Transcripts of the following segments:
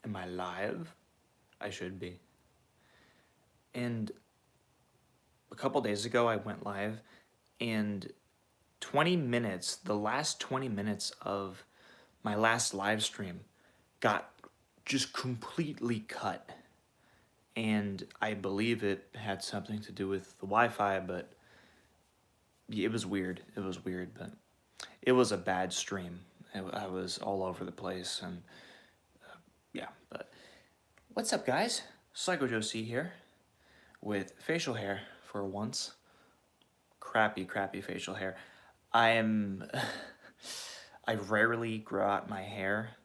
Am I live? I should be. And a couple days ago, I went live, and 20 minutes, the last 20 minutes of my last live stream got just completely cut. And I believe it had something to do with the Wi-Fi, but it was weird. It was weird, but it was a bad stream. I was all over the place, and yeah, but what's up, guys? Psycho Joe C here with facial hair for once. Crappy facial hair. I am. I rarely grow out my hair,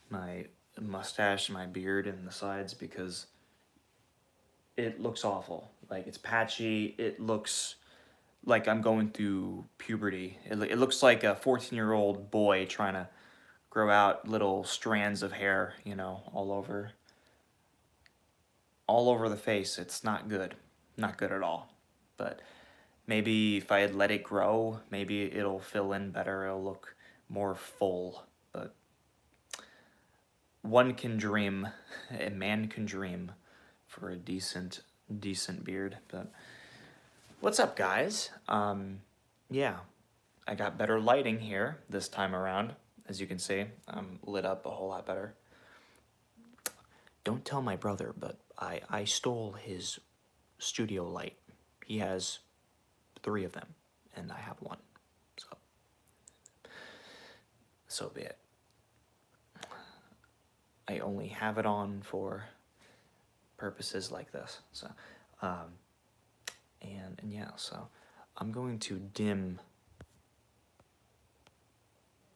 my mustache, my beard, and the sides because it looks awful. Like, it's patchy. It looks like I'm going through puberty. It looks like a 14-year-old boy trying to grow out little strands of hair, you know, all over the face. It's not good. Not good at all. But maybe if I had let it grow, maybe it'll fill in better. It'll look more full. But one can dream, a man can dream for a decent beard. But what's up, guys? Yeah, I got better lighting here this time around. As you can see, I'm lit up a whole lot better. Don't tell my brother, but I stole his studio light. He has 3 of them, and I have 1. So be it. I only have it on for purposes like this. So, and yeah, so I'm going to dim.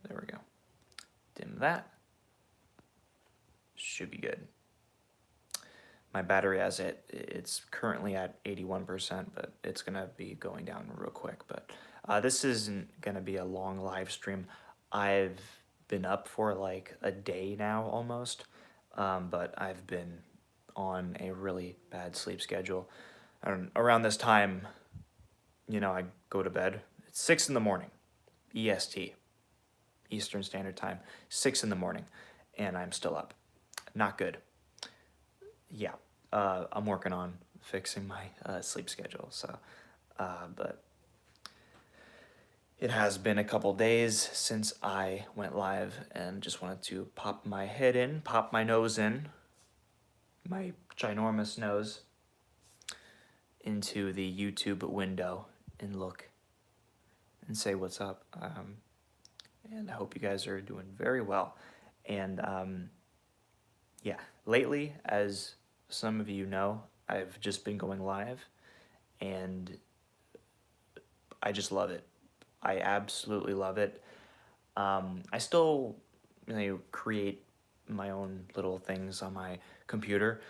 There we go. Dim that. Should be good. My battery has it's currently at 81%, but it's gonna be going down real quick. But this isn't gonna be a long live stream. I've been up for like a day now almost, but I've been on a really bad sleep schedule. Around this time, you know, I go to bed. It's 6 in the morning, EST, Eastern Standard Time, 6 in the morning, and I'm still up. Not good. Yeah, I'm working on fixing my sleep schedule. So, but it has been a couple days since I went live, and just wanted to pop my head in, pop my nose in, my ginormous nose, into the YouTube window and look and say what's up. And I hope you guys are doing very well. And yeah, lately, as some of you know, I've just been going live, and I just love it. I absolutely love it. I still, you know, create my own little things on my computer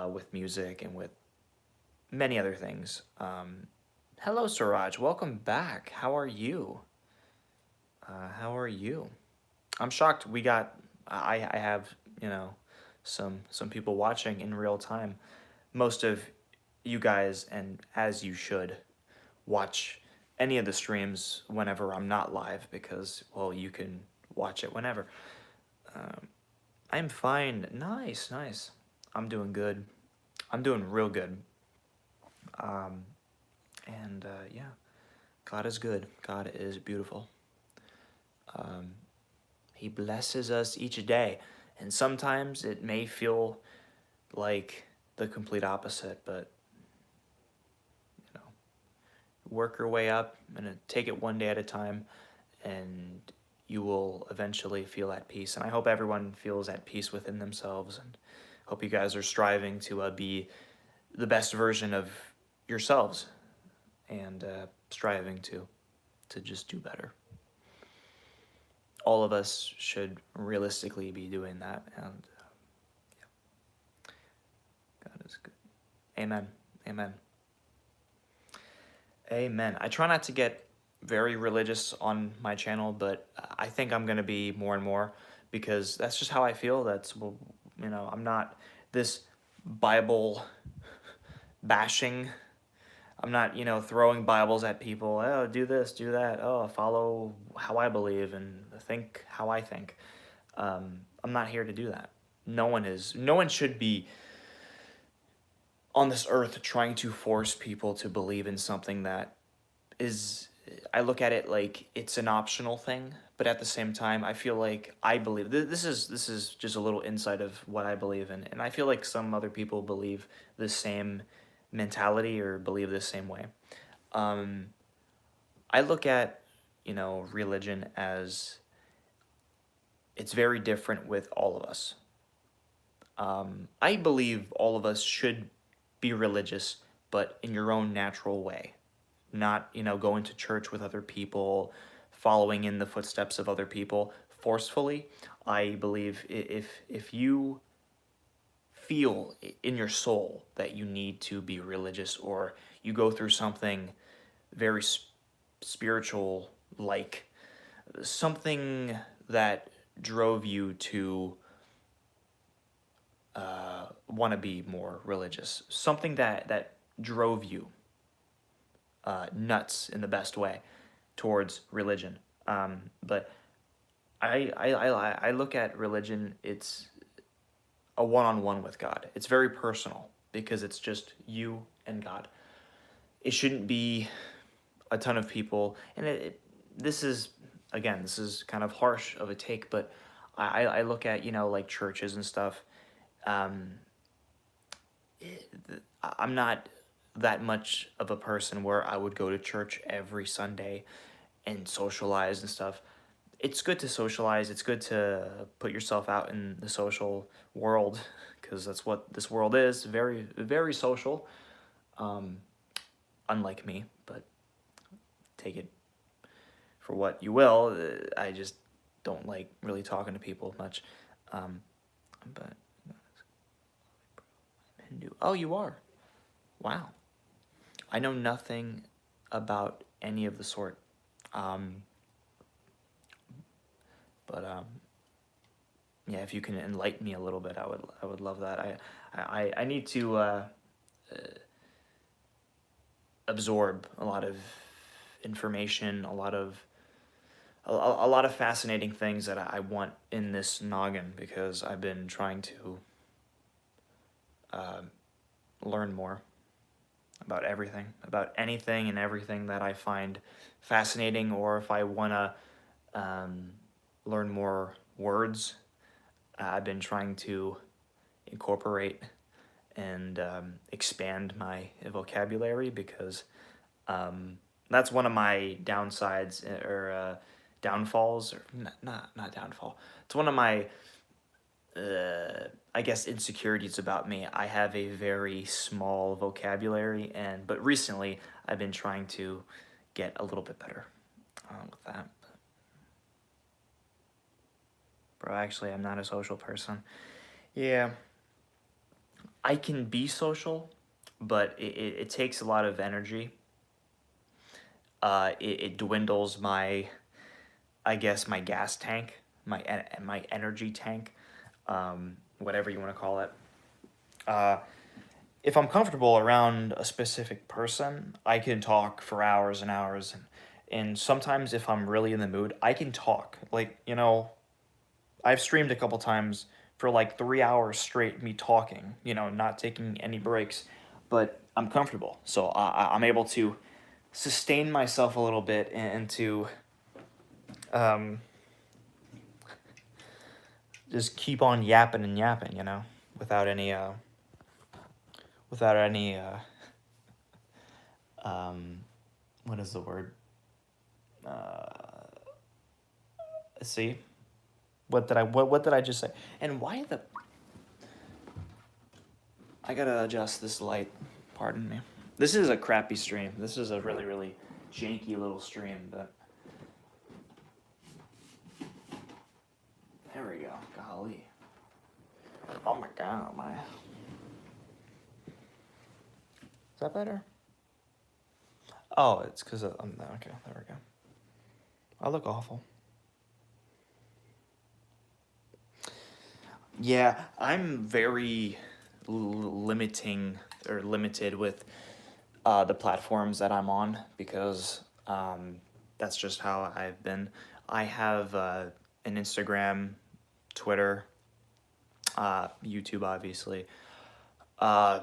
with music and with many other things. Hello, Suraj. Welcome back. How are you? How are you? I'm shocked we got. I have, you know, some people watching in real time. Most of you guys, and as you should, watch any of the streams whenever I'm not live because, well, you can watch it whenever. I'm fine. Nice. I'm doing good. I'm doing real good. And yeah, God is good. God is beautiful. He blesses us each day. And sometimes it may feel like the complete opposite, but, you know, work your way up and take it one day at a time, and you will eventually feel at peace. And I hope everyone feels at peace within themselves, and hope you guys are striving to be the best version of yourselves, and striving to just do better. All of us should realistically be doing that, and yeah. God is good. Amen. Amen. Amen. I try not to get very religious on my channel, but I think I'm going to be more and more, because that's just how I feel. That's, well, you know, I'm not this Bible bashing. I'm not, you know, throwing Bibles at people. Oh, do this, do that. Oh, follow how I believe and think how I think. I'm not here to do that. no one should be on this earth trying to force people to believe in something that is, I look at it like it's an optional thing, but at the same time I feel like I believe this is just a little insight of what I believe in, and I feel like some other people believe the same mentality or believe the same way. um I look at, religion as it's very different with all of us. I believe all of us should be religious, but in your own natural way, not, going to church with other people, following in the footsteps of other people forcefully. I believe if you feel in your soul that you need to be religious, or you go through something very spiritual, like something that drove you to want to be more religious, something that drove you nuts in the best way towards religion. But I look at religion, it's a one-on-one with God. It's very personal because it's just you and God. It shouldn't be a ton of people, and this is, again, this is kind of harsh of a take, but I look at, like churches and stuff. Um, I'm not that much of a person where I would go to church every Sunday and socialize and stuff. It's good to socialize. It's good to put yourself out in the social world, because that's what this world is. Very, very social. Um, Unlike me, but take it for what you will. I just don't like really talking to people much. Um, but Hindu. Oh, you are. Wow. I know nothing about any of the sort. Um, but yeah, if you can enlighten me a little bit, I would love that. I need to absorb a lot of information, a lot of fascinating things that I want in this noggin, because I've been trying to uh, learn more about everything, about anything and everything that I find fascinating, or if I want to learn more words. I've been trying to incorporate and expand my vocabulary, because that's one of my downsides, or downfalls, or not downfall. It's one of my I guess insecurities about me. I have a very small vocabulary, but recently I've been trying to get a little bit better with that. Bro, actually, I'm not a social person. Yeah, I can be social, but it takes a lot of energy. It dwindles my, I guess, my gas tank, my energy tank, whatever you want to call it. Uh, if I'm comfortable around a specific person, I can talk for hours and hours, and sometimes if I'm really in the mood, I can talk. Like, I've streamed a couple times for like 3 hours straight, me talking, not taking any breaks, but I'm comfortable. So I'm able to sustain myself a little bit, and to um, just keep on yapping and yapping, without any, without any, um, what is the word? See? What did I just say? And why the, I gotta adjust this light. Pardon me. This is a crappy stream. This is a really, really janky little stream, but there we go. Golly. Oh my god, my. Is that better? Oh, it's because okay, there we go. I look awful. Yeah, I'm very limited with the platforms that I'm on, because that's just how I've been. I have an Instagram, Twitter, YouTube, obviously. Uh,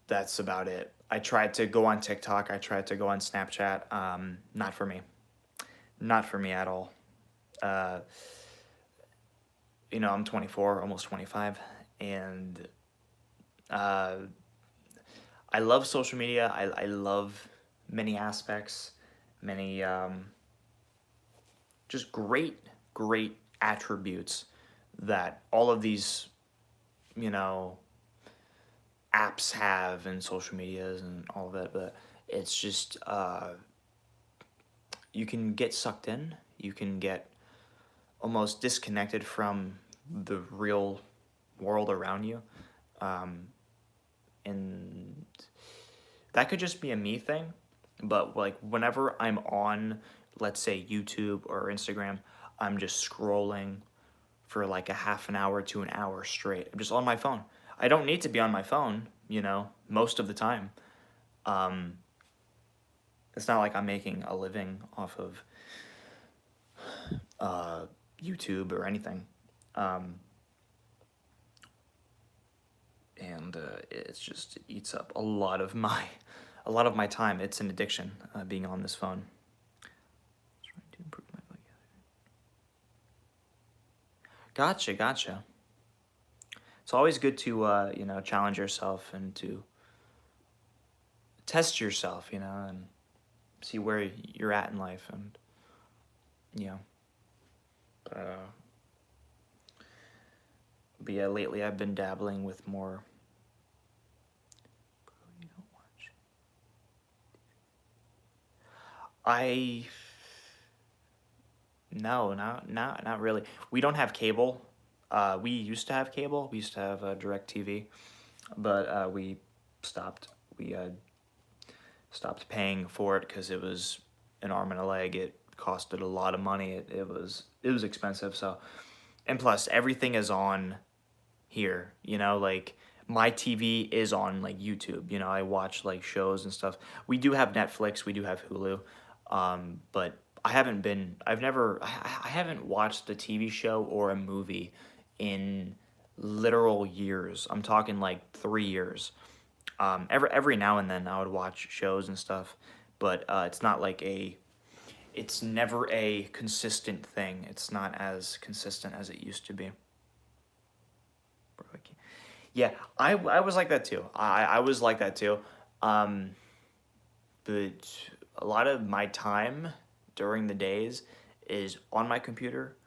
that's about it. I tried to go on TikTok. I tried to go on Snapchat. Not for me. Not for me at all. Uh, I'm 24, almost 25, and uh, I love social media. I love many aspects, many just great attributes that all of these, you know, apps have and social medias and all of that. But it's just, you can get sucked in. You can get almost disconnected from the real world around you. Um, and that could just be a me thing, but like whenever I'm on, let's say YouTube or Instagram, I'm just scrolling for like a half an hour to an hour straight. I'm just on my phone. I don't need to be on my phone, most of the time. Um, it's not like I'm making a living off of uh, YouTube or anything. Um, and it eats up a lot of my time. It's an addiction, being on this phone. Trying to improve my vocabulary. Gotcha. It's always good to challenge yourself and to test yourself, and see where you're at in life, and you know. Uh, but yeah, lately I've been dabbling with more. You don't watch. I No, not really. We don't have cable. We used to have cable. We used to have DirecTV, but we stopped. We stopped paying for it because it was an arm and a leg. It costed a lot of money. It was expensive. So, and plus everything is on here. Like my TV is on like YouTube. I watch like shows and stuff. We do have Netflix. We do have Hulu, but I haven't watched a TV show or a movie in literal years. I'm talking like 3 years. Every now and then I would watch shows and stuff, but it's never a consistent thing. It's not as consistent as it used to be. Yeah, I was like that too. I was like that too. Um, but a lot of my time during the days is on my computer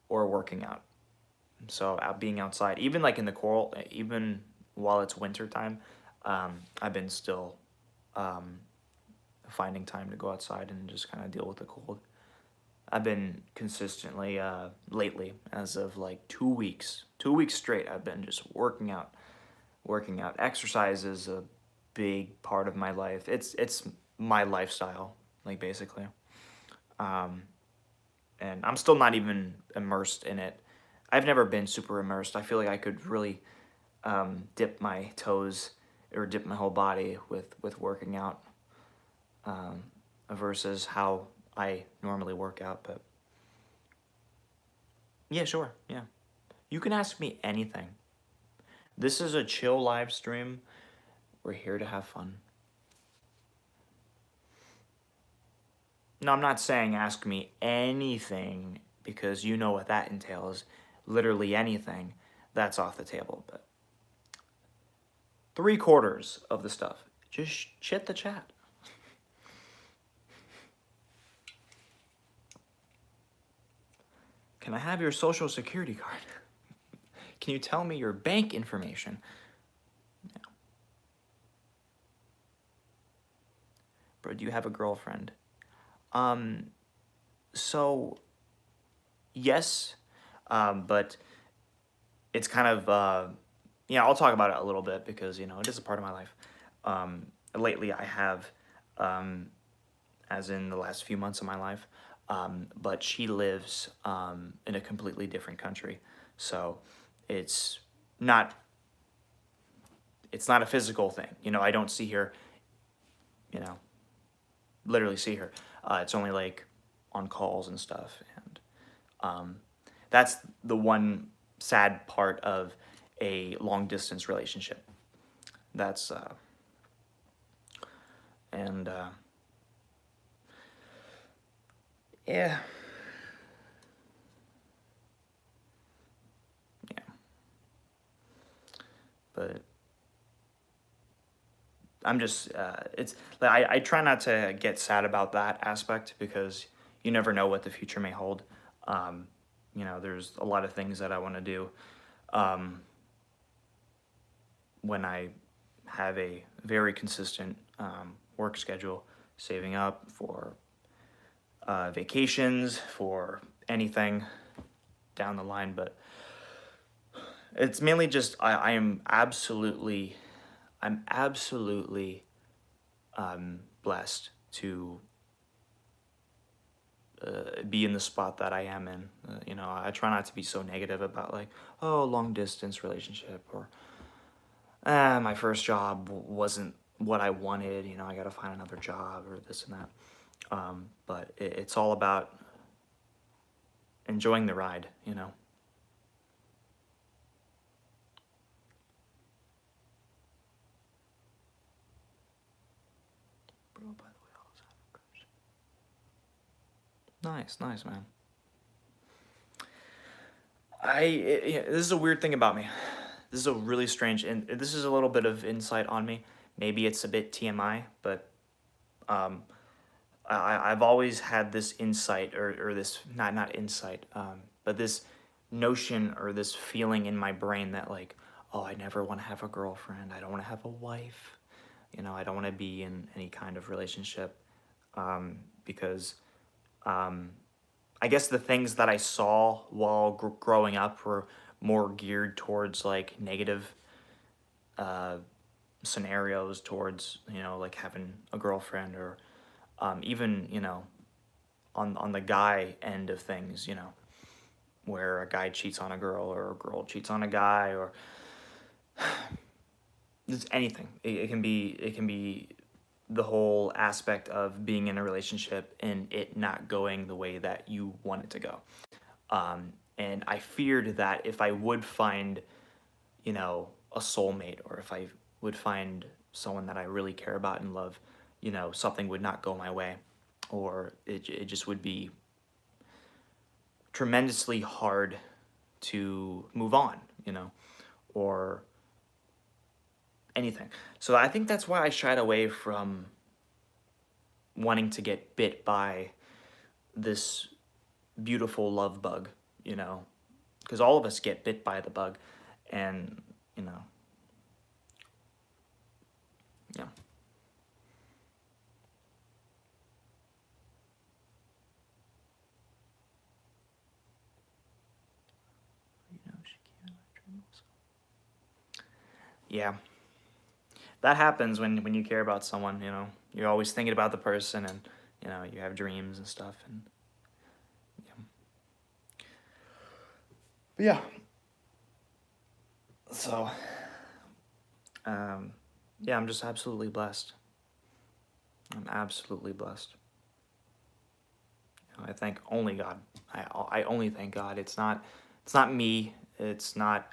or working out. So being outside, even like in the coral, even while it's winter time, I've been still um, finding time to go outside and just kind of deal with the cold. I've been consistently lately, as of like 2 weeks, 2 weeks straight. I've been just working out, working out. Exercise is a big part of my life. It's my lifestyle, like basically. Um, and I'm still not even immersed in it. I've never been super immersed. I feel like I could really dip my toes or dip my whole body with working out, um, versus how I normally work out. But yeah, sure, yeah. You can ask me anything. This is a chill live stream. We're here to have fun. No, I'm not saying ask me anything because you know what that entails. Literally anything, that's off the table. But 3/4 of the stuff, just chit the chat. Can I have your social security card? Can you tell me your bank information? Yeah. Bro, do you have a girlfriend? Um, so yes, but it's kind of I'll talk about it a little bit because it is a part of my life. Lately, I have, um, as in the last few months of my life, but she lives in a completely different country, so it's not it's not a physical thing. I don't see her. You know, literally see her. It's only like on calls and stuff, and um, that's the one sad part of a long distance relationship. That's and yeah, yeah. But I'm just it's like I try not to get sad about that aspect because you never know what the future may hold. Um, there's a lot of things that I want to do um, when I have a very consistent work schedule, saving up for vacations, for anything down the line. But it's mainly just I'm absolutely blessed to be in the spot that I am in. I try not to be so negative about like, oh, long distance relationship or my first job wasn't what I wanted. I got to find another job or this and that. But it's all about enjoying the ride. Bro, by the way, all nice, nice, man. This is a weird thing about me. This is a really strange, and this is a little bit of insight on me. Maybe it's a bit TMI, but um, I've always had this insight, or this, not insight, but this notion or this feeling in my brain that like, oh, I never want to have a girlfriend. I don't want to have a wife. I don't want to be in any kind of relationship because I guess the things that I saw while growing up were more geared towards like negative uh, scenarios, towards like having a girlfriend or even on the guy end of things, where a guy cheats on a girl or a girl cheats on a guy or it's anything. It can be the whole aspect of being in a relationship and it not going the way that you want it to go. And I feared that if I would find, a soulmate, or if I would find someone that I really care about and love, something would not go my way, or it just would be tremendously hard to move on, or anything. So I think that's why I shied away from wanting to get bit by this beautiful love bug, because all of us get bit by the bug, and yeah. Yeah, that happens when you care about someone. You're always thinking about the person, and you have dreams and stuff, and yeah. But yeah, so um, yeah, I'm just absolutely blessed. I'm absolutely blessed. I thank only God. I only thank God. It's not me. It's not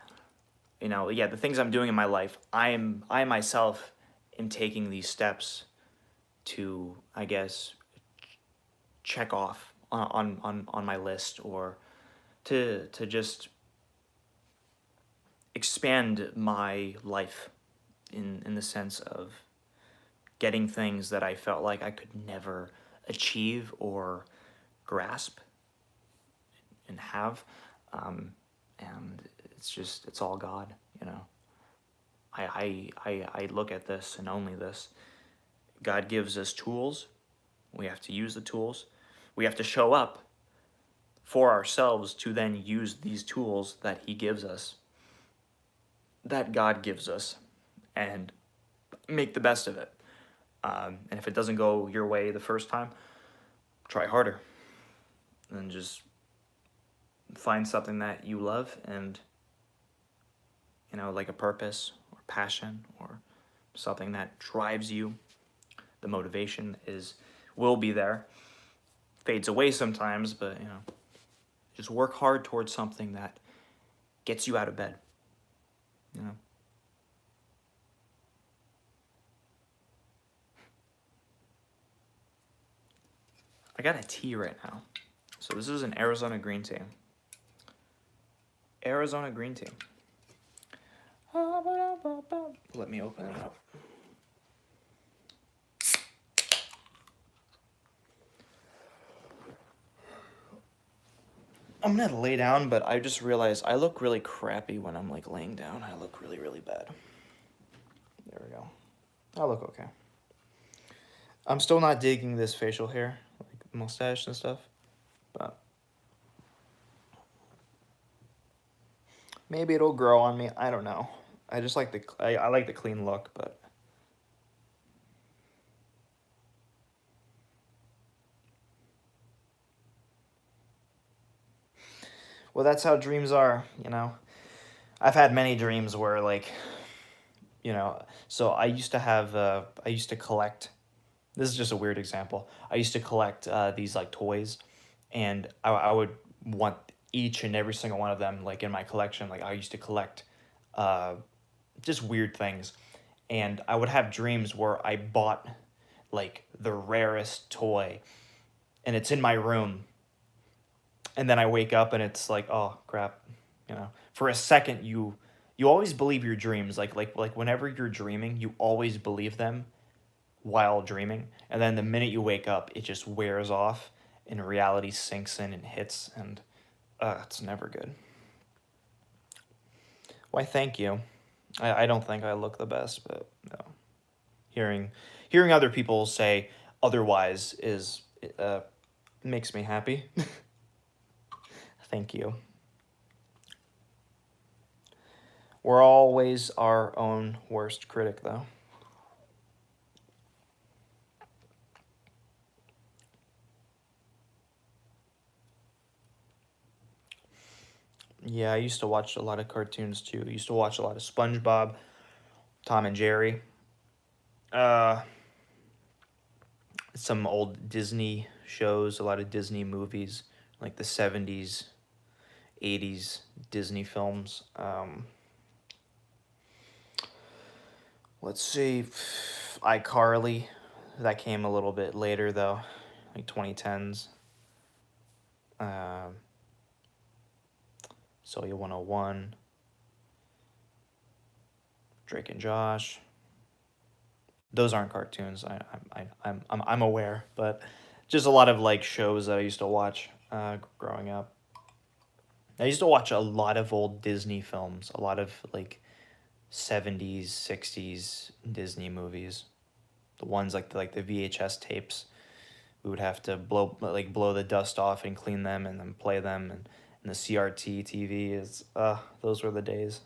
yeah, the things I'm doing in my life. I myself am taking these steps to, I guess, check off on my list, or to just expand my life in the sense of getting things that I felt like I could never achieve or grasp and have. And it's all God. I look at this and only this. God gives us tools. We have to use the tools. We have to show up for ourselves to then use these tools that He gives us, that God gives us, and make the best of it. And if it doesn't go your way the first time, try harder. And just find something that you love and, like a purpose or passion or something that drives you. The motivation will be there. Fades away sometimes, but just work hard towards something that gets you out of bed. You know. I got a tea right now. So this is an Arizona green tea. Arizona green tea. Let me open it up. I'm gonna lay down, but I just realized I look really crappy when I'm like laying down. I look really, really bad. There we go. I look okay. I'm still not digging this facial hair, like mustache and stuff, but maybe it'll grow on me. I don't know. I just like I like the clean look, but well, that's how dreams are, you know. I've had many dreams where like, you know, so I used to have I used to collect. This is just a weird example. I used to collect these like toys, and I would want each and every single one of them like in my collection. Like I used to collect uh, just weird things, and I would have dreams where I bought like the rarest toy, and it's in my room, and then I wake up and it's like, oh crap, you know. For a second, you always believe your dreams. Like whenever you're dreaming, you always believe them while dreaming, and then the minute you wake up, it just wears off, and reality sinks in and hits, and it's never good. Why, thank you. I don't think I look the best, but no. Hearing hearing other people say otherwise is makes me happy. Thank you. We're always our own worst critic, though. Yeah, I used to watch a lot of cartoons too. I used to watch a lot of SpongeBob, Tom and Jerry, uh, some old Disney shows, a lot of Disney movies, like the 70s, 80s Disney films. Let's see, iCarly, that came a little bit later though, like 2010s. Um, Soya 101, Drake and Josh. Those aren't cartoons. I'm aware, but just a lot of like shows that I used to watch growing up. I used to watch a lot of old Disney films, a lot of like 70s, 60s Disney movies. The ones like the VHS tapes. We would have to blow the dust off and clean them and then play them, and the CRT TV is those were the days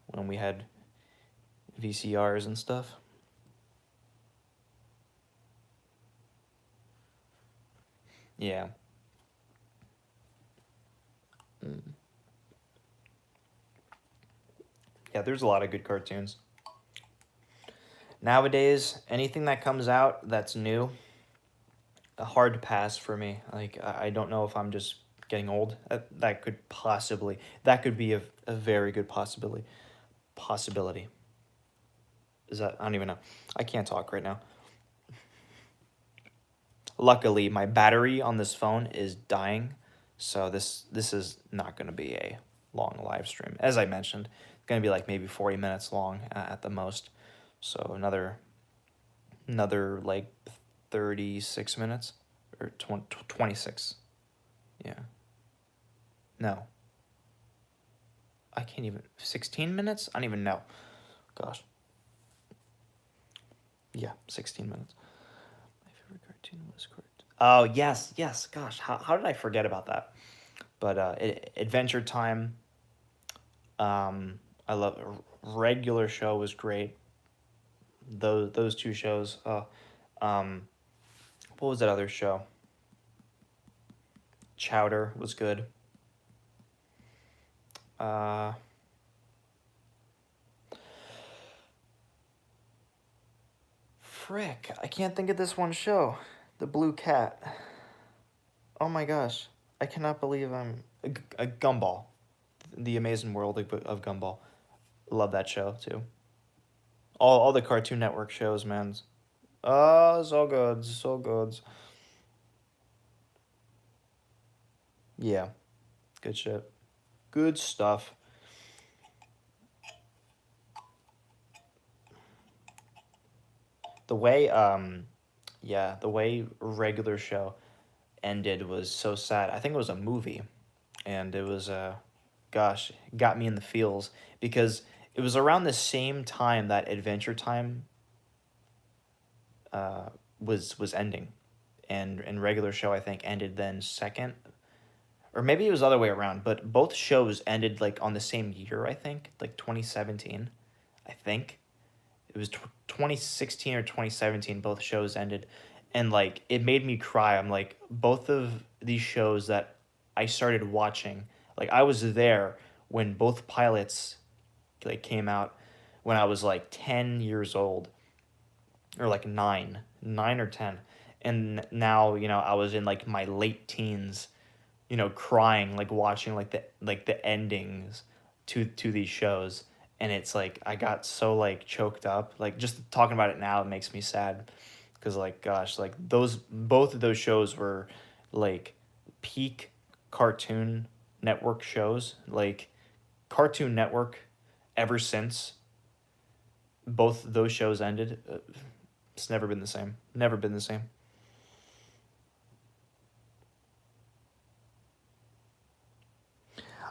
when we had VCRs and stuff. Yeah. Mm. Yeah, there's a lot of good cartoons. Nowadays, anything that comes out that's new, a hard pass for me. Like I don't know if I'm just getting old. That could be a very good possibility. Is that, I don't even know. I can't talk right now. Luckily, my battery on this phone is dying, so this is not going to be a long live stream. As I mentioned, it's going to be like maybe 40 minutes long at the most. So another like 36 minutes or 26. Yeah. No. I can't even 16 minutes? I don't even know. Gosh. Yeah, 16 minutes. My favorite cartoon was correct. Oh, yes, yes. Gosh, how did I forget about that? But Adventure Time, I love Regular Show was great. Those two shows. Um, what was that other show? Chowder was good. Uh, Frick, I can't think of this one show. The Blue Cat. Oh my gosh, I cannot believe I'm a Gumball. The Amazing World of Gumball. Love that show too. All the Cartoon Network shows, man. Oh, so good, so good. Yeah, good shit. Good stuff. The way yeah, the way regular show ended was so sad. I think it was a movie, and it was gosh, got me in the feels because it was around the same time that Adventure Time uh was ending, and regular show I think ended then second, or maybe it was the other way around, but both shows ended like on the same year, I think, like 2017. I think it was 2016 or 2017 both shows ended, and like it made me cry. I'm like, both of these shows that I started watching, like I was there when both pilots like came out when I was like 10 years old, or like 9 or 10, and now I was in like my late teens, crying, like watching like the endings to these shows. And it's like I got so like choked up. Like just talking about it now, it makes me sad because like gosh, like those both of those shows were like peak Cartoon Network shows. Like Cartoon Network, ever since both those shows ended, it's never been the same. Never been the same.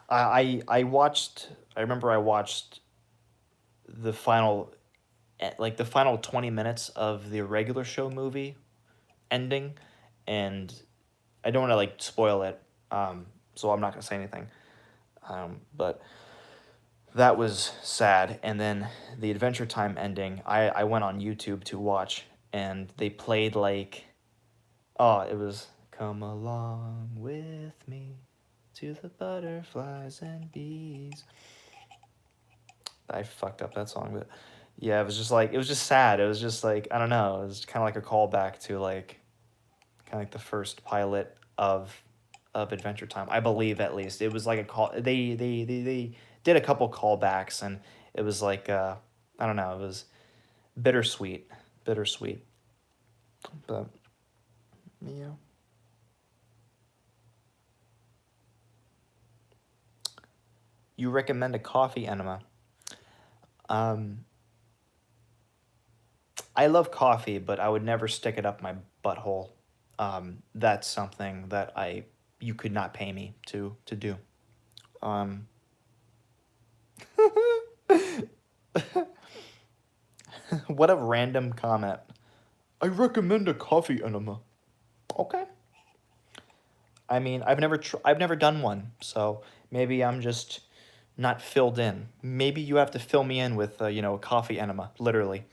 I watched. I remember I watched the final, like the final 20 minutes of the regular show movie ending, and I don't want to like spoil it, so I'm not gonna say anything. But that was sad. And then the Adventure Time ending, I went on YouTube to watch, and they played like, oh, it was "Come along with me to the butterflies and bees." I fucked up that song, but yeah, it was just like, it was just sad. It was just like, I don't know, it was kind of like a callback to like kind of like the first pilot of Adventure Time. I believe, at least it was like a call. They did a couple callbacks, and it was like I don't know, it was bittersweet, bittersweet. But yeah, you recommend a coffee enema? Um, I love coffee, but I would never stick it up my butthole. That's something that I you could not pay me to do. Um, what a random comment. I recommend a coffee enema. Okay. I mean, I've never done one, so maybe I'm just not filled in. Maybe you have to fill me in with a coffee enema, literally.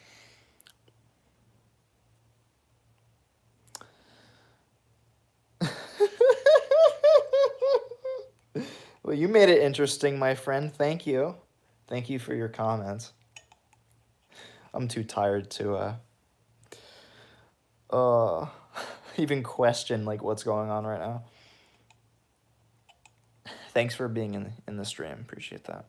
Well, you made it interesting, my friend. Thank you. Thank you for your comments. I'm too tired to uh even question like what's going on right now. Thanks for being in the stream. Appreciate that.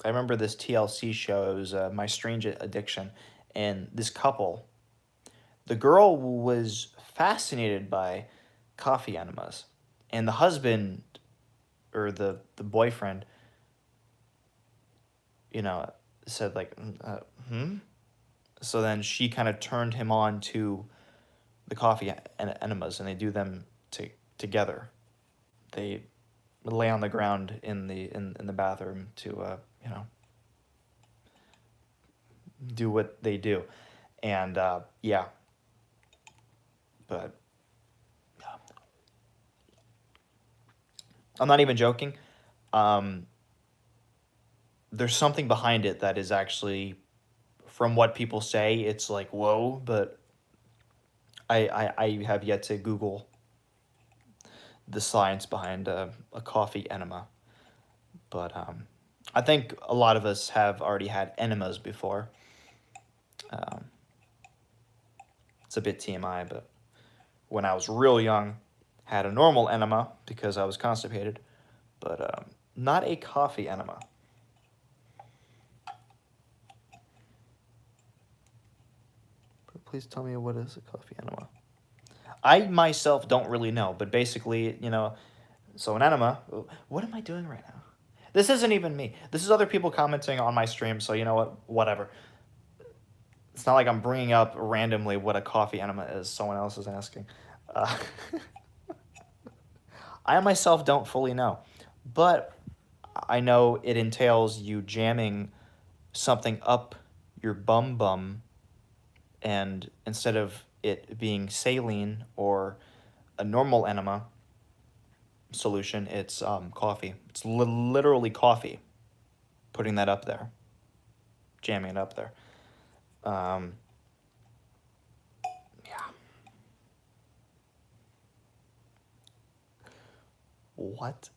I remember this TLC show. It was My Strange Addiction, and this couple, the girl was fascinated by coffee enemas, and the husband, or the boyfriend, you know, said like, hmm. So then she kind of turned him on to the coffee enemas, and they do them together. They lay on the ground in the bathroom to do what they do, and yeah, but I'm not even joking. Um, there's something behind it that is actually, from what people say, it's like whoa, but I have yet to Google the science behind a coffee enema. But I think a lot of us have already had enemas before. Um, it's a bit TMI, but when I was real young, had a normal enema because I was constipated, but not a coffee enema. Please tell me what is a coffee enema. I myself don't really know, but basically, so an enema. What am I doing right now? This isn't even me. This is other people commenting on my stream, so you know what? Whatever. It's not like I'm bringing up randomly what a coffee enema is. Someone else is asking. Uh, I myself don't fully know, but I know it entails you jamming something up your bum, and instead of it being saline or a normal enema solution, it's coffee. It's literally coffee. Putting that up there, jamming it up there. Yeah. What?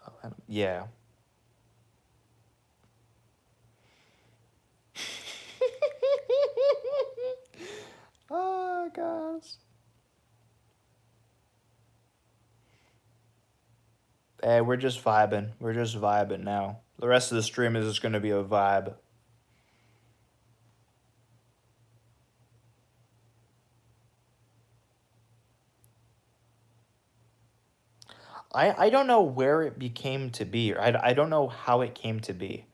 Oh, yeah. Oh, guys. Hey, we're just vibing. We're just vibing now. The rest of the stream is just going to be a vibe. I don't know where it became to be. I don't know how it came to be.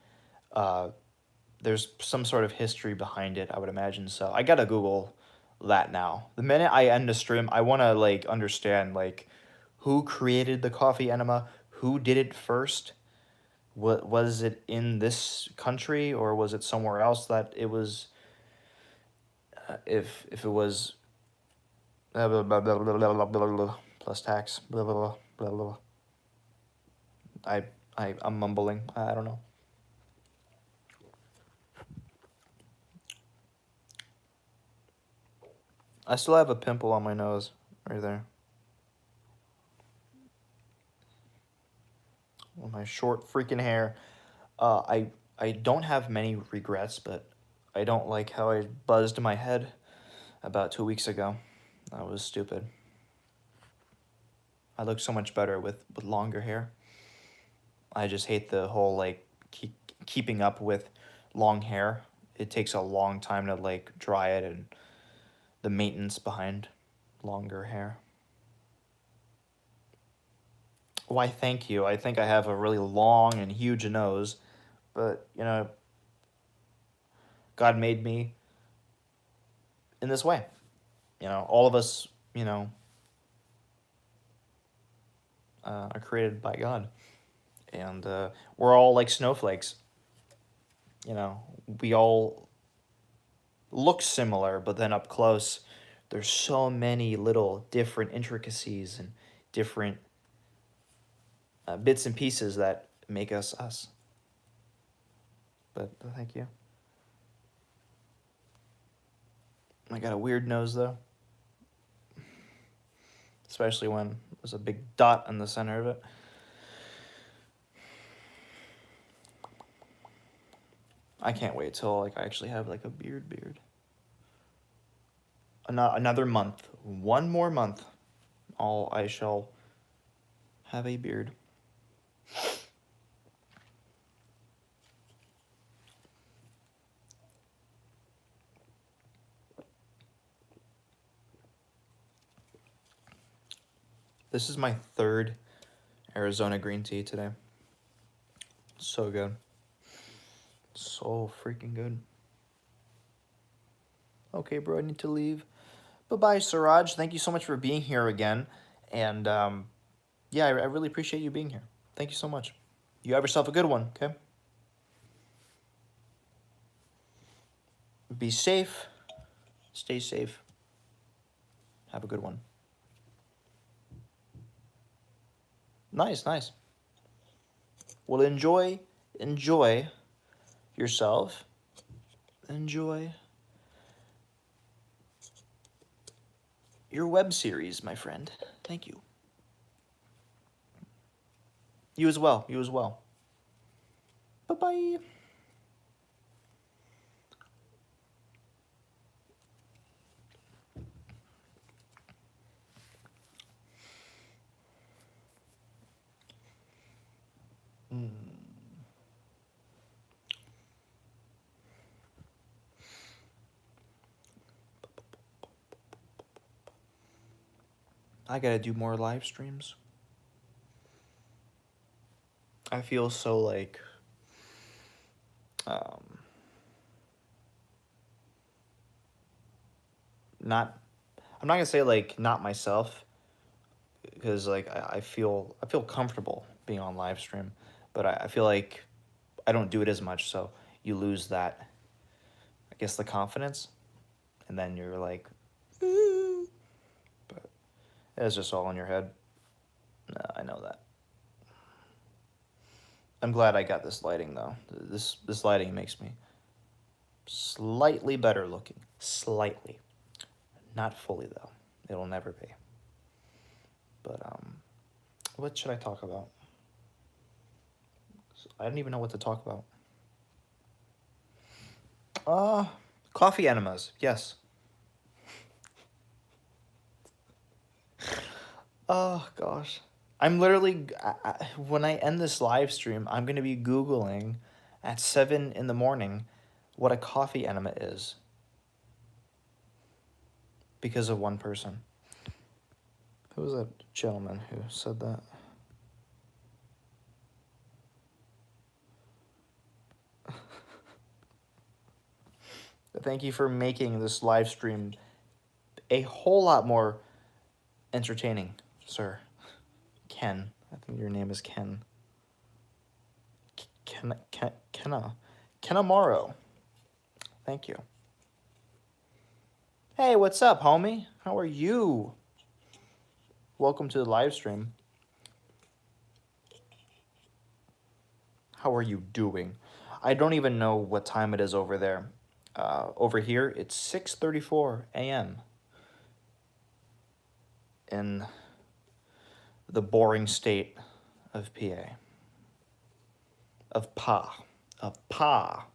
There's some sort of history behind it, I would imagine so. I gotta Google that now. The minute I end the stream, I want to like understand like who created the coffee enema, who did it first. What was it in this country or was it somewhere else that it was? If it was blah, blah, blah, blah, blah, blah, blah, blah, plus tax blah blah blah blah blah. I'm mumbling. I don't know. I still have a pimple on my nose right there. On my short freaking hair. I don't have many regrets, but I don't like how I buzzed my head about 2 weeks ago. That was stupid. I look so much better with longer hair. I just hate the whole like keeping up with long hair. It takes a long time to like dry it and the maintenance behind longer hair. Why, thank you. I think I have a really long and huge nose, but God made me in this way. All of us, are created by God. And we're all like snowflakes. We all look similar, but then up close, there's so many little different intricacies and different bits and pieces that make us us. But thank you. I got a weird nose though. Especially when there's a big dot in the center of it. I can't wait till like I actually have like a beard. Another month, one more month, I shall have a beard. This is my third Arizona green tea today. So good. So freaking good. Okay, bro, I need to leave. Bye-bye, Siraj. Thank you so much for being here again. And yeah, I really appreciate you being here. Thank you so much. You have yourself a good one, okay? Be safe. Stay safe. Have a good one. Nice. Well, enjoy yourself. Enjoy your web series, my friend. Thank you. You as well. Bye-bye. I gotta do more live streams. I feel so like not I'm not gonna say like not myself, because like I feel comfortable being on live stream, but I feel like I don't do it as much, so you lose that, I guess, the confidence, and then you're like, "Ooh." But it's just all in your head. No, I know that. I'm glad I got this lighting though. This lighting makes me slightly better looking. Slightly. Not fully though. It'll never be. But what should I talk about? I don't even know what to talk about. Coffee enemas. Yes. Oh gosh. I'm literally when I end this live stream, I'm going to be Googling at 7 in the morning what a coffee enema is because of one person. Who was that gentleman who said that? Thank you for making this live stream a whole lot more entertaining, sir. Ken. I think your name is Ken. Kenamaro. Thank you. Hey, what's up, homie? How are you? Welcome to the live stream. How are you doing? I don't even know what time it is over there. Over here, it's 6:34 a.m. in the boring state of PA. Of Pa. Of Pa.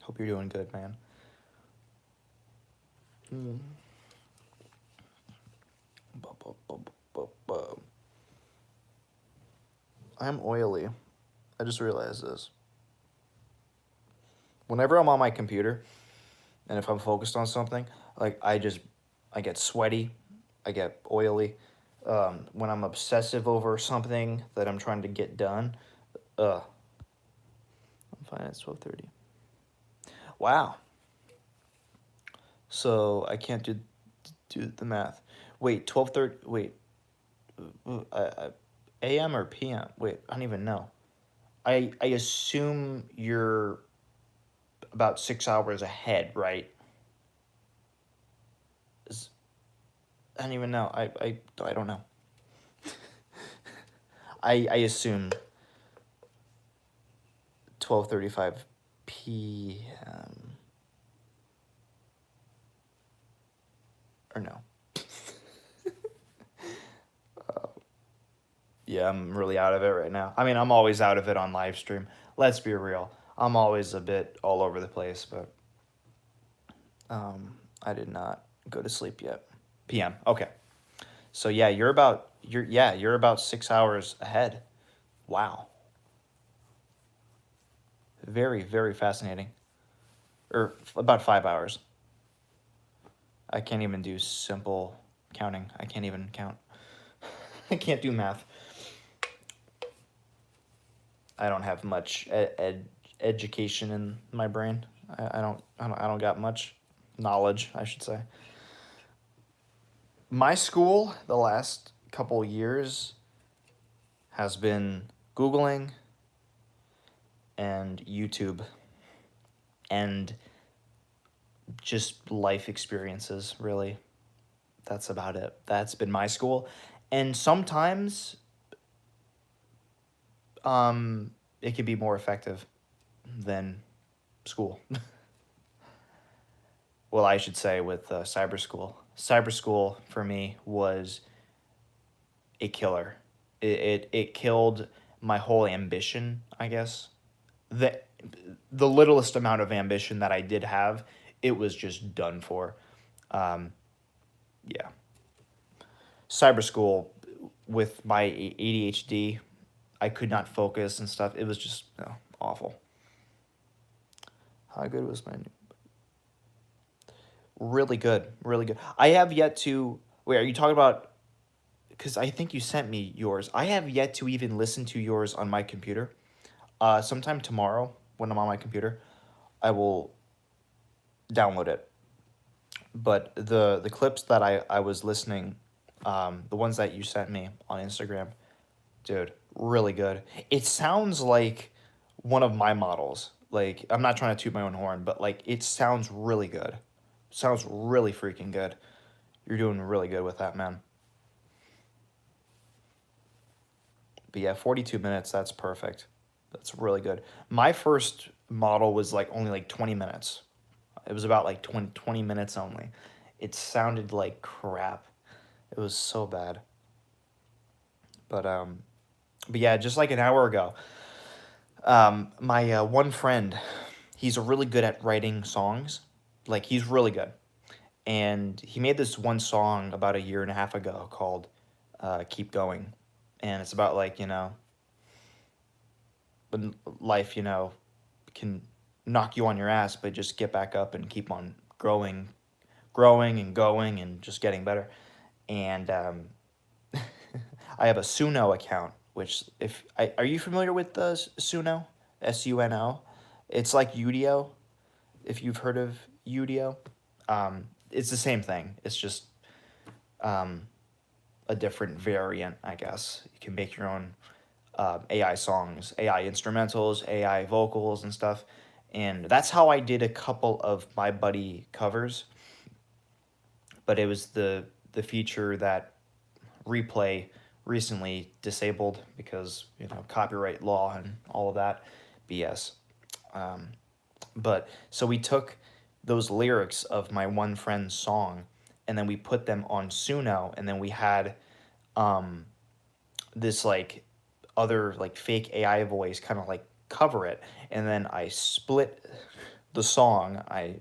Hope you're doing good, man. I'm oily. I just realized this. Whenever I'm on my computer, and if I'm focused on something, like I get sweaty, I get oily. When I'm obsessive over something that I'm trying to get done, I'm fine. It's 12:30. Wow. So I can't do the math. Wait, 12:30. Wait, a.m. or p.m. Wait, I don't even know. I assume you're about 6 hours ahead, right? I don't even know. I don't know. I assume 12:35 p.m. or no. Yeah, I'm really out of it right now. I mean, I'm always out of it on live stream. Let's be real. I'm always a bit all over the place, but I did not go to sleep yet. PM. Okay. So yeah, you're about 6 hours ahead. Wow. Very, very fascinating. Or about 5 hours. I can't even do simple counting. I can't even count. I can't do math. I don't have much education in my brain. I don't got much knowledge, I should say. My school the last couple years has been Googling and YouTube and just life experiences, really. That's about it. That's been my school. And sometimes it can be more effective than school. Well, I should say with cyber school. Cyber school for me was a killer. It killed my whole ambition, I guess. The littlest amount of ambition that I did have, it was just done for. Um, yeah. Cyber school with my ADHD, I could not focus and stuff. It was just awful. How good was my really good, really good. I have yet to. Wait, are you talking about? Because I think you sent me yours. I have yet to even listen to yours on my computer. Sometime tomorrow when I'm on my computer, I will download it. But the clips that I was listening, the ones that you sent me on Instagram, dude, really good. It sounds like one of my models. Like, I'm not trying to toot my own horn, but like it sounds really good. Sounds really freaking good. You're doing really good with that, man. But yeah, 42 minutes, that's perfect. That's really good. My first model was like only like 20 minutes. It was about like 20 minutes only. It sounded like crap. It was so bad. But but yeah, just like an hour ago, my one friend, he's really good at writing songs. Like he's really good. And he made this one song about a year and a half ago called Keep Going. And it's about like, when life, can knock you on your ass, but just get back up and keep on growing and going and just getting better. And I have a Suno account, which are you familiar with the Suno? Suno. It's like Udio, if you've heard of Udio. It's the same thing. It's just um, a different variant, I guess. You can make your own AI songs, AI instrumentals, AI vocals, and stuff. And that's how I did a couple of My Buddy covers. But it was the feature that Replay recently disabled because copyright law and all of that BS. But so we took those lyrics of my one friend's song, and then we put them on Suno, and then we had this like other like fake AI voice kind of like cover it, and then I split the song. I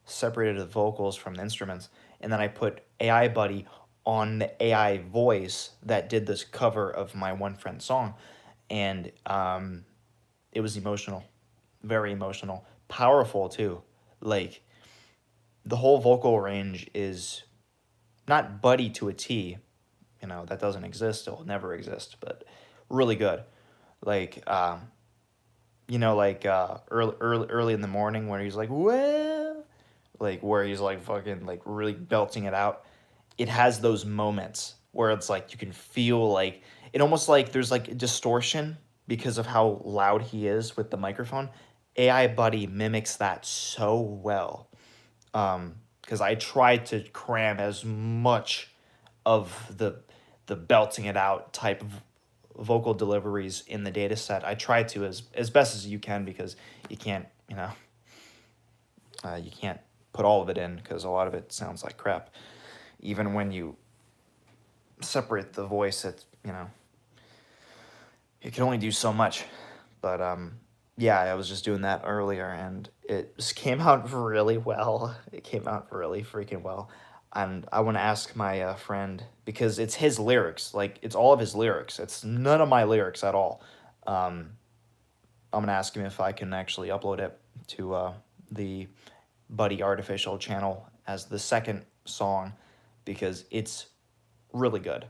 separated the vocals from the instruments, and then I put AI Buddy on the AI voice that did this cover of my one friend's song, and it was emotional, very emotional, powerful too. Like the whole vocal range is not Buddy to a T, that doesn't exist. It will never exist, but really good. Like early in the morning where he's like, well, like where he's like fucking like really belting it out. It has those moments where it's like you can feel like it almost like there's like distortion because of how loud he is with the microphone. AI Buddy mimics that so well. Because I tried to cram as much of the belting it out type of vocal deliveries in the data set. I tried to as best as you can because you can't, you can't put all of it in because a lot of it sounds like crap. Even when you separate the voice, it can only do so much. But yeah, I was just doing that earlier, and it just came out really well. It came out really freaking well. And I want to ask my friend, because it's his lyrics, like it's all of his lyrics. It's none of my lyrics at all. I'm gonna ask him if I can actually upload it to the Buddy Artificial channel as the second song, because it's really good.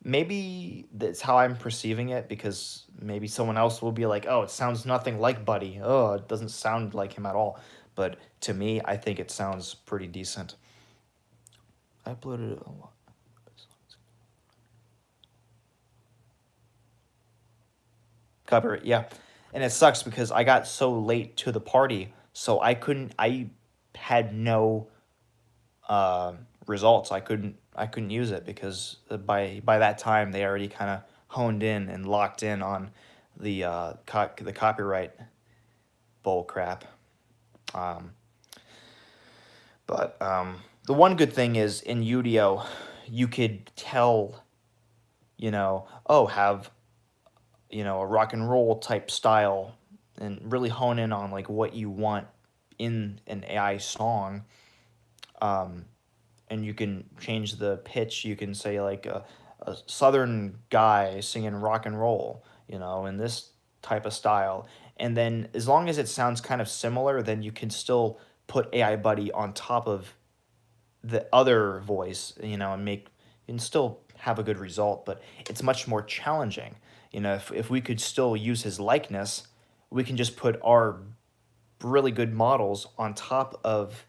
Maybe that's how I'm perceiving it, because maybe someone else will be like, oh, it sounds nothing like Buddy. Oh, it doesn't sound like him at all. But to me, I think it sounds pretty decent. I uploaded a lot. Cover it, yeah. And it sucks because I got so late to the party, so I had no results. I couldn't use it because by that time they already kind of honed in and locked in on the copyright bull crap. Um, but the one good thing is in Udio, you could tell, oh, have a rock and roll type style, and really hone in on like what you want in an AI song. Um, and you can change the pitch. You can say like a southern guy singing rock and roll, in this type of style. And then as long as it sounds kind of similar, then you can still put AI Buddy on top of the other voice, and still have a good result, but it's much more challenging. If we could still use his likeness, we can just put our really good models on top of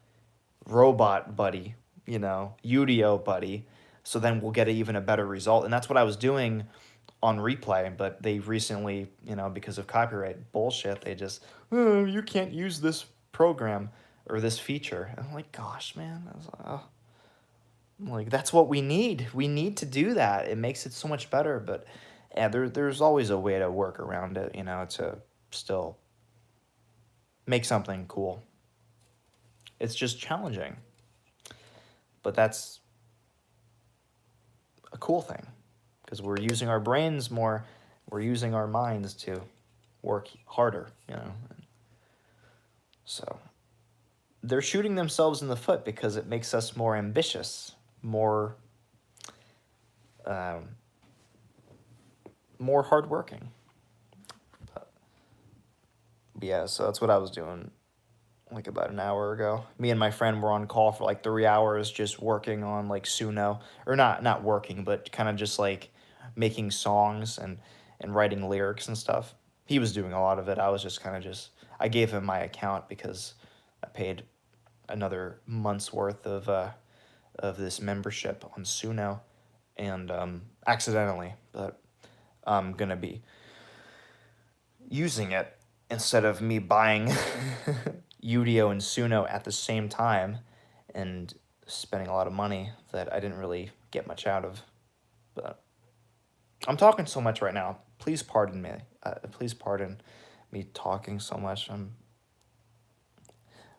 Robot Buddy, Udio Buddy, so then we'll get even a better result. And that's what I was doing on Replay, but they recently, because of copyright bullshit, they just, oh, you can't use this program or this feature. And I'm like, gosh, man, I was like, oh. Like, that's what we need. We need to do that. It makes it so much better. But yeah, there's always a way to work around it, to still make something cool. It's just challenging. But that's a cool thing because we're using our brains more. We're using our minds to work harder, So they're shooting themselves in the foot because it makes us more ambitious, more more hardworking. But yeah, so that's what I was doing like about an hour ago. Me and my friend were on call for like 3 hours just working on like Suno, or not working, but kind of just like making songs and writing lyrics and stuff. He was doing a lot of it. I was just kind of I gave him my account because I paid another month's worth of this membership on Suno, and accidentally, but I'm gonna be using it instead of me buying Udio and Suno at the same time and spending a lot of money that I didn't really get much out of. But I'm talking so much right now. Please pardon me. Please pardon me talking so much.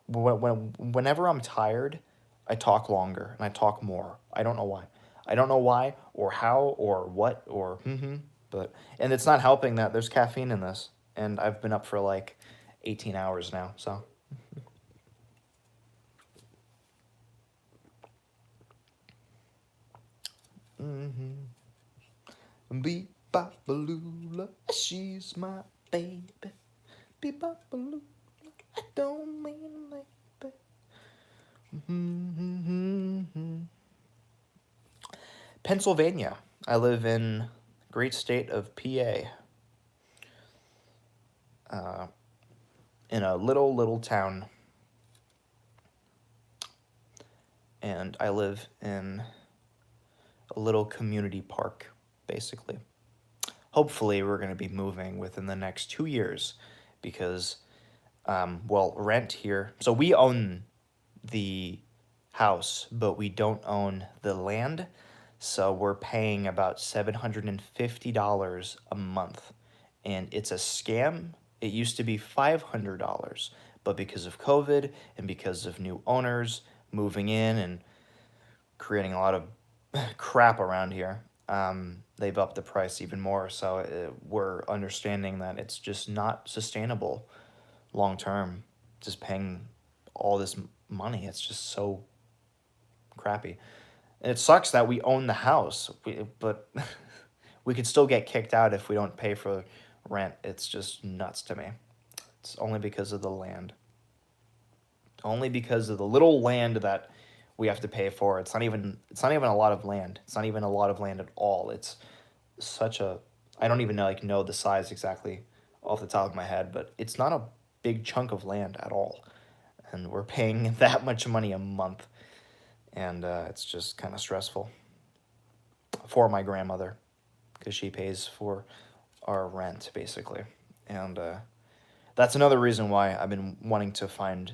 Whenever I'm tired, I talk longer and I talk more. I don't know why. I don't know why or how or what or but and it's not helping that there's caffeine in this, and I've been up for like 18 hours now, so. Beep bop baloola, she's my baby. Beep bop baloola, I don't mean maybe. Pennsylvania. I live in great state of PA. In a little town. And I live in a little community park, basically. Hopefully, we're going to be moving within the next 2 years because, rent here. So we own the house, but we don't own the land. So we're paying about $750 a month. And it's a scam. It used to be $500, but because of COVID and because of new owners moving in and creating a lot of crap around here, they've upped the price even more. So we're understanding that it's just not sustainable long term, just paying all this money. It's just so crappy. And it sucks that we own the house, but we could still get kicked out if we don't pay for rent. It's just nuts to me. It's only because of the land. Only because of the little land that we have to pay for. It's not even a lot of land. It's not even a lot of land at all. It's such a, I don't even know the size exactly off the top of my head, but it's not a big chunk of land at all. And we're paying that much money a month. And it's just kind of stressful for my grandmother because she pays for our rent, basically. And that's another reason why I've been wanting to find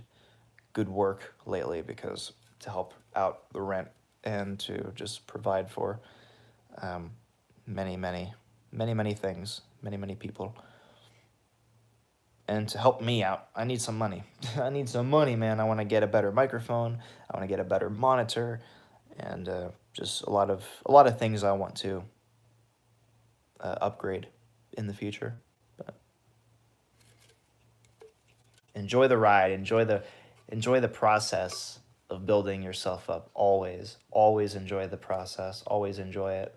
good work lately, because to help out the rent and to just provide for many things, many people. And to help me out, I need some money. I need some money, man. I want to get a better microphone. I want to get a better monitor, and just a lot of things I want to upgrade in the future. But enjoy the ride. Enjoy the process of building yourself up. Always enjoy the process. Always enjoy it.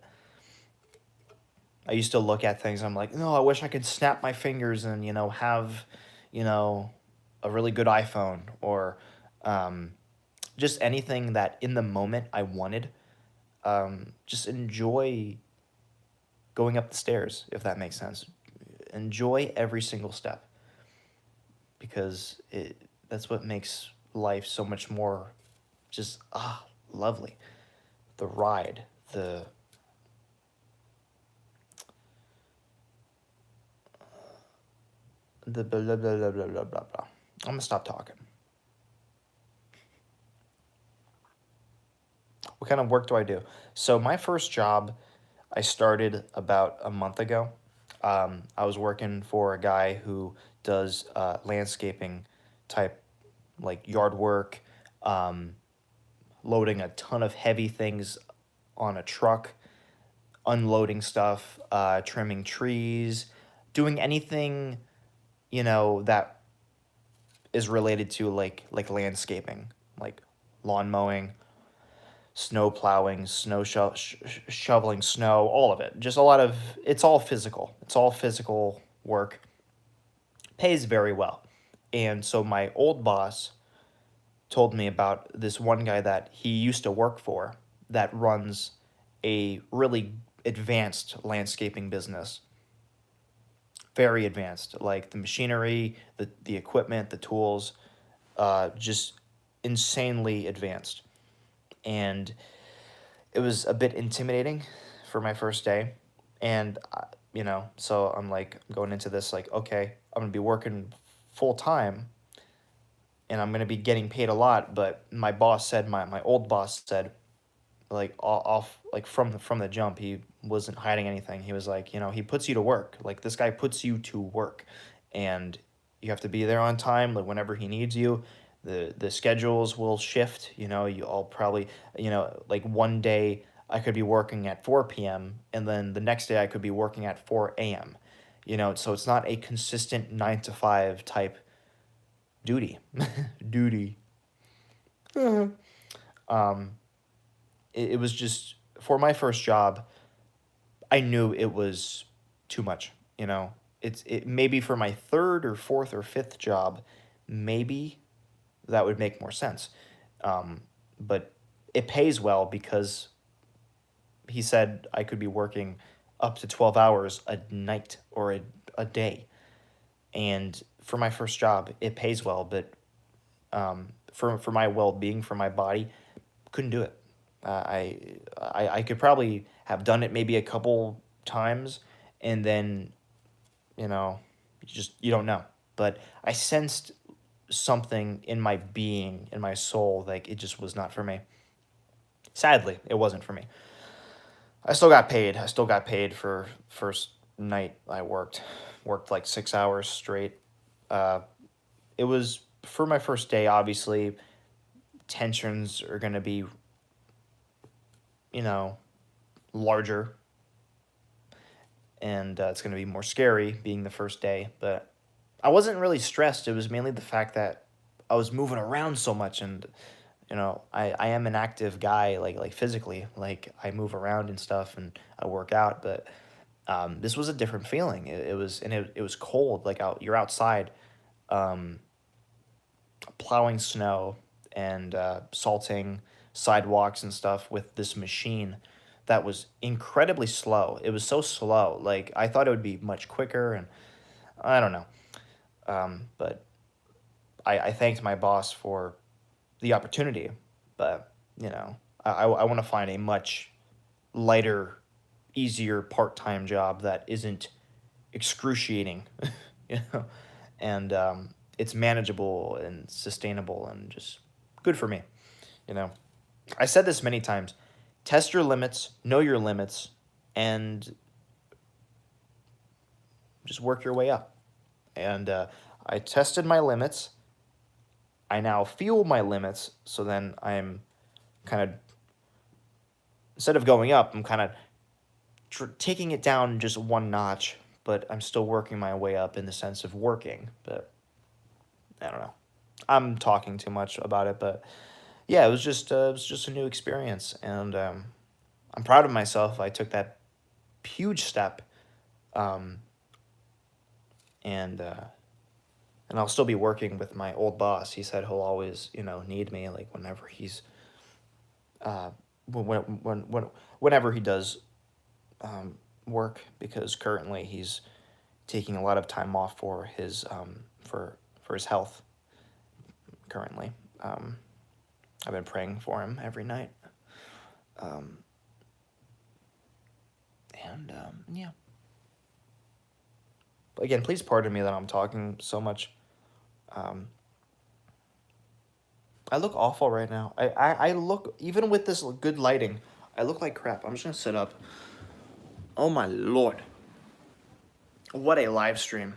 I used to look at things. I'm like, no, I wish I could snap my fingers and have, you know, a really good iPhone or um, just anything that in the moment I wanted. Just enjoy going up the stairs, if that makes sense. Enjoy every single step because that's what makes life so much more just lovely. The ride, the blah blah blah blah blah blah blah. I'm gonna stop talking. What kind of work do I do? So my first job, I started about a month ago. I was working for a guy who does landscaping type, like yard work, um, loading a ton of heavy things on a truck, unloading stuff, trimming trees, doing anything, that is related to like landscaping, like lawn mowing, snow plowing, shoveling snow, all of it. Just a lot of it's all physical. It's all physical work. Pays very well. And so my old boss told me about this one guy that he used to work for that runs a really advanced landscaping business. Very advanced, like the machinery, the equipment, the tools, just insanely advanced. And it was a bit intimidating for my first day. And, so I'm like, going into this, like, okay, I'm going to be working full time and I'm going to be getting paid a lot. But my boss said, my old boss said, like, off, like, from the jump, he wasn't hiding anything. He was like, he puts you to work. Like, this guy puts you to work. And you have to be there on time, like, whenever he needs you. The schedules will shift. You all probably, like one day I could be working at 4 p.m. and then the next day I could be working at 4 a.m. So it's not a consistent 9 to 5 type duty. Duty. um, it was just for my first job. I knew it was too much. It maybe for my third or fourth or fifth job, maybe that would make more sense. But it pays well because he said I could be working up to 12 hours a night or a day. And for my first job, it pays well, but for my well-being, for my body, couldn't do it. I could probably have done it maybe a couple times, and then, you don't know. But I sensed something in my being, in my soul, like it just was not for me. Sadly, it wasn't for me. I still got paid. I still got paid for first night I worked. Worked like 6 hours straight. Uh, it was for my first day. Obviously, tensions are gonna be, you know, larger, and it's gonna be more scary being the first day. But I wasn't really stressed. It was mainly the fact that I was moving around so much, and I am an active guy, like physically, like I move around and stuff, and I work out. But this was a different feeling. It was cold. Like you're outside, um, plowing snow and salting sidewalks and stuff with this machine that was incredibly slow. It was so slow. Like I thought it would be much quicker, and I don't know. But I thanked my boss for the opportunity, but I want to find a much lighter, easier part-time job that isn't excruciating, you know, and it's manageable and sustainable and just good for me. You know, I said this many times: test your limits, know your limits, and just work your way up. And I tested my limits. I now feel my limits, so then I'm kind of, instead of going up, I'm kind of taking it down just one notch, but I'm still working my way up in the sense of working. But I don't know. I'm talking too much about it, but yeah, it was just a new experience, and I'm proud of myself. I took that huge step, um, and and I'll still be working with my old boss. He said he'll always, need me, like whenever he's uh, whenever he does work, because currently he's taking a lot of time off for his for his health. Currently, I've been praying for him every night, um, and yeah. But again, please pardon me that I'm talking so much. Um, I look awful right now. I look, even with this good lighting, I look like crap. I'm just gonna sit up. Oh my lord. What a live stream.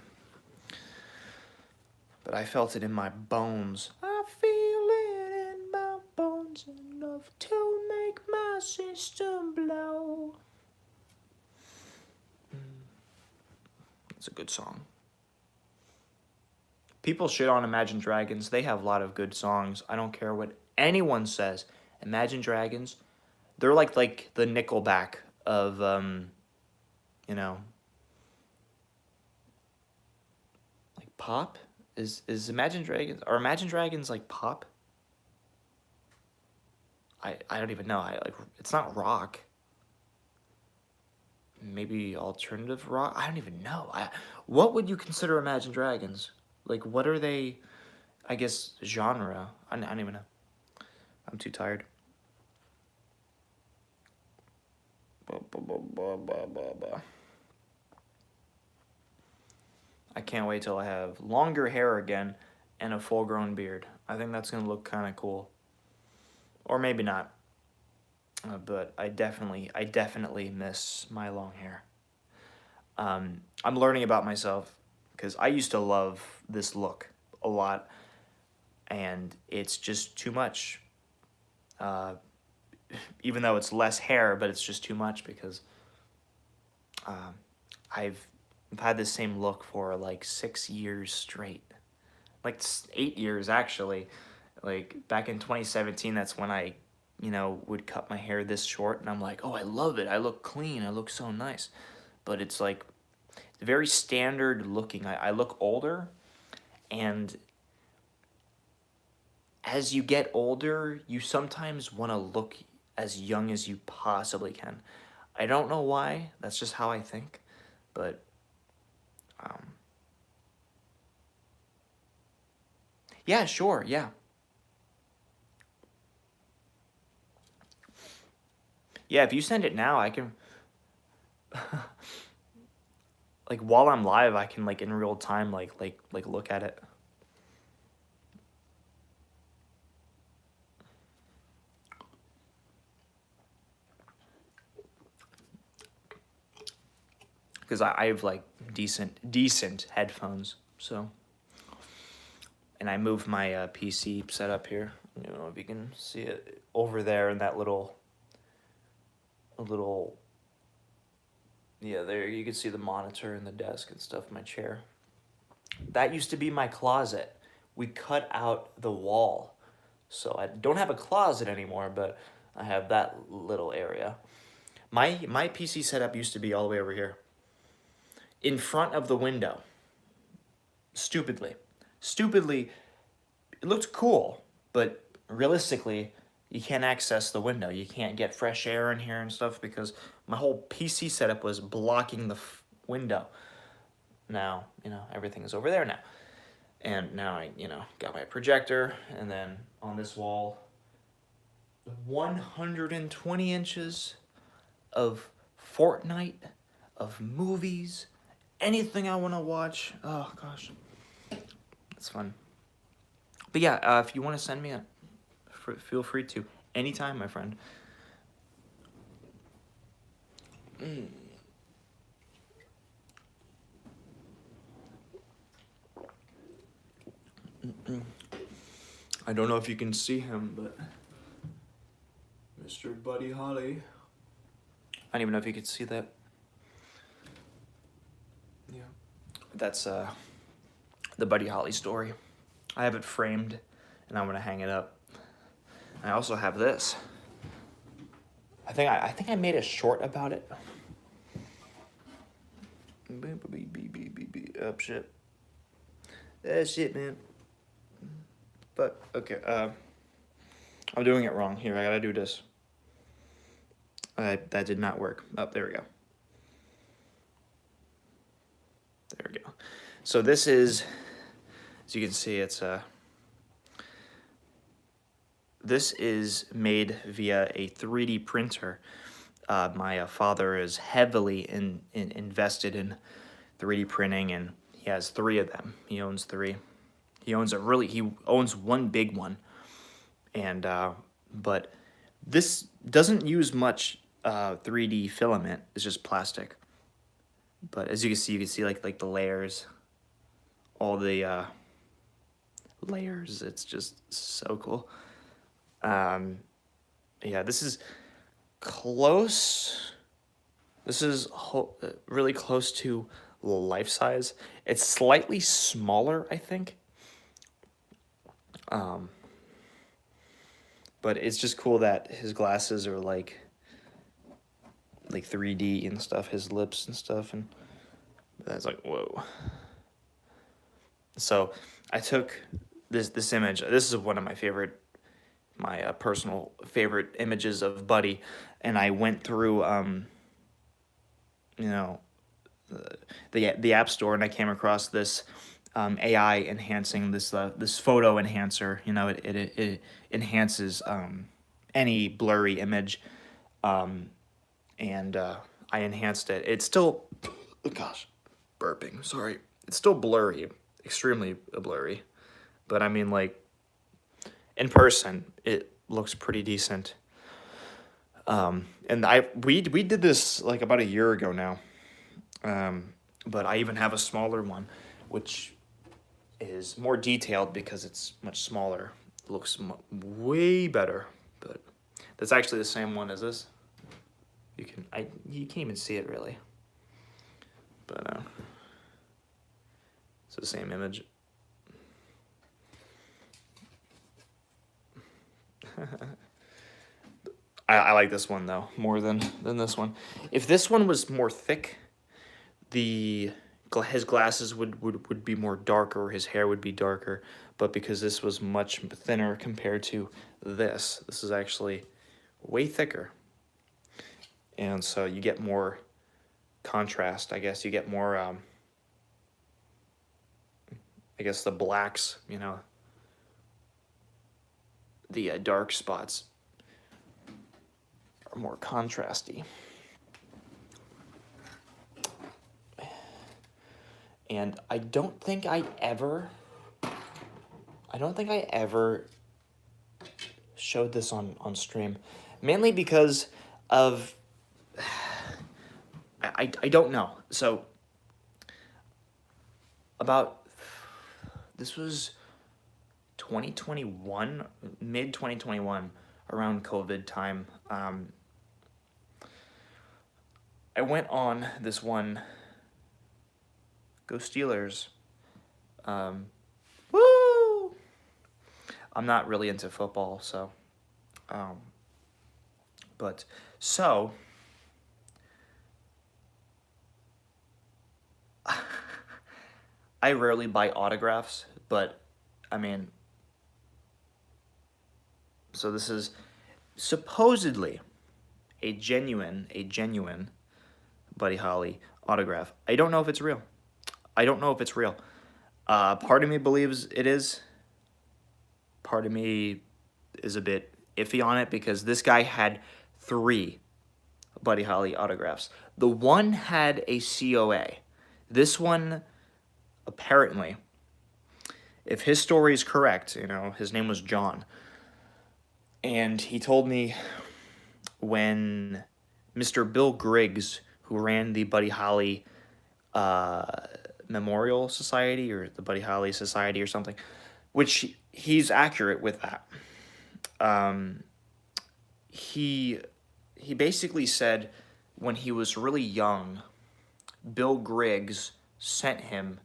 But I felt it in my bones. I feel it in my bones enough to make my system blow. It's a good song. People shit on Imagine Dragons. They have a lot of good songs. I don't care what anyone says. Imagine Dragons, they're like the Nickelback of like pop. Is Imagine Dragons, are Imagine Dragons like pop? I don't even know. It's not rock. Maybe alternative rock. I don't even know. What would you consider Imagine Dragons? Like, what are they? I guess genre. I don't even know. I'm too tired. I can't wait till I have longer hair again and a full-grown beard. I think that's gonna look kind of cool. Or maybe not. But I definitely miss my long hair. I'm learning about myself because I used to love this look a lot, and it's just too much. Even though it's less hair, but it's just too much because I've had the same look for like 6 years straight, like 8 years actually. Like back in 2017, that's when I, would cut my hair this short, and I'm like, oh, I love it. I look clean. I look so nice. But it's like very standard looking. I look older, and as you get older, you sometimes want to look as young as you possibly can. I don't know why. That's just how I think. But yeah, sure, yeah. Yeah, if you send it now, I can like while I'm live, I can like in real time like look at it. Because I have like decent headphones, so. And I moved my PC setup here. I don't know if you can see it over there in that yeah, there you can see the monitor and the desk and stuff, my chair. That used to be my closet. We cut out the wall, so I don't have a closet anymore, but I have that little area. My PC setup used to be all the way over here, in front of the window. Stupidly, it looked cool, but realistically, you can't access the window. You can't get fresh air in here and stuff because my whole PC setup was blocking the window. Now, everything is over there now. And now I, got my projector, and then on this wall, 120 inches of Fortnite, of movies, anything I want to watch. Oh, gosh. It's fun. But yeah, if you want to send me feel free to. Anytime, my friend. I don't know if you can see him, but Mr. Buddy Holly. I don't even know if you could see that. that's the Buddy Holly story. I have it framed, and I'm gonna hang it up. I also have this. I think I made a short about it. Oh shit. Shit, man. But okay, I'm doing it wrong here. I gotta do this. That did not work. Oh, there we go. There we go. So this is, as you can see, it's this is made via a 3D printer. My father is heavily invested in 3D printing, and he has 3 of them. He owns 3. He owns one big one, and but this doesn't use much 3D filament. It's just plastic. But as you can see like the layers, all the layers. It's just so cool. Yeah, this is close. This is really close to life size. It's slightly smaller, I think. But it's just cool that his glasses are like 3D and stuff, his lips and stuff, and that's like, whoa. So I took this image. This is one of my personal favorite images of Buddy, and I went through you know, the App Store, and I came across this AI enhancing this photo enhancer. You know, it enhances any blurry image, and I enhanced it. It's still, oh gosh, burping. Sorry, it's still blurry, extremely blurry, but I mean, like, in person, it looks pretty decent. And we did this like about a year ago now. But I even have a smaller one, which is more detailed because it's much smaller. It looks way better, but that's actually the same one as this. You can't even see it really, but it's the same image. I like this one though more than this one. If this one was more thick, his glasses would be more darker, his hair would be darker, but because this was much thinner compared to this is actually way thicker, and so you get more contrast. I guess you get more I guess the blacks, you know, the dark spots are more contrasty. And I don't think I ever showed this on stream, mainly because of I don't know. So this was 2021, mid 2021, around COVID time. I went on this one. Go Steelers. Woo! I'm not really into football, so. But, so. I rarely buy autographs, but, I mean. So this is supposedly a genuine Buddy Holly autograph. I don't know if it's real. Part of me believes it is. Part of me is a bit iffy on it because this guy had 3 Buddy Holly autographs. The one had a COA. This one, apparently, if his story is correct, you know, his name was John. And he told me when Mr. Bill Griggs, who ran the Buddy Holly Memorial Society or the Buddy Holly Society or something, which he's accurate with that. He basically said when he was really young, Bill Griggs sent him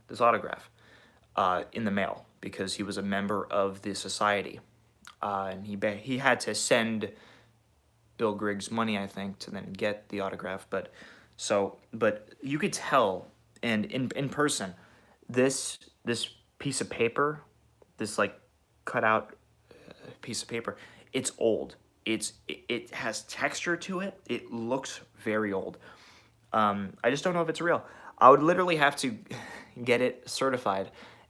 this autograph in the mail because he was a member of the society. And he had to send Bill Griggs money, I think, to then get the autograph. But you could tell, and in person, this piece of paper, this like cut out piece of paper, it's old. It has texture to it. It looks very old. I just don't know if it's real. I would literally have to get it certified,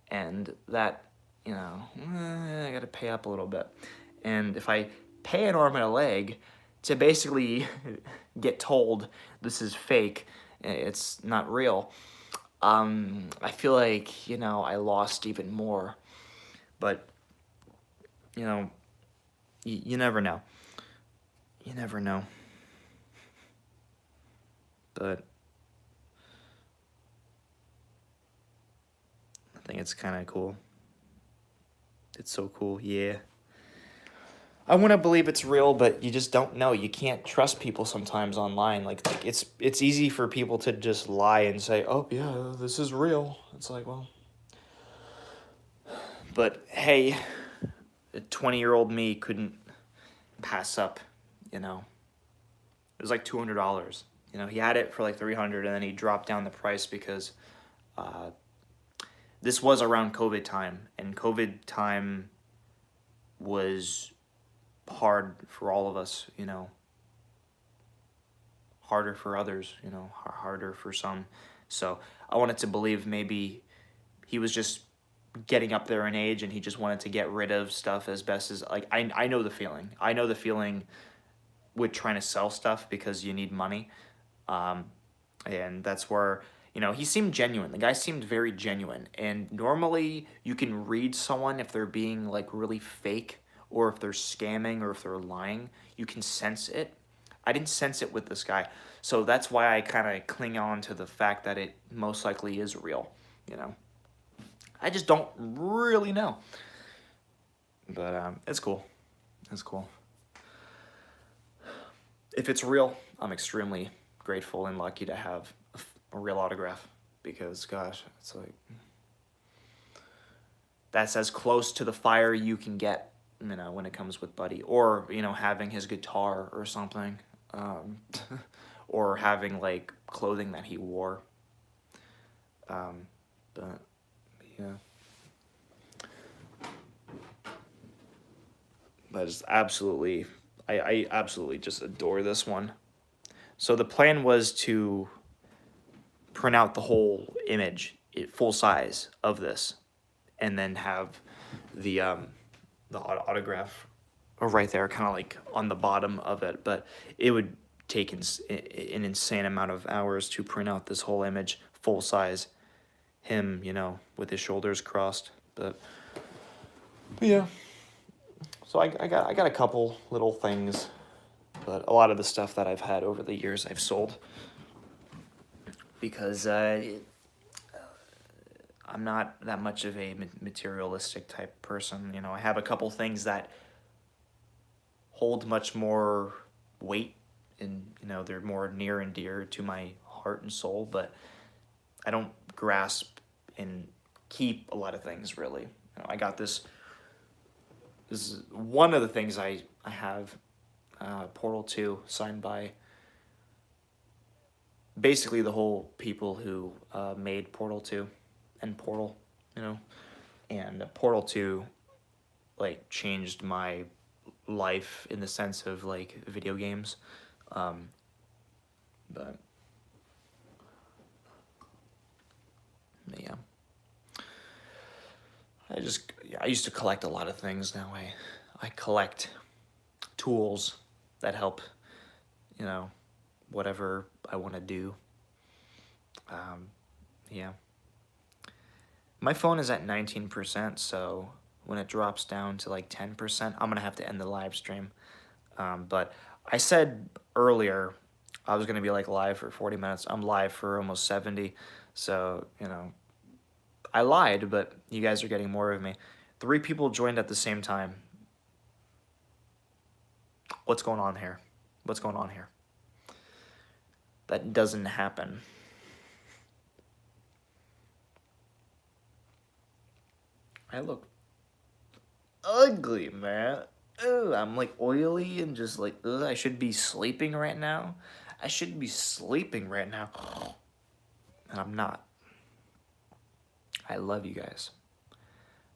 and that, I gotta pay up a little bit. And if I pay an arm and a leg to basically get told this is fake, it's not real, I feel like, I lost even more. But, you never know. You never know. But I think it's kind of cool. It's so cool, yeah. I want to believe it's real, but you just don't know. You can't trust people sometimes online. Like it's easy for people to just lie and say, "Oh yeah, this is real." It's like, well, but hey, a 20-year-old me couldn't pass up. It was like $200. He had it for like 300, and then he dropped down the price because this was around COVID time, and COVID time was hard for all of us, harder for others, harder for some. So I wanted to believe maybe he was just getting up there in age and he just wanted to get rid of stuff as best as, like, I know the feeling. I know the feeling with trying to sell stuff because you need money. And that's where, he seemed genuine. The guy seemed very genuine. And normally you can read someone if they're being like really fake, or if they're scamming, or if they're lying. You can sense it. I didn't sense it with this guy. So that's why I kind of cling on to the fact that it most likely is real, I just don't really know. But it's cool. It's cool. If it's real, I'm extremely grateful and lucky to have a real autograph, because gosh, it's like, that's as close to the fire you can get, when it comes with Buddy, or having his guitar or something, or having like clothing that he wore. But yeah, but it's absolutely, I absolutely just adore this one. So the plan was to print out the whole image, full size of this, and then have the autograph right there, kind of like on the bottom of it. But it would take an insane amount of hours to print out this whole image, full size, him, with his shoulders crossed. But yeah, so I got a couple little things, but a lot of the stuff that I've had over the years I've sold, because I'm not that much of a materialistic type person. I have a couple things that hold much more weight, and they're more near and dear to my heart and soul, but I don't grasp and keep a lot of things, really. I got this is one of the things I have, Portal 2, signed by basically the whole people who made Portal 2 and Portal, and Portal 2 like changed my life in the sense of like video games. But yeah, I used to collect a lot of things. Now I collect tools that help, whatever I want to do. Yeah. My phone is at 19%, so when it drops down to like 10%, I'm gonna have to end the live stream. But I said earlier I was gonna be like live for 40 minutes. I'm live for almost 70, so I lied, but you guys are getting more of me. 3 people joined at the same time. What's going on here? What's going on here? That doesn't happen. I look ugly, man. Ugh, I'm like oily and just like, ugh, I should be sleeping right now. I should be sleeping right now. And I'm not. I love you guys.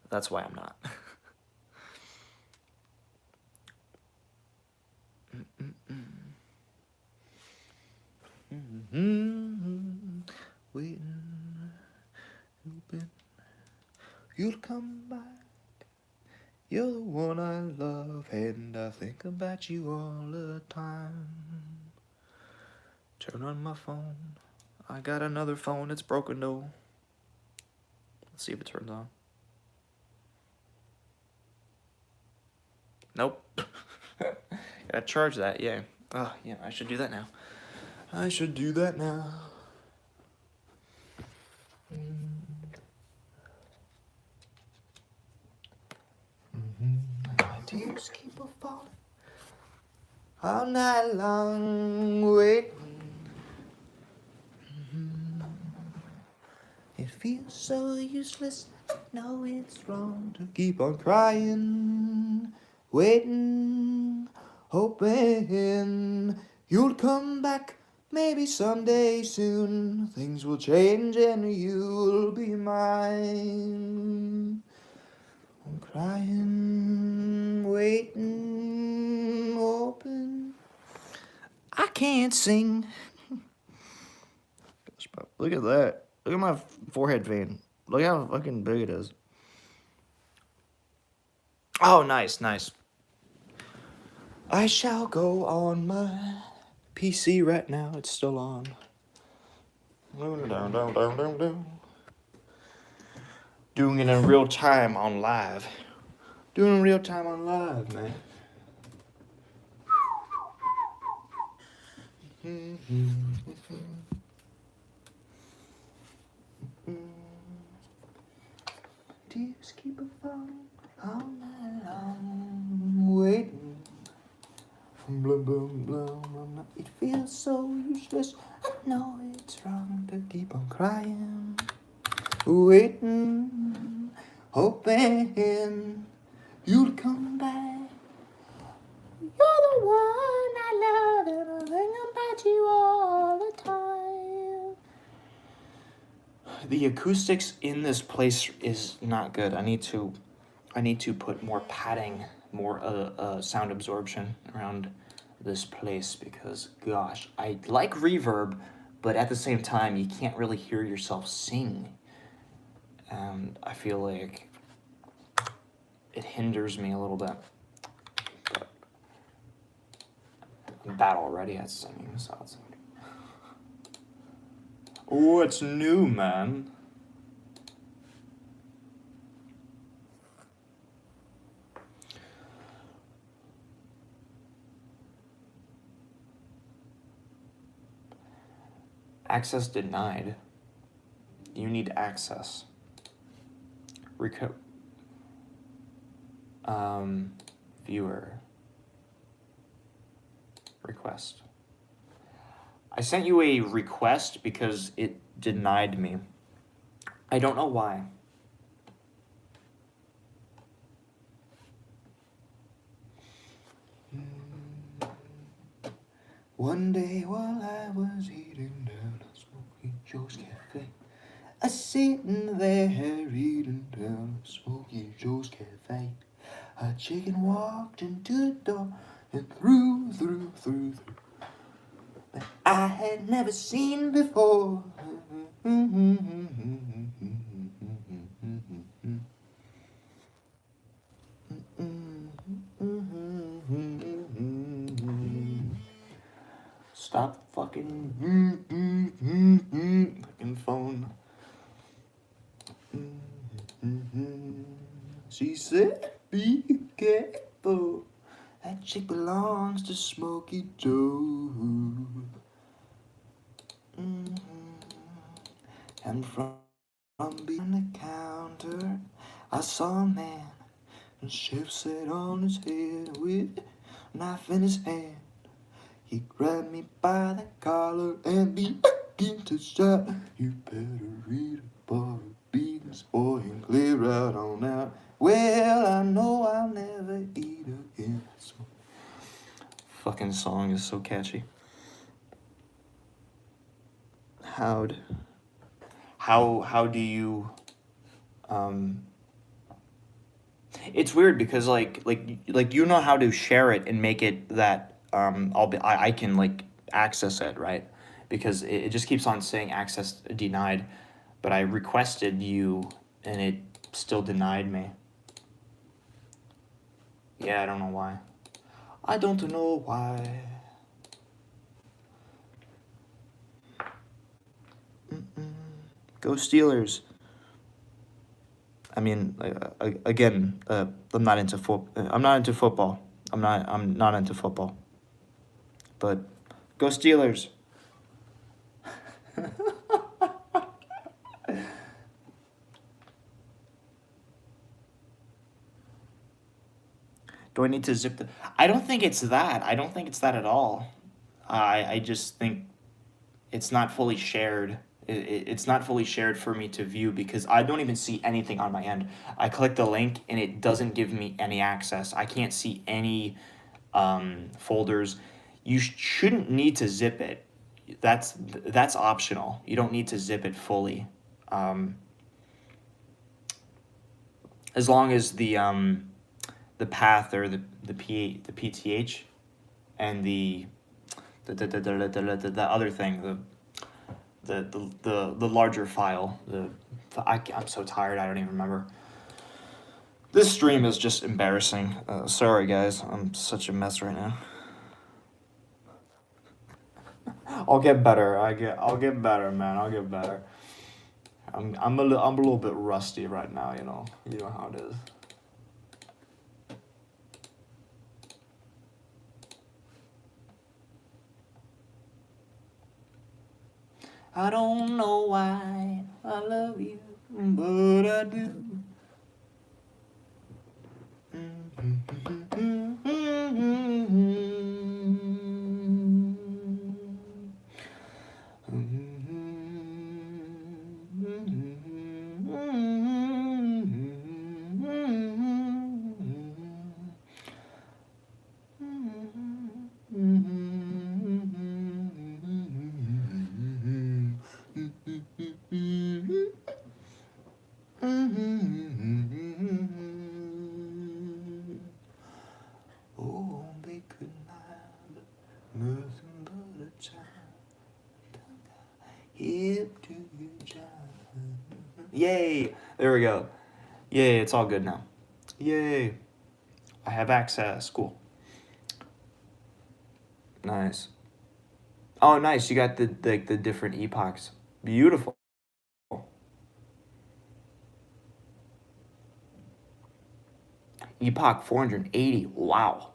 That's why I'm not. Waiting, hoping you'll come back. You're the one I love, and I think about you all the time. Turn on my phone. I got another phone, it's broken though. Let's see if it turns on. Nope. Gotta charge that, yeah. Oh, yeah, I should do that now. I should do that now. My tears keep a falling all night long, waiting. It feels so useless. No, it's wrong to keep on crying, waiting, hoping you'll come back. Maybe someday soon things will change and you'll be mine. I'm crying, waiting, hoping. I can't sing. Look at that. Look at my forehead vein. Look how fucking big it is. Oh, nice, nice. I shall go on my PC right now. It's still on. Doing it in real time on live. Doing it in real time on live, man. Tears keep a falling all night long, waiting. Blum, blum, blum, blum. It feels so useless. I know it's wrong to keep on crying, waiting, hoping you'll come back. You're the one I love, and I think about you all the time. The acoustics in this place is not good. I need to put more padding, more sound absorption around this place because, gosh, I like reverb, but at the same time, you can't really hear yourself sing. And I feel like it hinders me a little bit. But I'm bad already at singing, so it's like, oh, it's new, man. Access denied. You need access. Viewer. Request. I sent you a request because it denied me. I don't know why. One day while I was eating down at Smoky Joe's Cafe, I sitting there eating down at Smoky Joe's Cafe. A chicken walked into the door and through that I had never seen before. Stop fucking phone. She said, be careful. That chick belongs to Smoky Joe. And from behind the counter, I saw a man and shift set on his head with a knife in his hand. He grabbed me by the collar and began to shout, you better read it or be This boy can clear right on out. Well, I know I'll never eat again. So, fucking song is so catchy. How do you it's weird because you know how to share it and make it that I can like access it, right? Because it just keeps on saying access denied, but I requested you and it still denied me. Yeah, I don't know why. I don't know why. Go Steelers. I mean, again, I'm not into I'm not into football. I'm not into football. But go Steelers. Do I need to zip the? I don't think it's that. I don't think it's that at all. I just think it's not fully shared. It's not fully shared for me to view because I don't even see anything on my end. I click the link and it doesn't give me any access. I can't see any folders. You shouldn't need to zip it. That's optional. You don't need to zip it fully. As long as the path or the PTH and the other thing, the larger file. I'm so tired. I don't even remember. This stream is just embarrassing. Sorry guys, I'm such a mess right now. I'll get better. I'll get better, man. I'll get better. I'm a little bit rusty right now. You know how it is. I don't know why I love you, but I do. Oh, they could not nothing but a child. Hip to your job. Yay! There we go. Yay, it's all good now. Yay. I have access. Cool. Nice. Oh, nice. You got the different epochs. Beautiful. Epoch 480. Wow.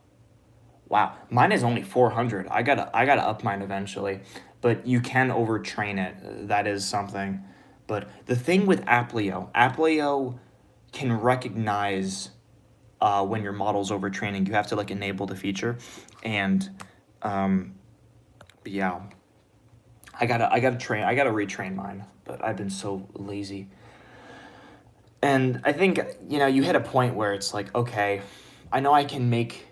Mine is only 400. I gotta up mine eventually, but you can overtrain it. That is something. But the thing with Applio can recognize when your model's overtraining. You have to like enable the feature, and yeah, I gotta retrain mine. But I've been so lazy. And I think, you hit a point where it's like, okay, I know I can make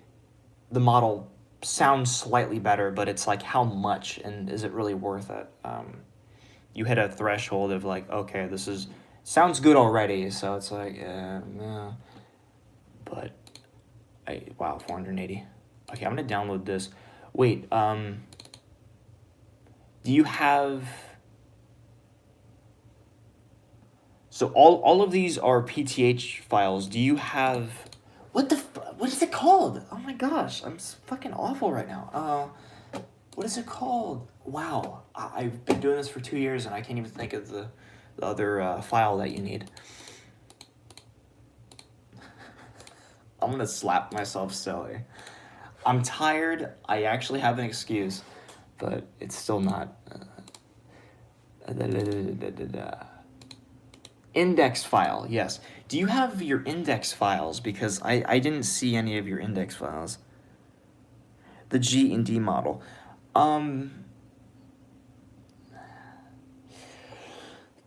the model sound slightly better, but it's like, how much, and is it really worth it? You hit a threshold of like, okay, sounds good already, so it's like, yeah. But, wow, 480. Okay, I'm gonna download this. Wait, do you have... So all of these are PTH files. Do you have... What is it called? Oh my gosh, I'm fucking awful right now. What is it called? Wow, I've been doing this for 2 years and I can't even think of the other file that you need. I'm gonna slap myself silly. I'm tired. I actually have an excuse, but it's still not... Index file, yes. Do you have your index files? Because I didn't see any of your index files. The G and D model.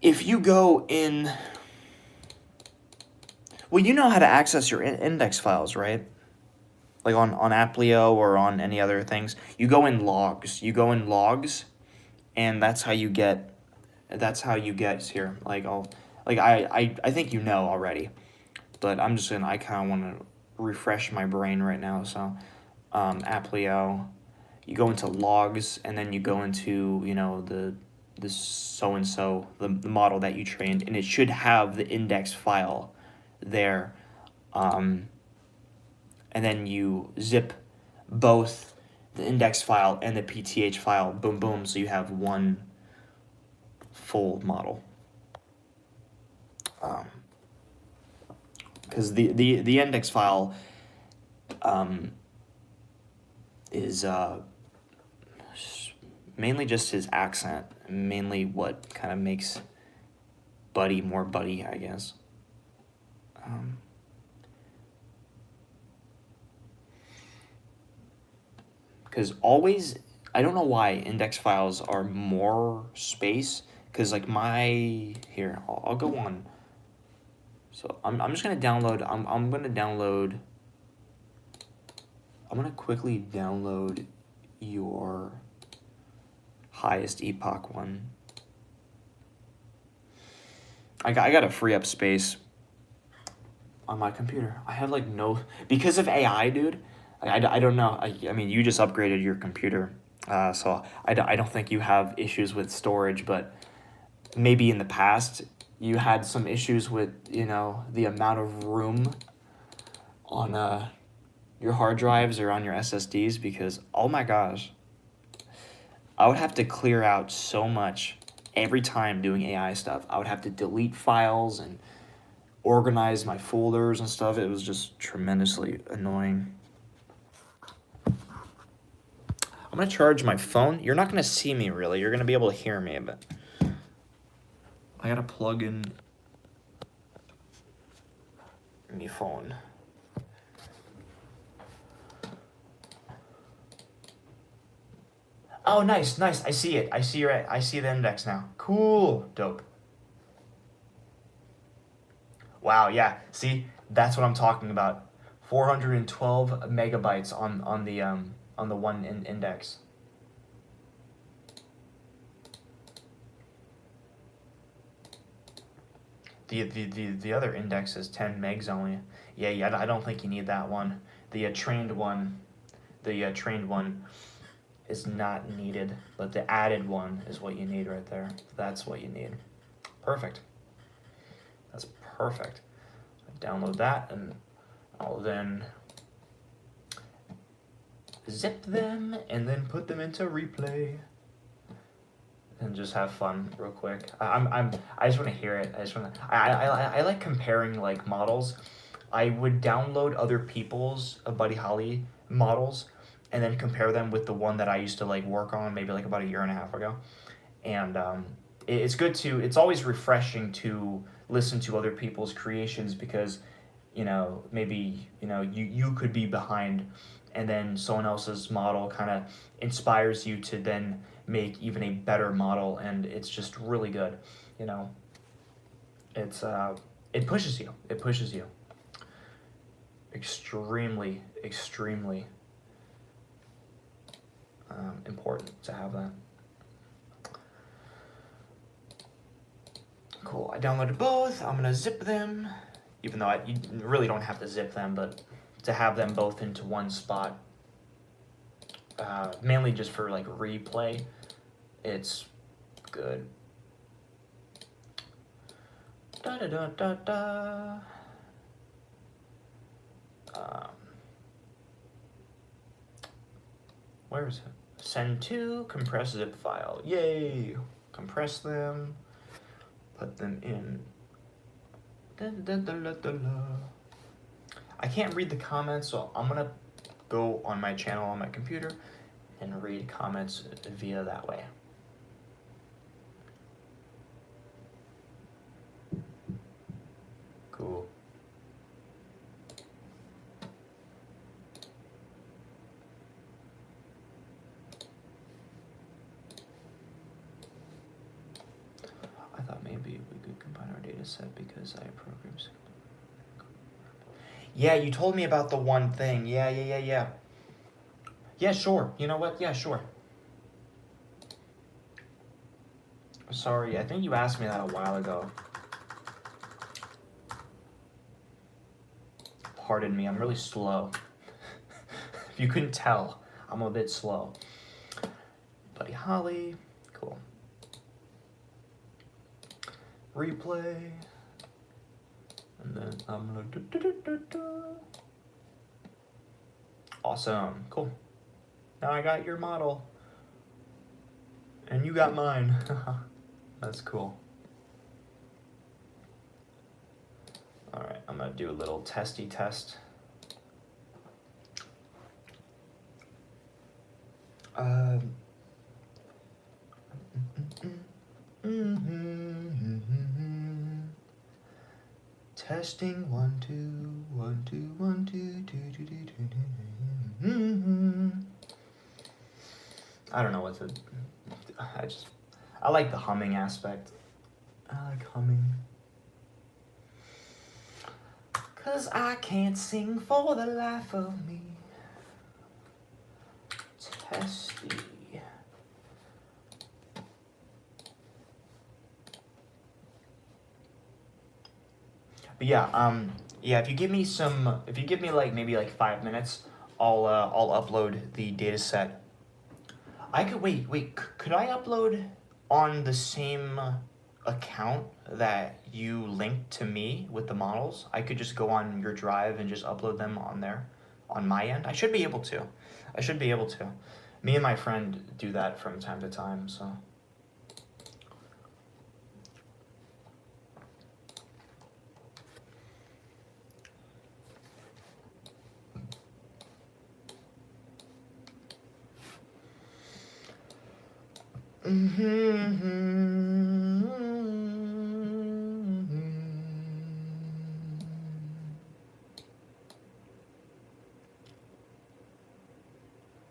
If you go in Well, you know how to access your index files, right? Like on Applio or on any other things. You go in logs. You go in logs, and that's how you get. That's how you get here. I think you know already, but I'm just gonna. I kind of want to refresh my brain right now. So, Applio. You go into logs, and then you go into the so and so the model that you trained, and it should have the index file there. And then you zip both the index file and the PTH file, boom, boom, so you have one full model. Because the index file is mainly just his accent, mainly what kind of makes Buddy more Buddy, I guess. Because always, I don't know why index files are more space, because like here, I'll go on. So I'm just gonna download, I'm gonna quickly download your highest epoch one. I gotta free up space on my computer. I have like no, because of AI, dude. I don't know. I mean, you just upgraded your computer, so I don't think you have issues with storage, but maybe in the past you had some issues with, the amount of room on your hard drives or on your SSDs, because, oh my gosh, I would have to clear out so much every time doing AI stuff. I would have to delete files and organize my folders and stuff. It was just tremendously annoying. I'm gonna charge my phone. You're not gonna see me really. You're gonna be able to hear me, but I gotta plug in my phone. Oh, nice. I see it. I see the index now. Cool. Dope. Wow, yeah. See, that's what I'm talking about. 412 megabytes on the one index. The other index is 10 megs only. Yeah, I don't think you need that one. The trained one is not needed, but the added one is what you need right there. That's what you need. Perfect. That's perfect. Download that, and I'll then zip them and then put them into replay and just have fun real quick. I just want to hear it. I like comparing like models. I would download other people's Buddy Holly models and then compare them with the one that I used to like work on maybe like about a year and a half ago. And it's good to, it's always refreshing to listen to other people's creations, because maybe you could be behind, and then someone else's model kind of inspires you to then make even a better model, and it's just really good. It's it pushes you extremely important to have that. Cool, I downloaded both. I'm gonna zip them, even though you really don't have to zip them, but to have them both into one spot, mainly just for like replay, it's good. Da da da da da. Where is it? Send to compress zip file. Yay! Compress them. Put them in. I can't read the comments, so I'm gonna go on my channel on my computer and read comments via that way. Cool. I thought maybe we could combine our data set because I have programs. Yeah, you told me about the one thing. Yeah. Yeah, sure. You know what? Yeah, sure. Sorry, I think you asked me that a while ago. Pardon me, I'm really slow. If you couldn't tell, I'm a bit slow. Buddy Holly, cool. Replay. And then I'm gonna Awesome, cool. Now I got your model. And you got mine. That's cool. Alright, I'm gonna do a little testy test. Testing 1 2 1 2 1 2 2 2 2 2 2. I don't know what to. I like the humming aspect. I like humming. 'Cause I can't sing for the life of me. Testy. But yeah, if you give me like maybe like 5 minutes, I'll upload the data set. I could could I upload on the same account that you linked to me with the models? I could just go on your drive and just upload them on there on my end. I should be able to. Me and my friend do that from time to time, so.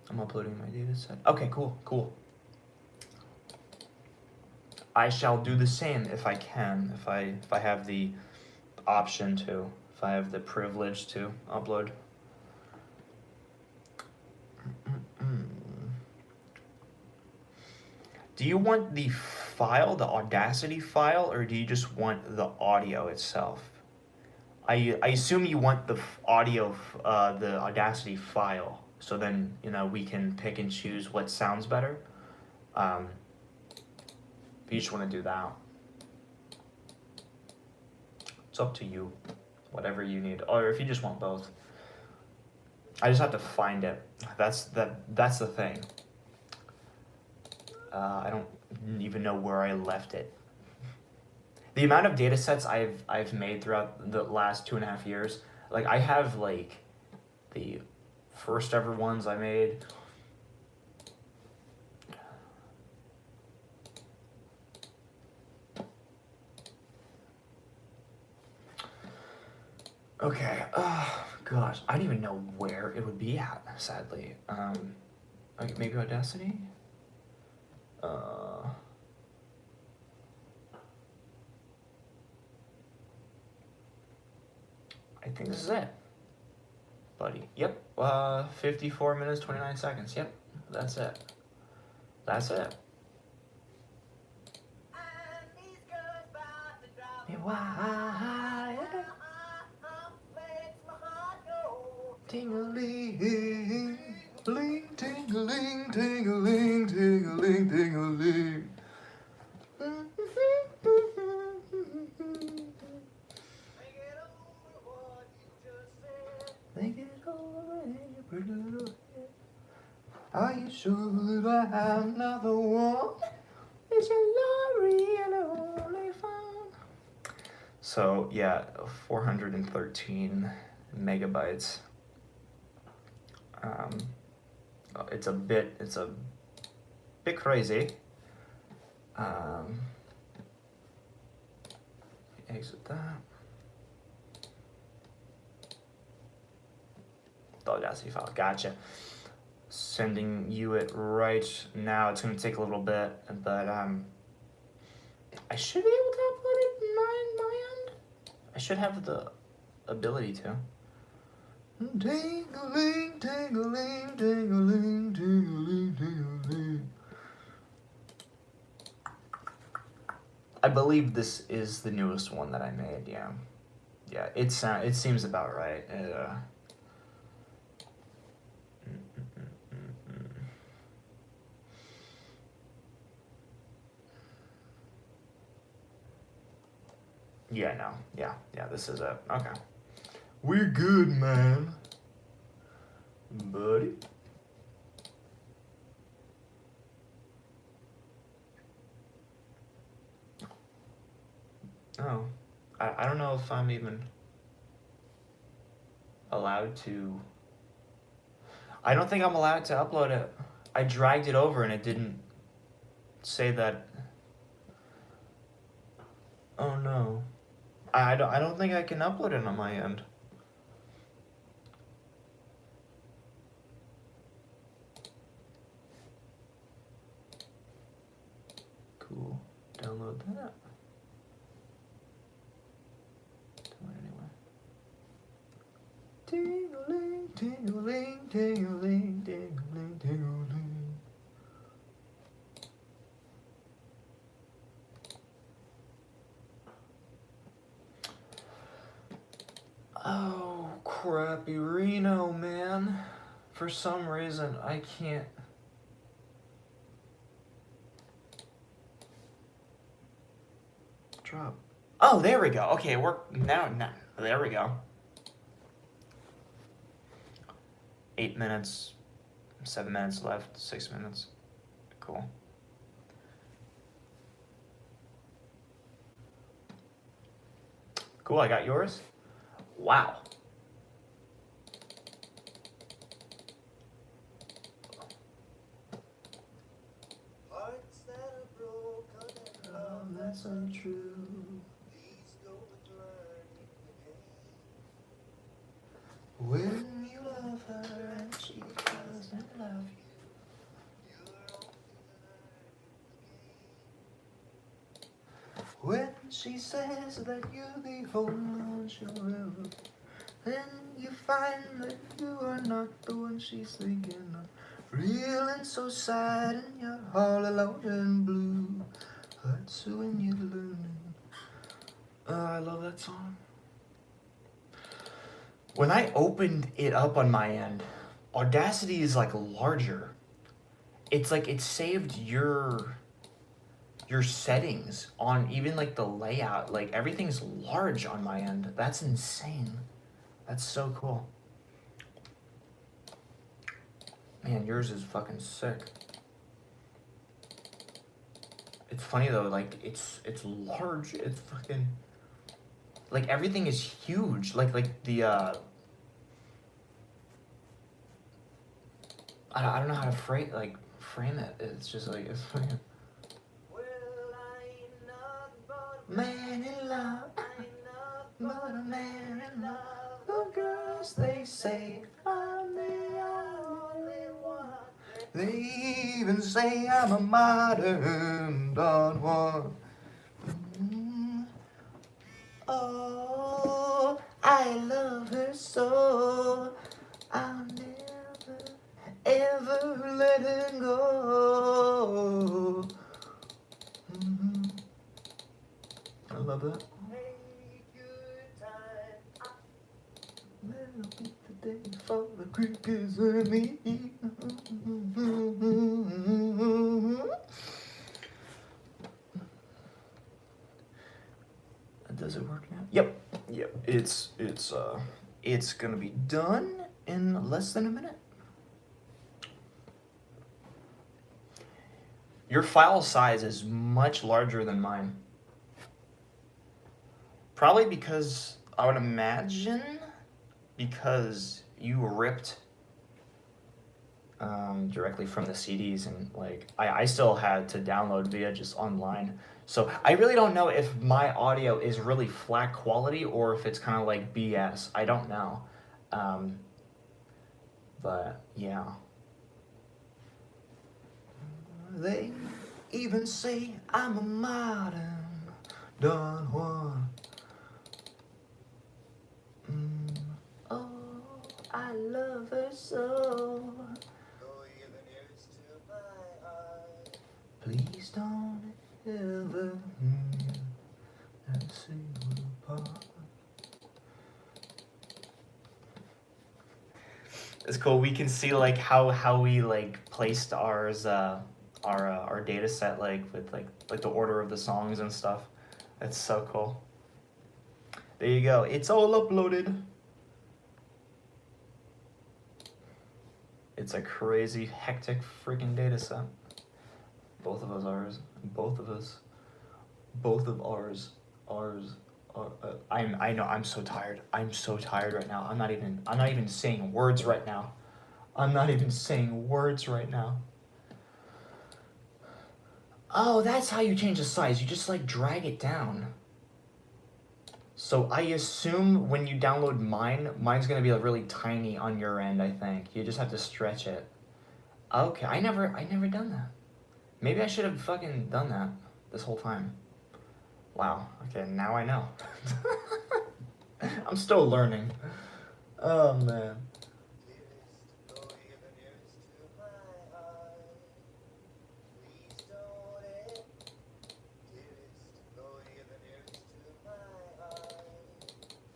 I'm uploading my data set. Okay, cool. I shall do the same if I can, if I have the option to, if I have the privilege to upload. Do you want the file, the Audacity file, or do you just want the audio itself? I assume you want the audio, the Audacity file, so then, we can pick and choose what sounds better. If you just want to do that. It's up to you, whatever you need, or if you just want both. I just have to find it. That's the thing. I don't even know where I left it. The amount of data sets I've made throughout the last 2.5 years, like I have like the first ever ones I made. Okay, gosh, I don't even know where it would be at, sadly. Like maybe Audacity? I think this is it, buddy. Yep, 54 minutes, 29 seconds. Yep, that's it. Why? Ting-a-ling, ling, ting-a-ling, ting-a-ling, ting-a-ling, ting-a-ling. Think it over and you pretty little head. Are you sure that I'm not the one? Is your love really only fun? So yeah, 413 megabytes. It's a bit crazy. Exit that. The Audacity file, gotcha. Sending you it right now. It's gonna take a little bit, but I should be able to upload it on my end. I should have the ability to. Tingling, tingling, tingling, tingling, tingling. I believe this is the newest one that I made. Yeah, yeah. It seems about right. Yeah, no. Yeah, yeah. This is it. Okay. We're good, man. Buddy. Oh, I don't know if I'm even allowed to. I don't think I'm allowed to upload it. I dragged it over and it didn't say that. Oh no. I don't think I can upload it on my end. Cool. Download that. Do it anyway. Tingling, tingling, tingling, tingling, tingling. Oh, crappy Reno, man. For some reason, I can't. Drop. Oh, there we go. Okay, we're now. There we go. 8 minutes, 7 minutes left, 6 minutes. Cool. Cool, I got yours. Wow. Hearts that are broken and Love that's untrue. these go with learning the game. When you love her and she doesn't love you. You're only learning the game. When she says that you're the only one she'll ever, then you find that you are not the one she's thinking of. Feeling so sad and you're all alone and blue. Hurts when you're learning. I love that song. When I opened it up on my end, Audacity is like larger. It's like it saved your settings on even like the layout. Like everything's large on my end. That's insane. That's so cool. Man, yours is fucking sick. It's funny though, like it's large. It's fucking like everything is huge. Like the I don't know how to frame it. It's just like it's fucking Well, I ain't not but man in love, I ain't not but a man in love. The girls they say I'm the only one. They even say I'm a modern Don Juan. Oh, I love her so. I'll never, ever let her go. I love that. take your time. That'll be the day for the crickets and me. Does it work now? Yep. It's gonna be done in less than a minute. Your file size is much larger than mine. Probably because I would imagine because you ripped directly from the CDs and like I still had to download via just online. So I really don't know if my audio is really flat quality or if it's kind of like BS. I don't know. But yeah. They even say I'm a modern Don Juan. Oh, I love her so. Though you're the nearest to my heart. Please don't ever and say we're apart. It's cool. We can see like how we like placed our data set like with like the order of the songs and stuff. That's so cool. There you go. It's all uploaded. It's a crazy hectic freaking data set. Both of us ours. Both of us. Both of ours. Ours. I know I'm so tired. I'm so tired right now. I'm not even saying words right now. I'm not even saying words right now. Oh, that's how you change the size. You just like drag it down. So I assume when you download mine's gonna be like really tiny on your end, I think. You just have to stretch it. Okay, I never done that. Maybe I should have fucking done that this whole time. Wow, okay, now I know. I'm still learning. Oh man. Dearest, though you're the nearest to my heart. Please don't end. Dearest, though you're the nearest to my heart.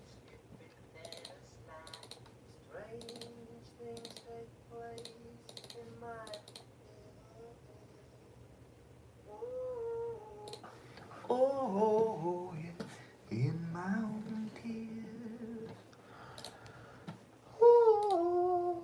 Skipping banana slide. Strange things take place in my head. Oh. Oh, yeah, in my own tears. Oh.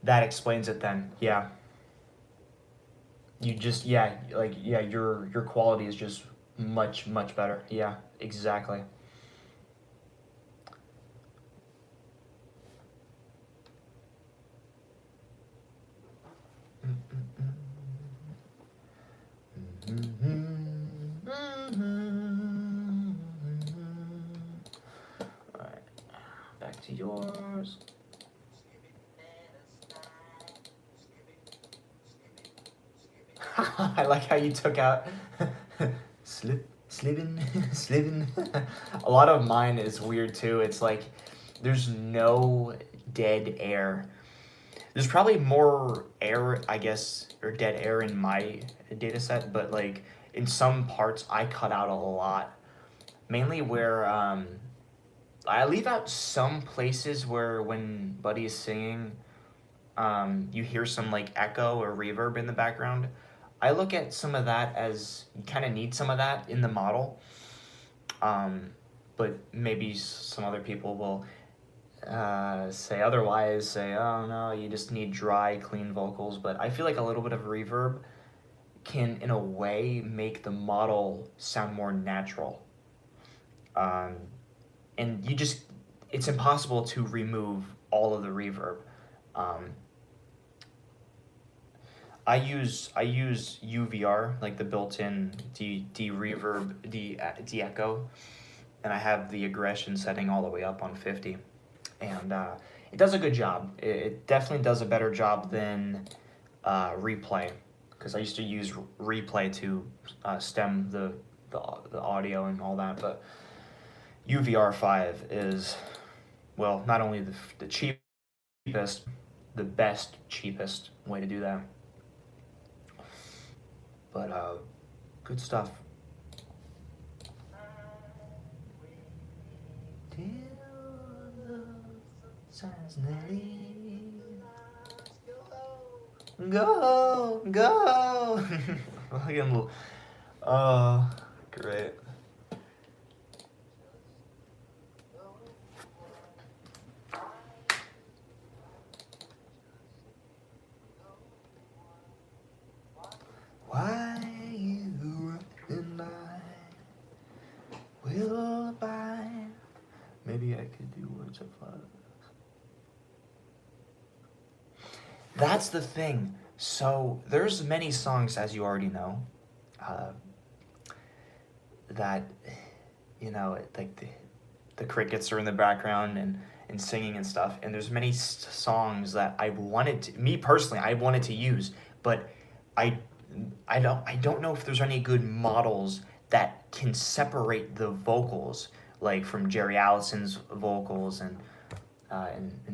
That explains it then. Yeah. You just your quality is just much better. Yeah, exactly. All right, back to yours. I like how you took out slipping. A lot of mine is weird too. It's like there's no dead air. There's probably more air, I guess, or dead air in my data set, but like in some parts I cut out a lot. Mainly where I leave out some places where when Buddy is singing, you hear some like echo or reverb in the background. I look at some of that as you kind of need some of that in the model, but maybe some other people will say otherwise, say, oh no, you just need dry, clean vocals. But I feel like a little bit of reverb can, in a way, make the model sound more natural. And it's impossible to remove all of the reverb. I use UVR, like the built-in de-reverb, de-echo, and I have the aggression setting all the way up on 50. And it does a good job. It definitely does a better job than Replay, because I used to use Replay to stem the audio and all that, but UVR5 is, well, not only the cheapest, the best, cheapest way to do that. But good stuff. Go, go. Oh, great. Why you and I will abide. Maybe I could do Words of Love. That's the thing. So there's many songs, as you already know, that, you know, like the crickets are in the background and singing and stuff. And there's many songs that I wanted to, me personally, I wanted to use, but I don't know if there's any good models that can separate the vocals, like from Jerry Allison's vocals and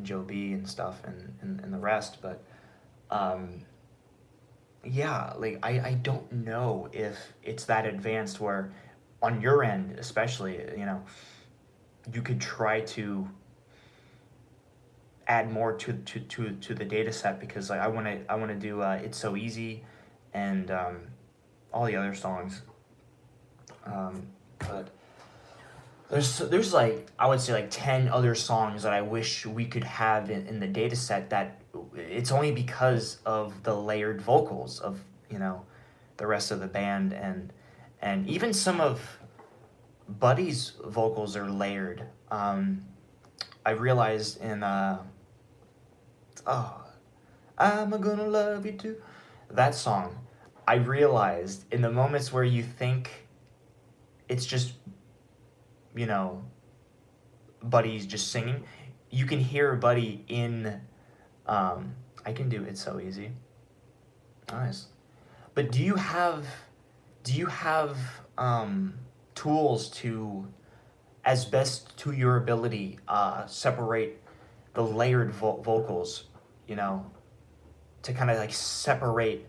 Joe B and stuff and the rest. But um, yeah, like I don't know if it's that advanced where on your end, especially, you could try to add more to the data set, because like I want to do It's So Easy and all the other songs. But there's like, I would say like 10 other songs that I wish we could have in the data set, that it's only because of the layered vocals of, the rest of the band, and even some of Buddy's vocals are layered. I realized in oh, I'm gonna love you too, that song, I realized in the moments where you think it's just, you know, Buddy's just singing, you can hear Buddy in, I can do It's So Easy. Nice. But do you have tools to, as best to your ability, separate the layered vocals, you know, to kind of like separate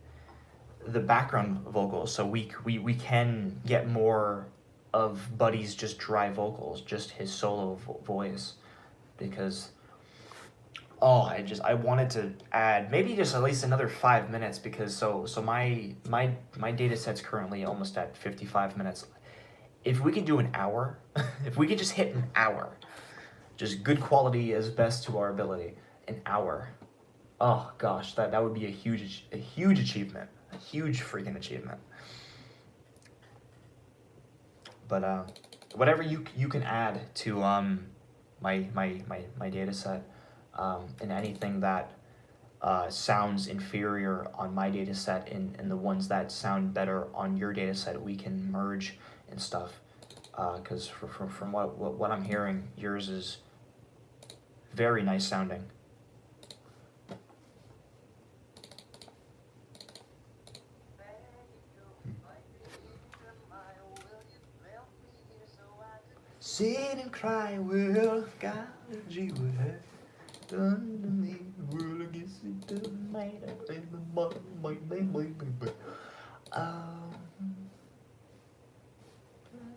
the background vocals, so we can get more of Buddy's just dry vocals, just his solo voice, because oh, I wanted to add maybe just at least another 5 minutes, because so my data set's currently almost at 55 minutes. If we could do an hour, if we could just hit an hour, just good quality as best to our ability, an hour. Oh gosh, that would be a huge achievement, a huge freaking achievement. But whatever you can add to my data set, and anything that sounds inferior on my data set, and the ones that sound better on your data set, we can merge and stuff. Because from what I'm hearing, yours is very nice sounding. Sit and cry, well, God, you would have done to me. Well, I guess it doesn't matter.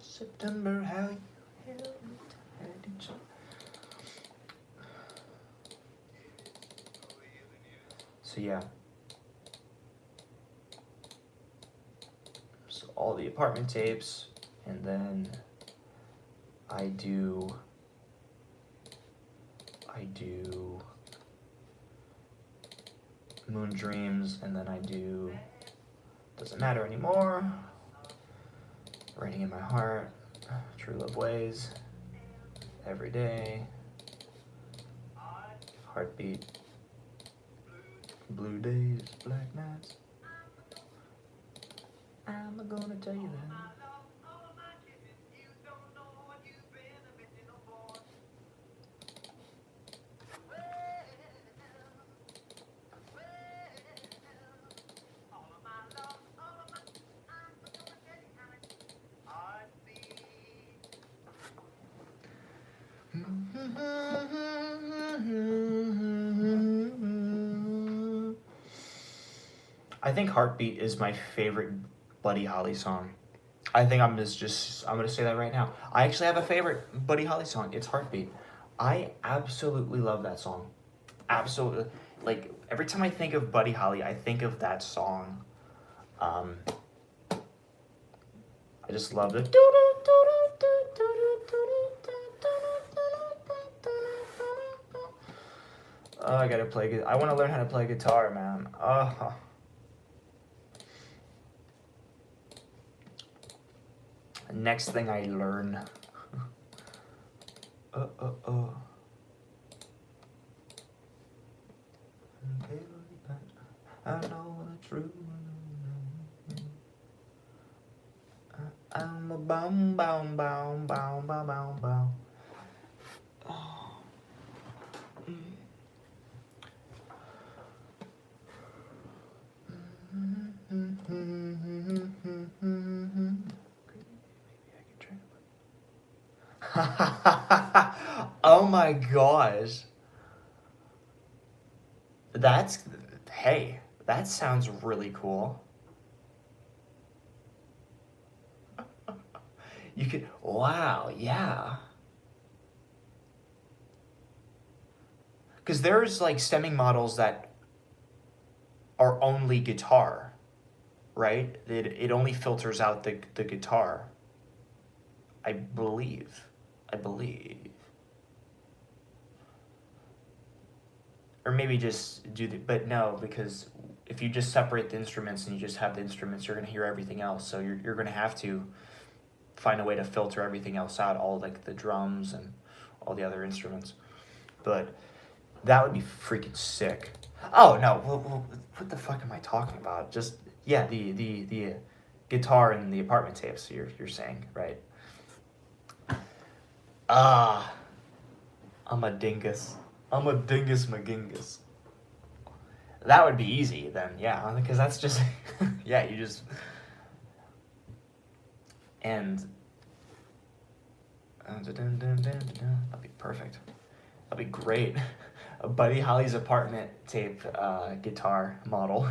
September, how you held me tight and so yeah. So all the apartment tapes, and then I do Moon Dreams, and then I do Doesn't Matter Anymore, Raining in My Heart, True Love Ways, Every Day, Heartbeat, Blue Days, Black Nights. I'm gonna tell you that. I think Heartbeat is my favorite Buddy Holly song. I think I'm gonna say that right now. I actually have a favorite Buddy Holly song. It's Heartbeat. I absolutely love that song. Absolutely. Like every time I think of Buddy Holly, I think of that song. Um, I just love the. Oh, I gotta play. I want to learn how to play guitar, man. Oh. Next thing I learn. uh. I know the truth. I'm a bound. Oh. Oh my gosh. That's, hey, that sounds really cool. You could, wow, yeah. Because there's like stemming models that are only guitar, right? It only filters out the guitar. I believe. I believe. Or maybe just do the, but no, because if you just separate the instruments and you just have the instruments, you're going to hear everything else. So you're going to have to find a way to filter everything else out, all like the drums and all the other instruments. But that would be freaking sick. Oh no, what the fuck am I talking about? Just yeah, the guitar and the apartment tapes. You're saying, right? Ah, I'm a dingus. I'm a dingus McGingus. That would be easy then, yeah, because that's just yeah, you just and that'd be perfect. That'd be great. A Buddy Holly's apartment tape guitar model.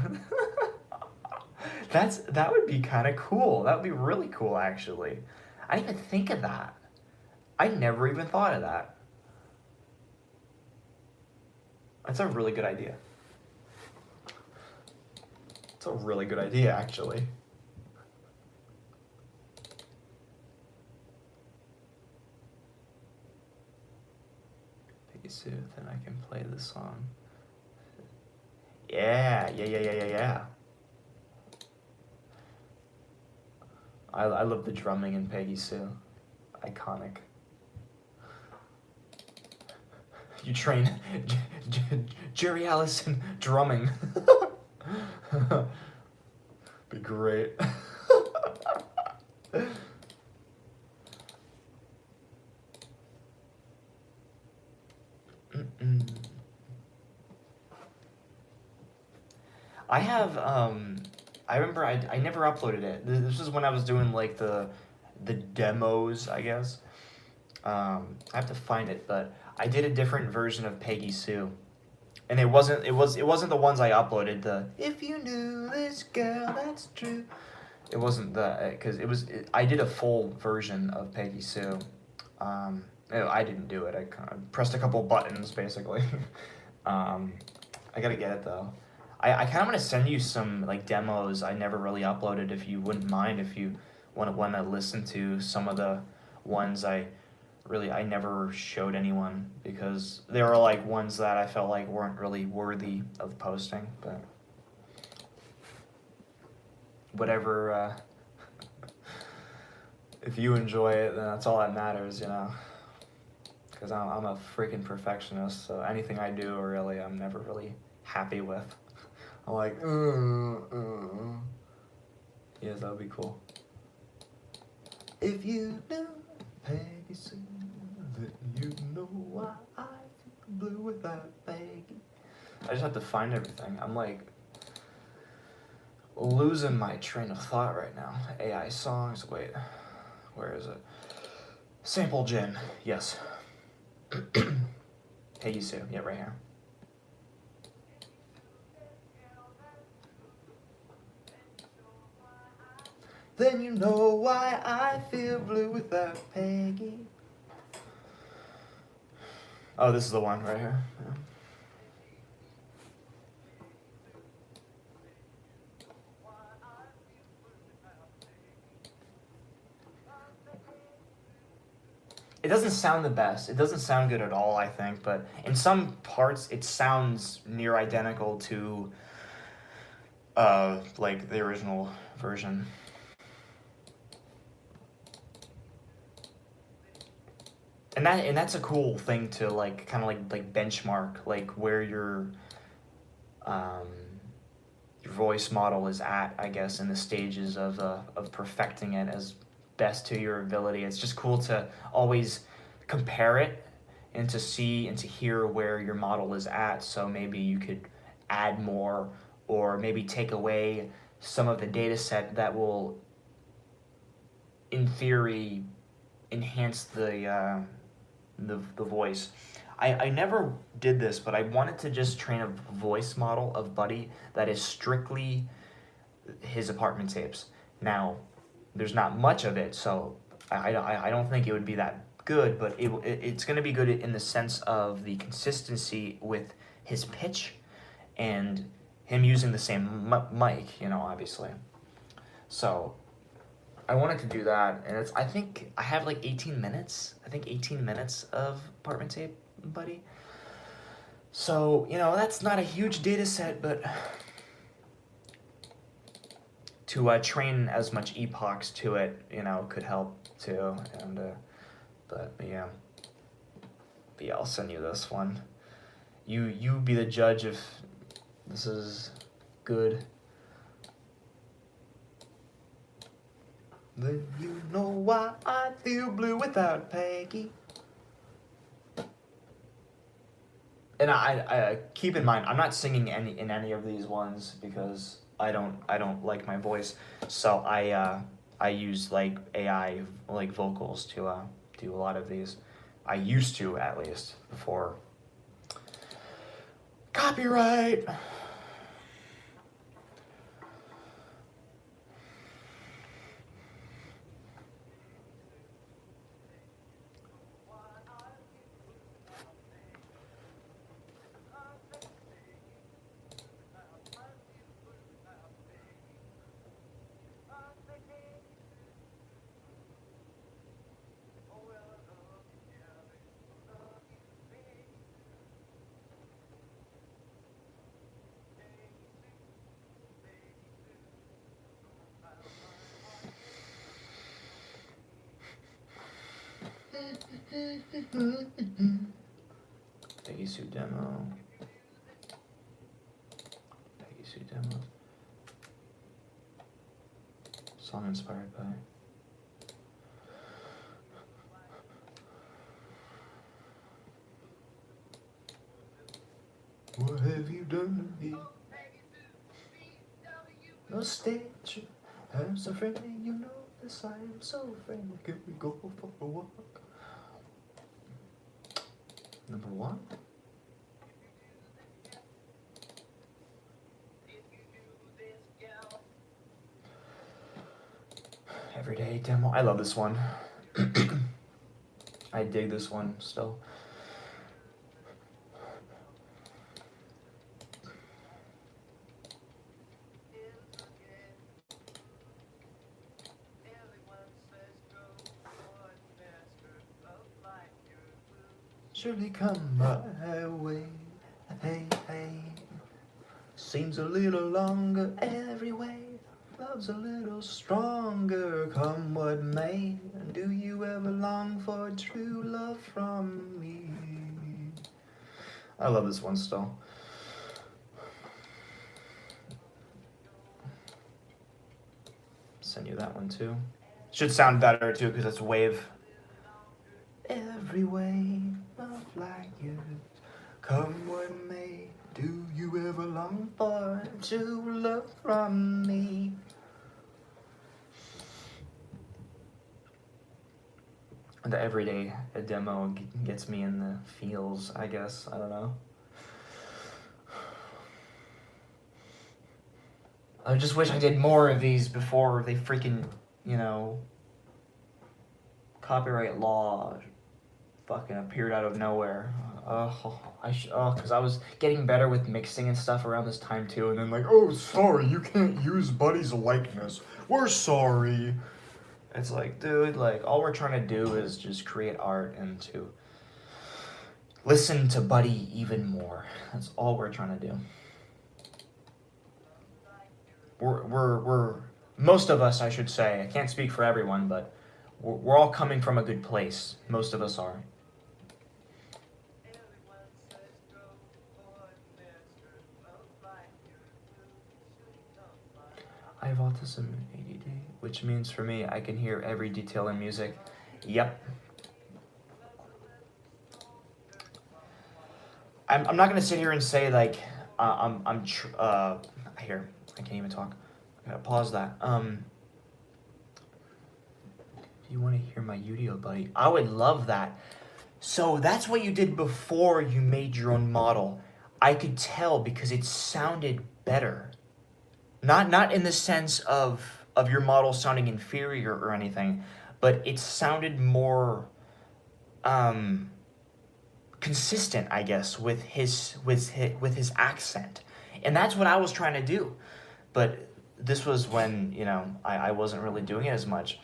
That would be kind of cool. That would be really cool, actually. I didn't even think of that. I never even thought of that. That's a really good idea. It's a really good idea, actually. Peggy Sue, then I can play the song. Yeah. I love the drumming in Peggy Sue. Iconic. You train Jerry Allison drumming. Be great. I have I remember I never uploaded it. This is when I was doing like the demos, I guess. I have to find it, but I did a different version of Peggy Sue. And it wasn't the ones I uploaded, the if you knew this girl, that's true. It wasn't the cuz I did a full version of Peggy Sue. I didn't do it. I kind of pressed a couple buttons basically. um, I got to get it though. I kind of want to send you some like demos I never really uploaded if you wouldn't mind if you want to listen to some of the ones I never showed anyone because there are like ones that I felt like weren't really worthy of posting, but whatever if you enjoy it then that's all that matters, you know. Because I'm a freaking perfectionist, so anything I do really I'm never really happy with. I'm like, yes, that would be cool. If you knew Peggy Sue, then you know why I feel blue without Peggy. I just have to find everything. I'm like losing my train of thought right now. AI songs, wait, where is it? Sample Gen, yes. Peggy Sue, yeah, right here. Then you know why I feel blue without Peggy. Oh, this is the one right here. Yeah. It doesn't sound the best. It doesn't sound good at all, I think, but in some parts it sounds near identical to like the original version. And that's a cool thing to like kind of like benchmark like where um your voice model is at, I guess, in the stages of perfecting it as best to your ability. It's just cool to always compare it and to see and to hear where your model is at. So maybe you could add more or maybe take away some of the data set that will, in theory, enhance the voice. I never did this, but I wanted to just train a voice model of Buddy that is strictly his apartment tapes. Now, there's not much of it, so I don't think it would be that good, but it's going to be good in the sense of the consistency with his pitch and him using the same mic, you know, obviously. So I wanted to do that, and I think I have like 18 minutes. I think 18 minutes of apartment tape, Buddy. So, you know, that's not a huge data set, but to train as much epochs to it, you know, could help too. And but yeah, I'll send you this one. You be the judge if this is good. Then you know why I feel blue without Peggy. And I keep in mind, I'm not singing in any of these ones because I don't like my voice. So I use like AI like vocals to do a lot of these. I used to, at least, before copyright. Peggy Sue demo. Peggy Sue demo. Song inspired by. What have you done here? No stage. I'm so friendly, you know this. I am so friendly. Can we go for a walk? Number one. Everyday demo. I love this one. I dig this one still. Surely come my way. Hey, hey. Seems a little longer every way. Love's a little stronger, come what may. Do you ever long for true love from me? I love this one still. Send you that one too. Should sound better too because it's wave. Every way, love like you, come what may. Do you ever long for true love from me? The everyday demo gets me in the feels, I guess. I don't know. I just wish I did more of these before they freaking, you know, copyright law fucking appeared out of nowhere. Because I was getting better with mixing and stuff around this time too, and then like, oh, sorry, you can't use Buddy's likeness. We're sorry. It's like, dude, like, all we're trying to do is just create art and to listen to Buddy even more. That's all we're trying to do. We're most of us, I should say, I can't speak for everyone, but we're all coming from a good place. Most of us are. I have autism and ADD, which means for me, I can hear every detail in music. Yep. I'm not gonna sit here and say like here, I can't even talk. I gotta pause that. You want to hear my Udio, buddy? I would love that. So that's what you did before you made your own model. I could tell because it sounded better. Not in the sense of your model sounding inferior or anything, but it sounded more consistent, I guess, with his accent. And that's what I was trying to do. But this was when, I wasn't really doing it as much.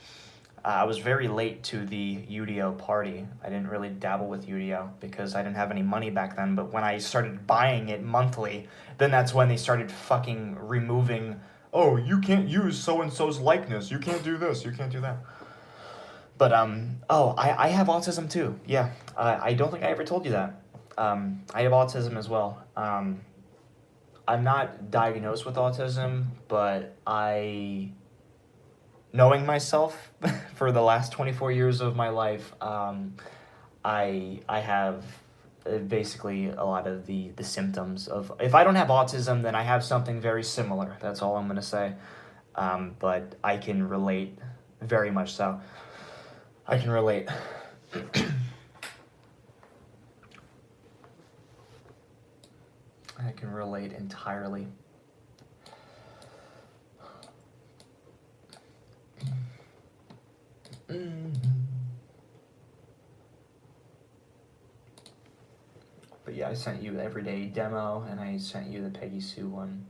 I was very late to the Udio party. I didn't really dabble with Udio because I didn't have any money back then. But when I started buying it monthly, then that's when they started fucking removing, oh, you can't use so-and-so's likeness. You can't do this. You can't do that. But, I have autism too. Yeah. I don't think I ever told you that. I have autism as well. I'm not diagnosed with autism, but knowing myself for the last 24 years of my life, I have basically a lot of the symptoms of, if I don't have autism, then I have something very similar. That's all I'm going to say. But I can relate very much so. I can relate. I can relate entirely. But yeah, I sent you the Everyday demo, and I sent you the Peggy Sue one.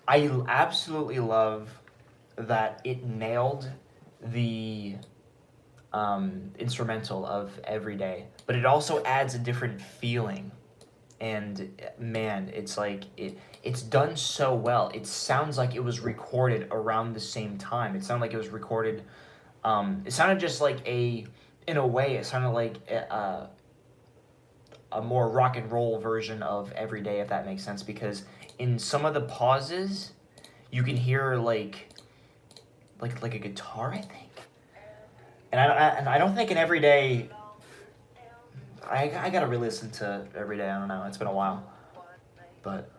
I absolutely love that it nailed the instrumental of Everyday, but it also adds a different feeling. And man, it's like it's done so well. It sounds like it was recorded around the same time. It sounded like it was recorded. It sounded just like in a way, it sounded like a more rock and roll version of Everyday, if that makes sense, because in some of the pauses, you can hear like a guitar, I think. And I don't think in Everyday. I gotta re-listen to Everyday. I don't know. It's been a while, but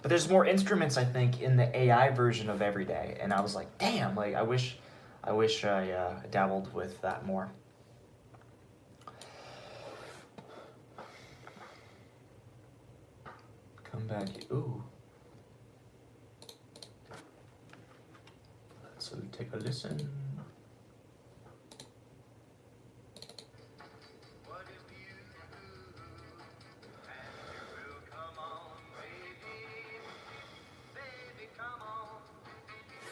there's more instruments, I think, in the AI version of Everyday, and I was like, damn, like I wish I dabbled with that more. Come back. Ooh. So take a listen.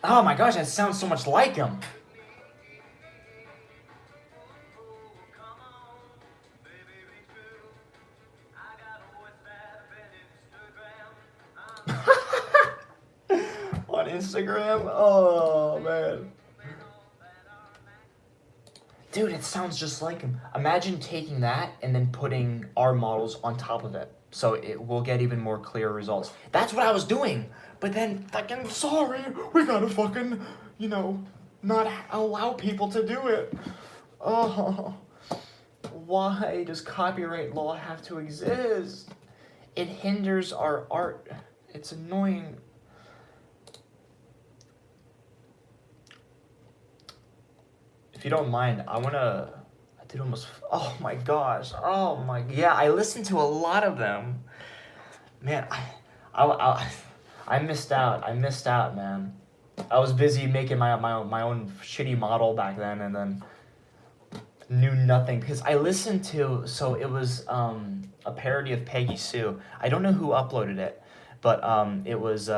Oh my gosh, that sounds so much like him. On Instagram? Oh man. Dude, it sounds just like him. Imagine taking that and then putting our models on top of it. So it will get even more clear results. That's what I was doing. But then, fucking, sorry, we gotta fucking, not allow people to do it. Oh, why does copyright law have to exist? It hinders our art. It's annoying. If you don't mind, I did almost, oh my gosh, yeah, I listened to a lot of them. Man, I missed out, man. I was busy making my own shitty model back then, and then knew nothing, because I listened to, so it was a parody of Peggy Sue. I don't know who uploaded it, but it was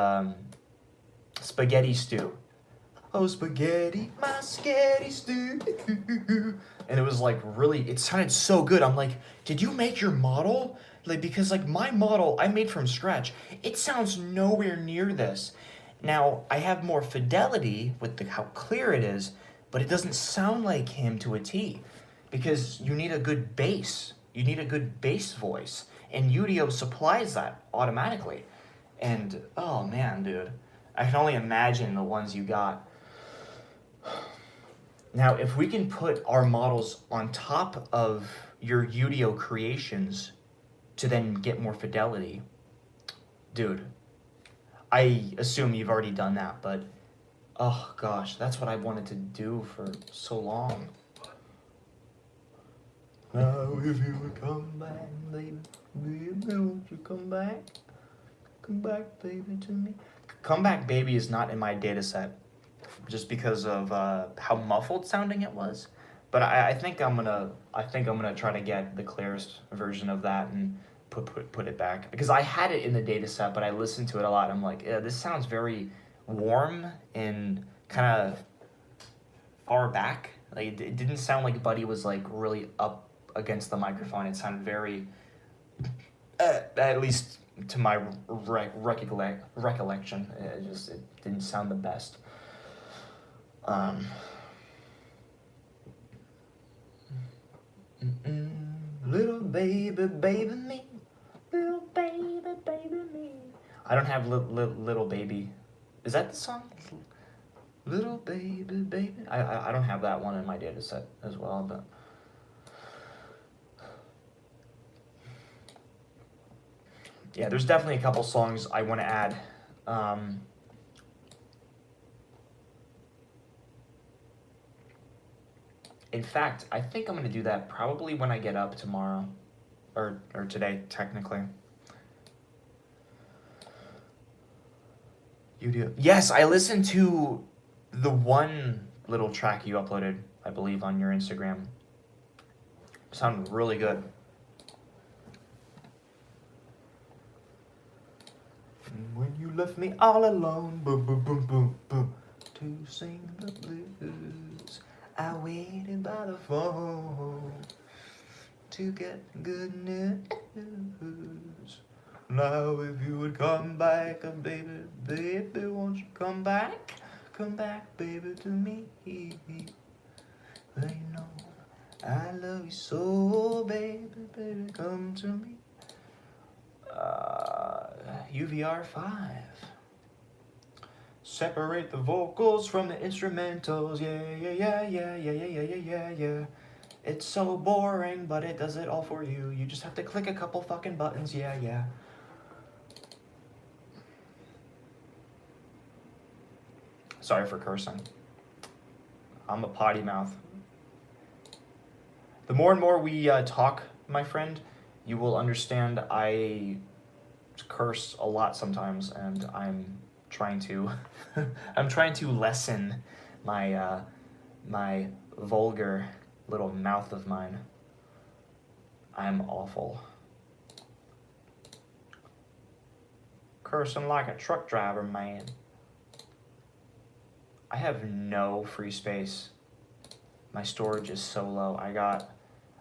Spaghetti Stew. Oh, spaghetti, my spaghetti stew. And it was like it sounded so good. I'm like, did you make your model? Like, because like my model I made from scratch, it sounds nowhere near this. Now, I have more fidelity with how clear it is, but it doesn't sound like him to a T. because you need a good bass. You need a good bass voice, and Udio supplies that automatically. And oh man, dude, I can only imagine the ones you got. Now, if we can put our models on top of your Udio creations to then get more fidelity, dude, I assume you've already done that, but oh gosh, that's what I wanted to do for so long. Now if you would come back, baby, baby, won't you come back? Come back, baby, to me. Come Back Baby is not in my data set just because of how muffled sounding it was. But I think I'm gonna try to get the clearest version of that and put it back, because I had it in the data set, but I listened to it a lot. I'm like, yeah, this sounds very warm and kind of far back. Like it didn't sound like Buddy was like really up against the microphone. It sounded very, at least to my recollection, it didn't sound the best. Little baby, baby me, little baby, baby me. I don't have little baby. Is that the song? Little baby, baby. I don't have that one in my data set as well, but. Yeah, there's definitely a couple songs I want to add. In fact, I think I'm going to do that probably when I get up tomorrow. Or today, technically. You do? Yes, I listened to the one little track you uploaded, I believe, on your Instagram. It sounded really good. When you left me all alone, boom, boom, boom, boom, boom, to sing the blues, I waited by the phone to get good news. Now if you would come back, baby, baby, won't you come back, baby, to me. Well, you know, I love you so, baby, baby, come to me. UVR 5. Separate the vocals from the instrumentals. Yeah. It's so boring, but it does it all for you. You just have to click a couple fucking buttons. Yeah. Sorry for cursing. I'm a potty mouth. The more and more we talk, my friend, you will understand I curse a lot sometimes, and I'm trying to lessen my my vulgar little mouth of mine. I'm awful. Cursing like a truck driver, man. I have no free space. My storage is so low. I got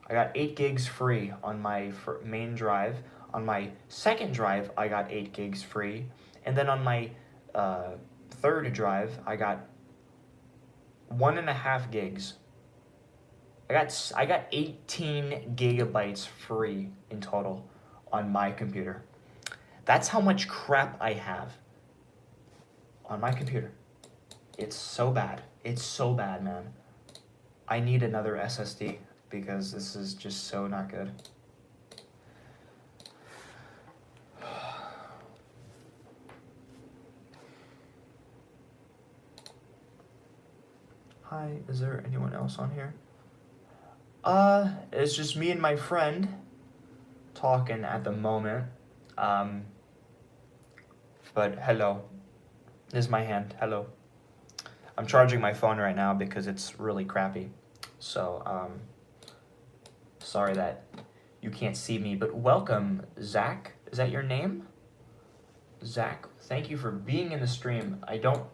8 gigs free on my main drive. On my second drive, I got 8 gigs free. And then on my third drive, I got 1.5 gigs. I got 18 gigabytes free in total on my computer. That's how much crap I have on my computer. It's so bad. It's so bad, man. I need another SSD because this is just so not good. Hi, is there anyone else on here? It's just me and my friend talking at the moment. But hello. This is my hand. Hello. I'm charging my phone right now because it's really crappy. So, sorry that you can't see me, but welcome, Zach. Is that your name? Zach, thank you for being in the stream. I don't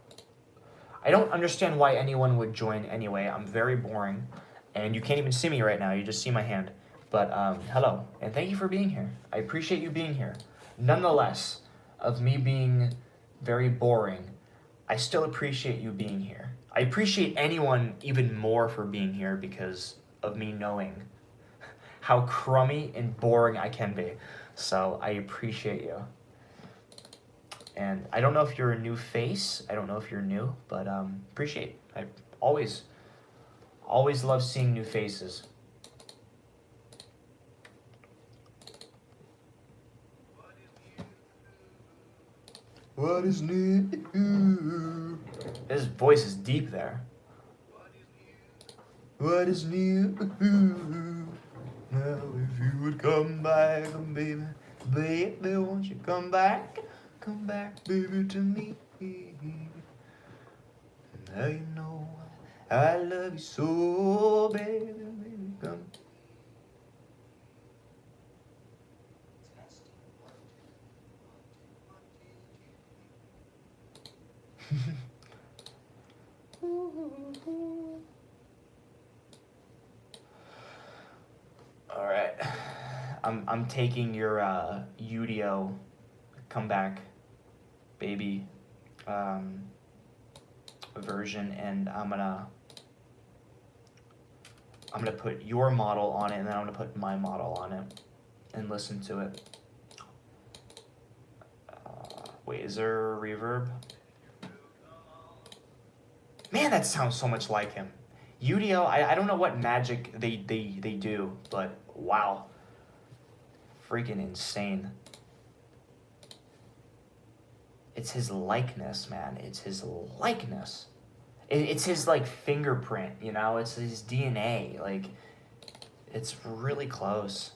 understand why anyone would join anyway. I'm very boring, and you can't even see me right now. You just see my hand. But hello, and thank you for being here. I appreciate you being here. Nonetheless, of me being very boring, I still appreciate you being here. I appreciate anyone even more for being here because of me knowing how crummy and boring I can be. So I appreciate you. And I don't know if you're a new face. I don't know if you're new, but appreciate. I always love seeing new faces. What is new? His voice is deep there. What is new? Now if you would come back, baby, baby, won't you come back, baby, to me? Now you know I love you so, baby, baby, come. All right, I'm taking your Udio comeback, baby, version, and I'm gonna put your model on it, and then I'm gonna put my model on it, and listen to it. Wait, is there a reverb? Man, that sounds so much like him. Udio, I don't know what magic they do, but wow. Freaking insane. It's his likeness, man. It's his likeness. It's his, like, fingerprint, you know? It's his DNA. Like, it's really close.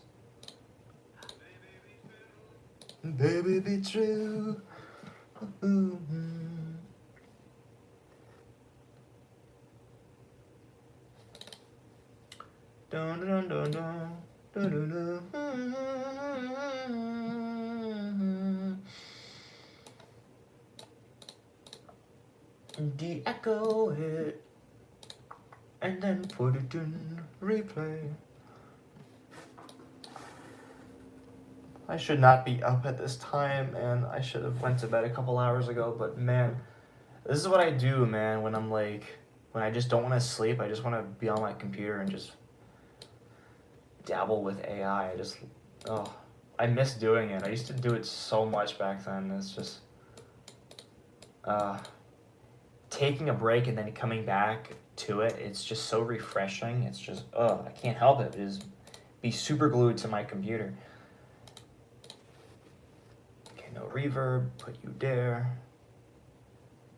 Baby, be true. Dun, dun, dun, dun, dun, dun, dun. De-echo it and then put it in replay. I should not be up at this time, and I should have went to bed a couple hours ago, but man, this is what I do, man, when I'm like, when I just don't want to sleep. I just want to be on my computer and just dabble with AI. I miss doing it. I used to do it so much back then. It's just taking a break and then coming back to it. It's just so refreshing. It's just I can't help it. Is be super glued to my computer. Okay, no reverb. Put you there.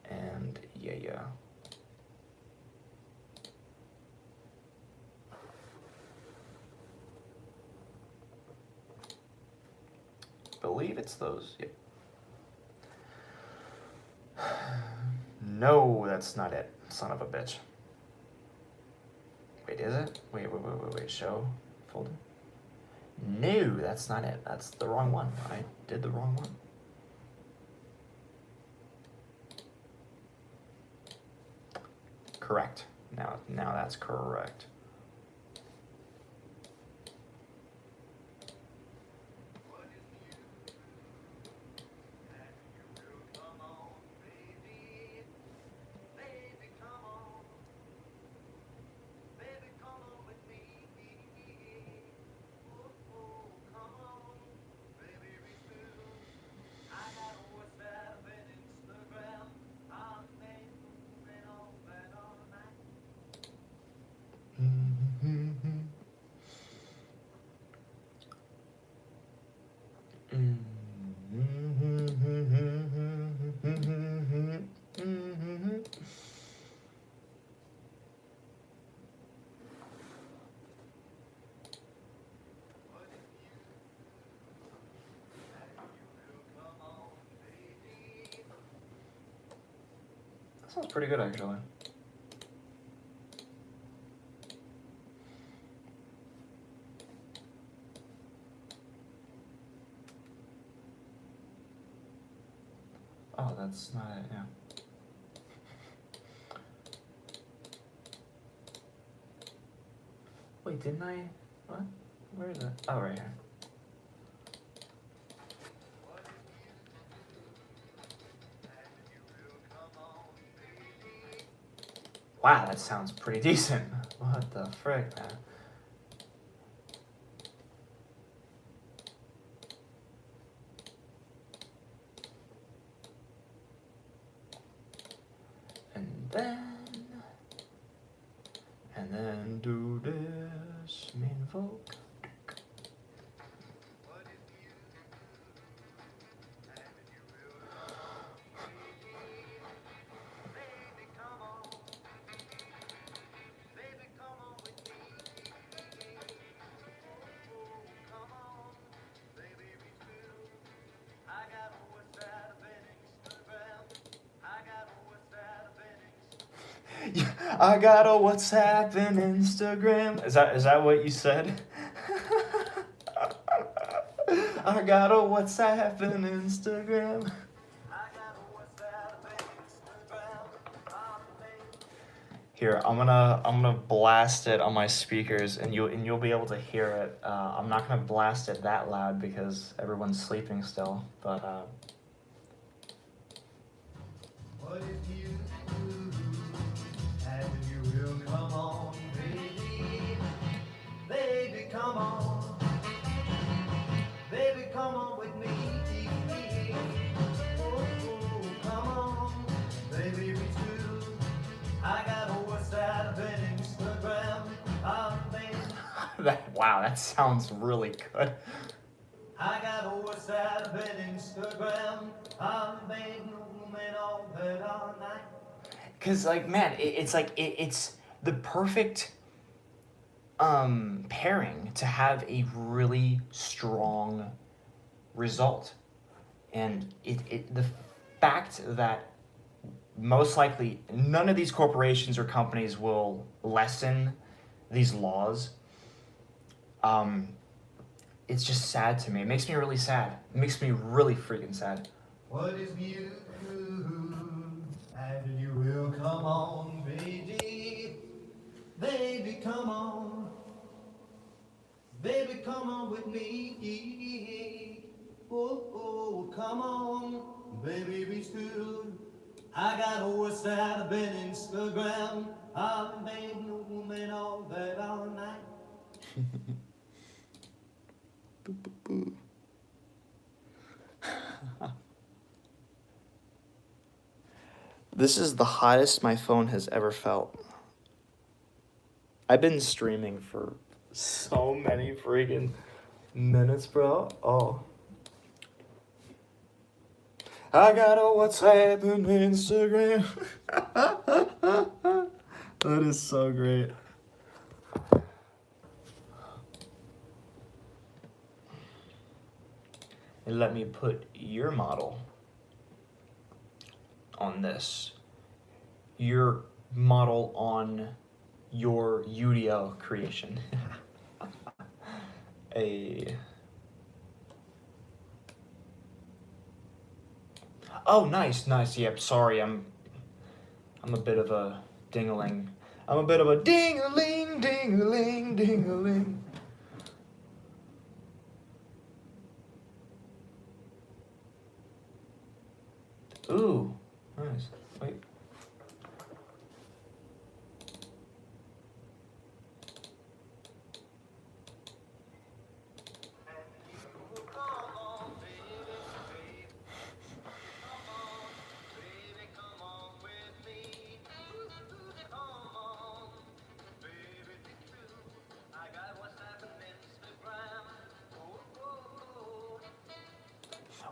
And yeah. Believe it's those. Yep. No, that's not it. Son of a bitch. Wait, is it? Wait. Show folder. No, that's not it. That's the wrong one. I did the wrong one. Correct. Now that's correct. That sounds pretty good, actually. Oh, that's not it, yeah. Wait, didn't I? What? Where is it? Oh, right here. Wow, that sounds pretty decent. What the frick, man? And then do this, mean folk. What if you and you will come on, baby, come on, baby, come on with me. Oh, come on, baby, be still. I got a WhatsApp and Instagram. I got a WhatsApp and Instagram. I got a WhatsApp and Instagram. Is that what you said? I got a WhatsApp and Instagram. I got a WhatsApp and Instagram. Here, I'm gonna blast it on my speakers, and you'll be able to hear it. I'm not gonna blast it that loud because everyone's sleeping still. But What if you and you will come on, baby, baby, come on, baby, come on with me. Oh, come on, baby, be true. I got a WhatsApp and Instagram. wow, that sounds really good. I got a WhatsApp and Instagram. I'm been rooming all that all night. Cause like man, it's the perfect pairing to have a really strong result, and the fact that most likely none of these corporations or companies will lessen these laws. It's just sad to me. It makes me really sad. It makes me really freaking sad. What is you and you will come on, baby, baby, come on, baby, come on with me. Oh, come on, baby, be still. I got a WhatsApp and Instagram. I'm been rooming all that all night. This is the hottest my phone has ever felt. I've been streaming for so many freaking minutes, bro. Oh. I got a WhatsApp and Instagram. That is so great. And let me put your model on this. Your model on your UDL creation. Oh, nice. Yep. Sorry, I'm a bit of a ding-a-ling. I'm a bit of a ding-a-ling, ding-a-ling, ding-a-ling. Ooh, nice. Wait.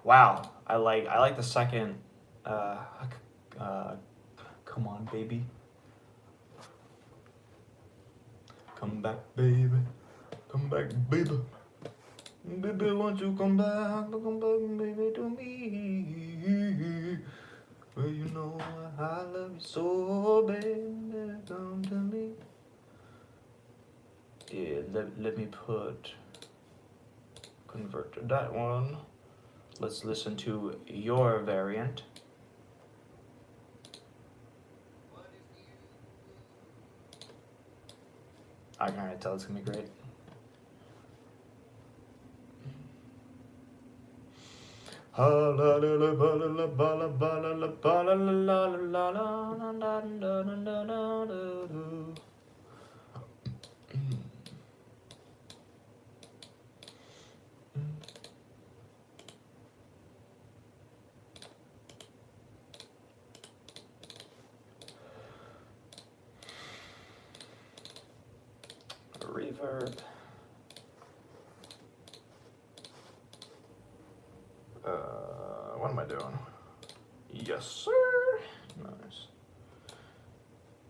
Wow, I like the second. Come on, baby. Come back, baby. Come back, baby. Baby, won't you come back, baby, to me? Well, you know I love you so, baby. Come to me. Yeah, let me convert to that one. Let's listen to your variant. I can already tell it's gonna be great. reverb. What am I doing? Yes, sir. Nice.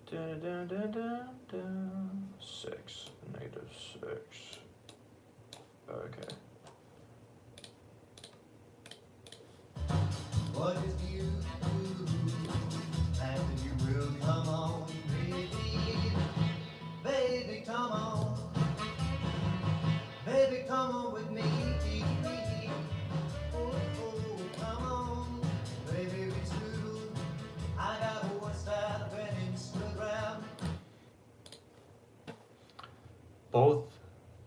Dun, dun, dun, dun, dun. 6, -6. Okay. What is you? And you will come on, baby. Baby, come on. Baby, come on with me. Oh, oh, come on. Baby, it's true. I got a WhatsApp and Instagram. Both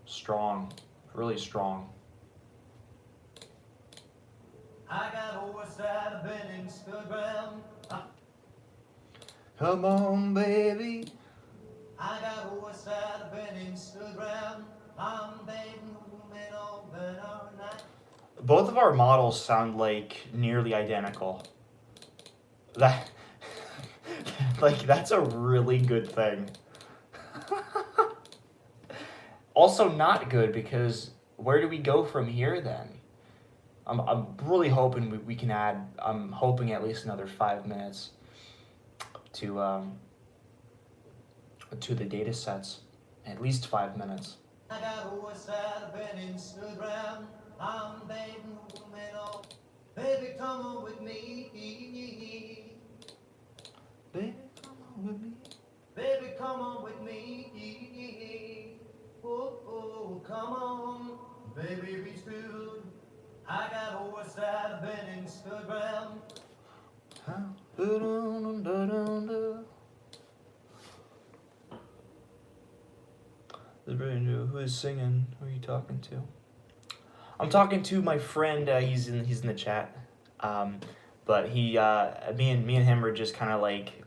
strong, really strong. I got a WhatsApp and Instagram. Come on, baby. I got a WhatsApp and Instagram. I'm begging women open our night. Both of our models sound like nearly identical. That, like, that's a really good thing. Also not good because where do we go from here then? I'm really hoping we can add, I'm hoping at least another 5 minutes to the data sets. At least 5 minutes. I got a WhatsApp and Instagram. I'm begging women on. Baby, come on with me. Baby, come on with me. Baby, come on with me. Oh, oh, come on. Baby, be still. I got a WhatsApp and Instagram. Who is singing? Who are you talking to? I'm talking to my friend. He's in the chat. But me and him are just kind of like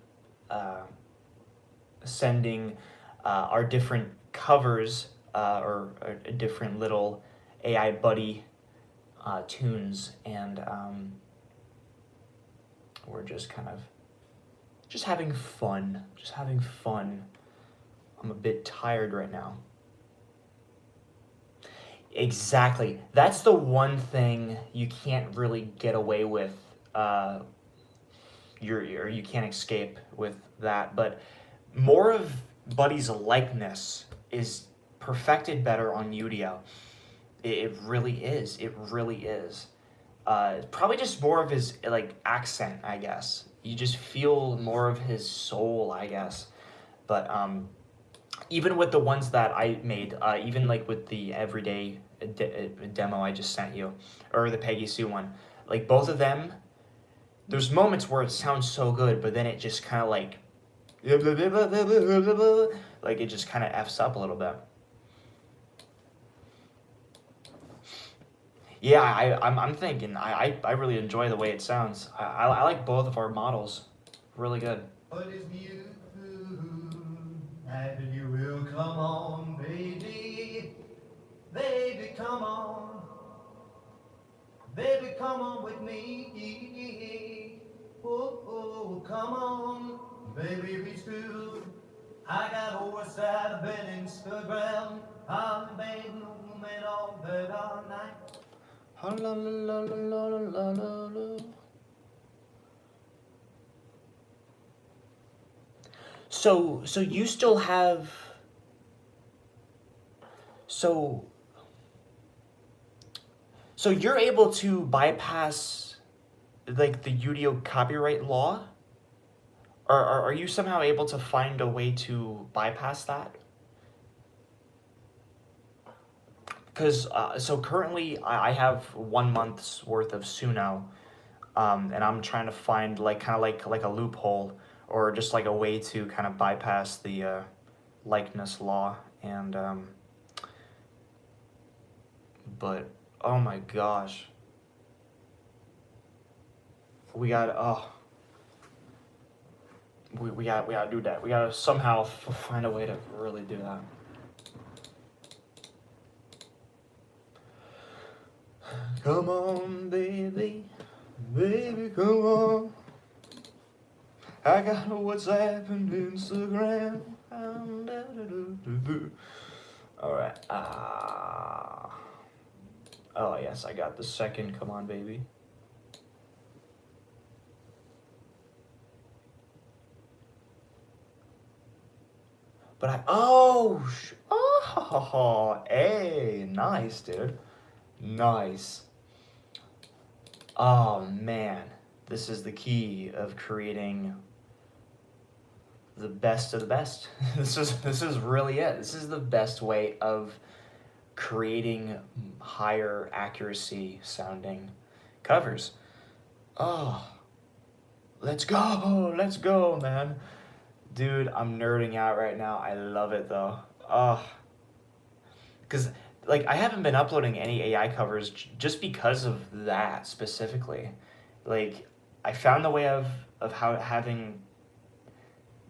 sending our different covers or different little AI buddy tunes, and we're just kind of having fun. I'm a bit tired right now. Exactly. That's the one thing you can't really get away with. You can't escape with that. But more of Buddy's likeness is perfected better on Udio. It really is. It really is. Probably just more of his like accent, I guess. You just feel more of his soul, I guess. But even with the ones that I made, even like with the everyday demo I just sent you, or the Peggy Sue one, like both of them, there's moments where it sounds so good, but then it just kind of like it just kind of F's up a little bit. Yeah, I'm thinking, I really enjoy the way it sounds. I like both of our models. Really good. What is you? And you will come on, baby. Baby, come on. Baby, come on with me. Oh, oh, come on. Baby, be still. I got a WhatsApp and Instagram. I'm begging women all bed all night. So you still have. So you're able to bypass like the Udio copyright law? Or are you somehow able to find a way to bypass that? Because so currently I have 1 month's worth of Suno, and I'm trying to find like kind of like a loophole or just like a way to kind of bypass the likeness law. And but oh my gosh, we gotta we gotta do that. We gotta somehow find a way to really do that. Come on, baby, baby, come on. I got a WhatsApp and Instagram. All right. Oh yes, I got the second. Come on, baby. But hey, nice, dude. Nice. Oh man, this is the key of creating the best of the best. This is really it. This is the best way of creating higher accuracy sounding covers. Oh, let's go, man. Dude, I'm nerding out right now. I love it though. Oh, because like I haven't been uploading any AI covers just because of that specifically. Like I found the way of how having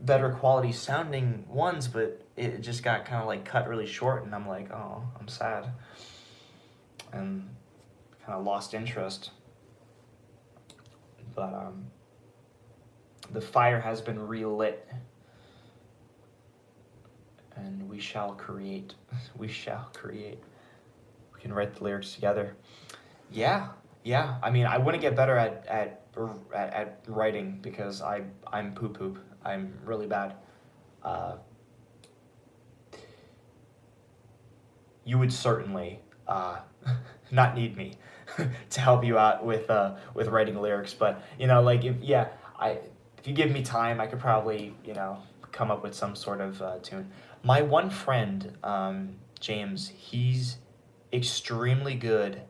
better quality sounding ones, but it just got kind of like cut really short, and I'm like, oh, I'm sad, and kind of lost interest. But the fire has been relit, and we shall create. We shall create. We can write the lyrics together. Yeah, yeah. I mean, I want to get better at writing because I'm poop poop. I'm really bad. Uh, you would certainly not need me to help you out with writing lyrics, but you know, like if you give me time, I could probably come up with some sort of tune. My one friend, James, he's extremely good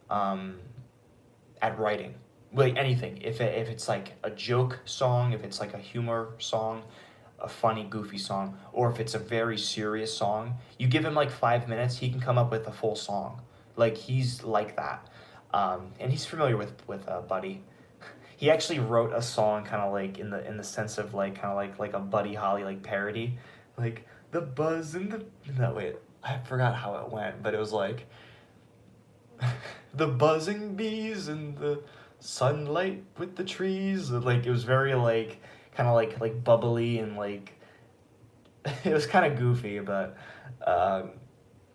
um, at writing. Like anything, if it's like a joke song, if it's like a humor song, a funny, goofy song, or if it's a very serious song, you give him like 5 minutes, he can come up with a full song. Like he's like that, and he's familiar with Buddy. He actually wrote a song, kind of like in the sense of like kind of like a Buddy Holly like parody, like the buzz and the no wait, I forgot how it went, but it was like the buzzing bees and the sunlight with the trees. Like it was very like kind of like bubbly and like it was kind of goofy, but um,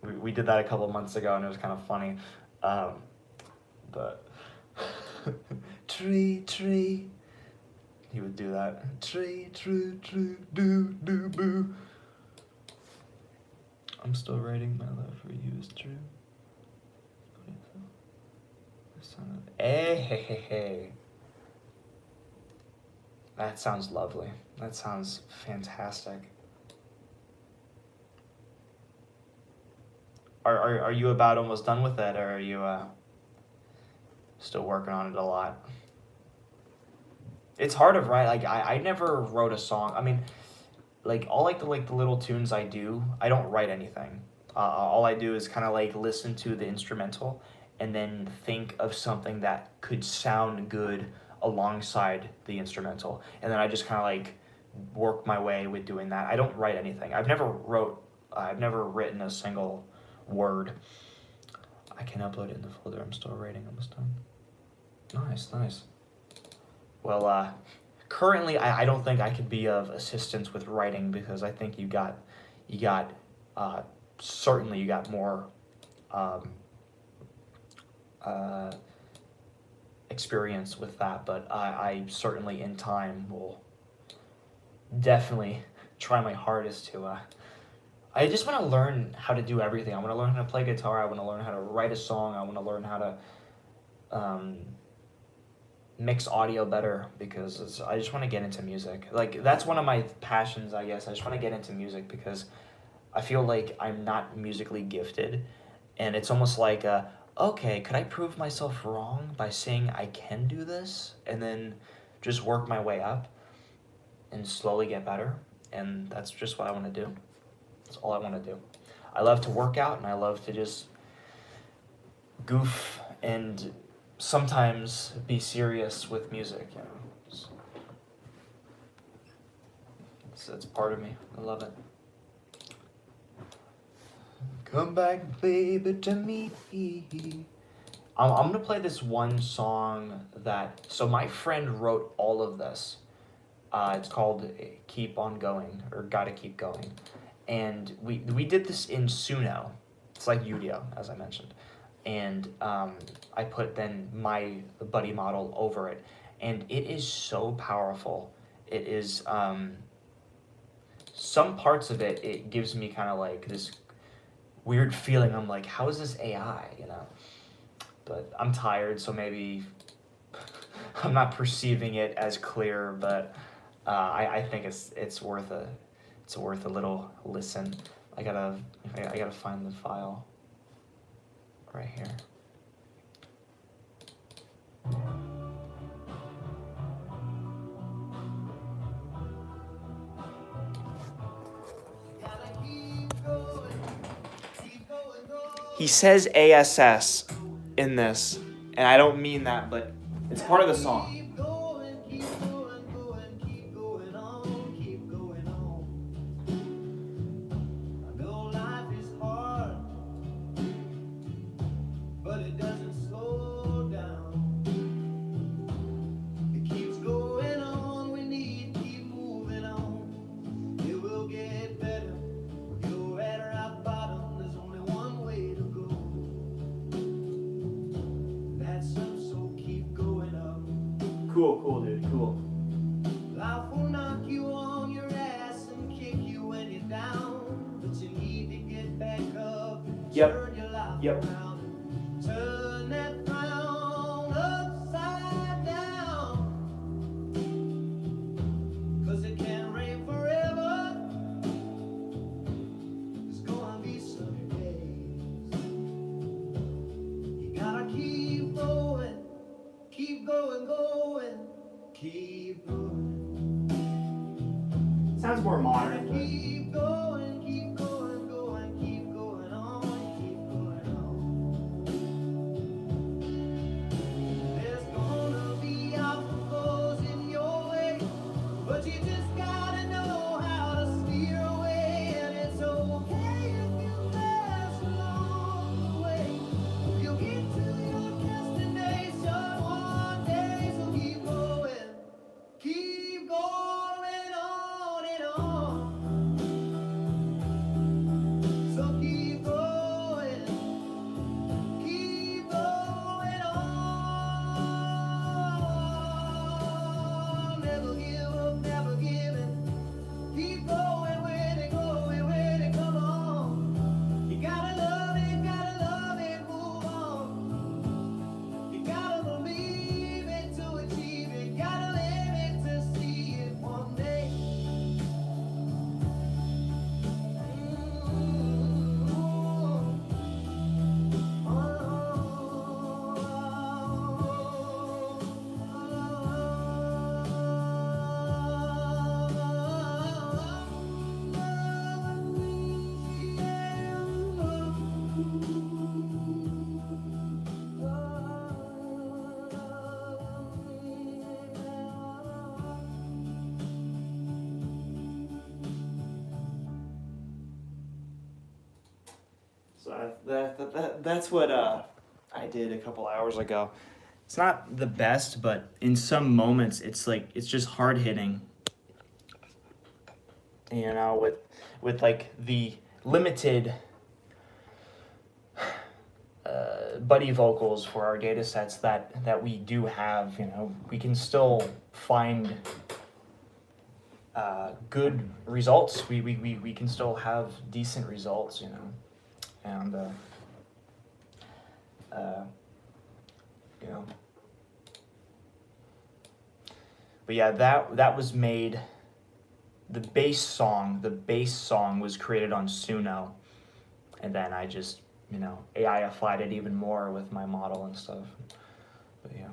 we did that a couple months ago and it was kind of funny. Um, but tree tree, he would do that. Tree tree tree do do boo. I'm still writing, my love for you is true. Hey, hey, hey, hey. That sounds lovely. That sounds fantastic. Are you about almost done with it, or are you still working on it a lot? It's hard to write. Like I never wrote a song. I mean, like all like the little tunes I do, I don't write anything. All I do is kind of like listen to the instrumental and then think of something that could sound good alongside the instrumental, and then I just kind of like work my way with doing that. I don't write anything. I've never written a single word. I can upload it in the folder. I'm still writing. Almost done. Nice, nice. Well, currently I don't think I could be of assistance with writing because I think you got uh, certainly you got more um, uh, experience with that, but I certainly in time will definitely try my hardest to. I just want to learn how to do everything. I want to learn how to play guitar. I want to learn how to write a song. I want to learn how to mix audio better because I just want to get into music. Like that's one of my passions, I guess. I just want to get into music because I feel like I'm not musically gifted, and it's almost like okay, could I prove myself wrong by saying I can do this and then just work my way up and slowly get better, and that's just what I want to do. That's all I want to do. I love to work out and I love to just goof and sometimes be serious with music, you know. It's part of me. I love it. Come back, baby, to me. I'm gonna play this one song so my friend wrote all of this. It's called Keep On Going, or Gotta Keep Going. and we did this in Suno. It's like Udio, as I mentioned, and I put then my buddy model over it, and it is so powerful. It is some parts of it. It gives me kind of like this weird feeling. I'm like, how is this AI? You know, but I'm tired, so maybe I'm not perceiving it as clear. But I think it's worth a little listen. I gotta find the file right here. He says ASS in this, and I don't mean that, but it's part of the song. Keep going, keep going, going, keep going on, keep going on. I know life is hard, but it doesn't slow down. It keeps going on, we need to keep moving on. It will get better. You're at rock bottom, there's only one way to go. That's up, so keep going up. Cool, dude, cool. Life will knock you on your ass and kick you when you're down, but you need to get back up and Yep. turn your life Yep. around. Turn that frown upside down, 'cause it can't rain forever. There's gonna be sunny days. You gotta keep going, keep going, going, keep going. Sounds more modern. Keep going, keep going, going, keep going on, keep going on. There's gonna be obstacles in your way, but you just gotta know how to steer away, and it's okay if you pass along the way. You'll get to your destination one day, so keep going. Keep going on and on. So keep going. Keep going on. Never give up, never giving. Keep going where they come on. You gotta love it, move on. You gotta believe it to achieve it. Gotta live it to see it one day. So that's what I did a couple hours ago. It's not the best, but in some moments it's like it's just hard hitting. You know, with like the limited buddy vocals for our data sets that we do have, you know, we can still find good results. We can still have decent results, you know, and you know, but yeah, that was made. The bass song was created on Suno, and then I just, you know, AI-ified it even more with my model and stuff. But yeah.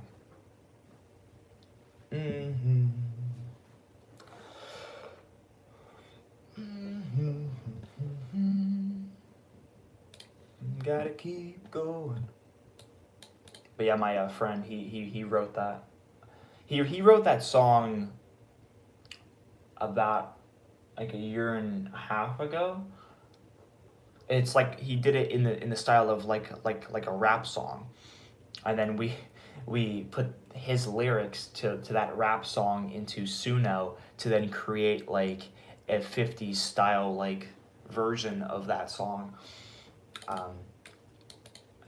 Mm-hmm. Mm-hmm. Gotta keep going. But yeah, my friend, he wrote that. He wrote that song about like a year and a half ago. It's like he did it in the style of like a rap song, and then we put his lyrics to that rap song into Suno to then create like a 50s style like version of that song,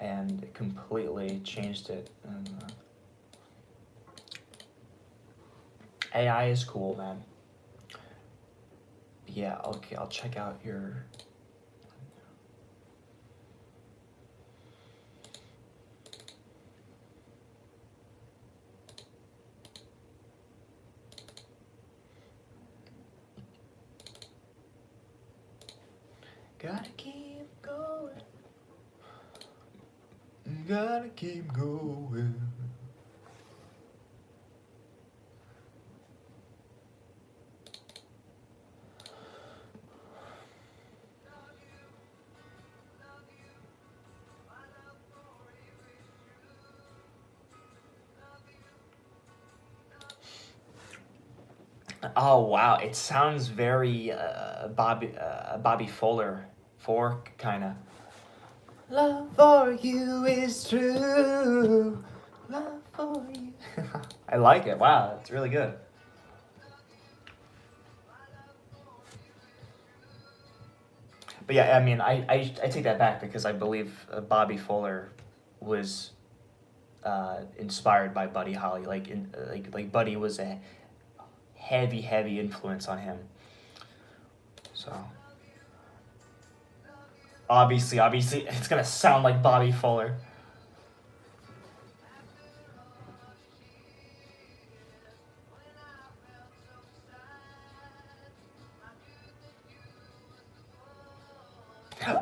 and it completely changed it. And, AI is cool, man. Yeah, okay, I'll check out your. Gotta keep going. Gotta keep going. Oh wow, it sounds very Bobby Fuller fork kind of. Love for you is true. Love for you. I like it. Wow, it's really good. But yeah, I mean, I take that back because I believe Bobby Fuller was inspired by Buddy Holly. Like Buddy was a heavy influence on him. So obviously, it's gonna sound like Bobby Fuller.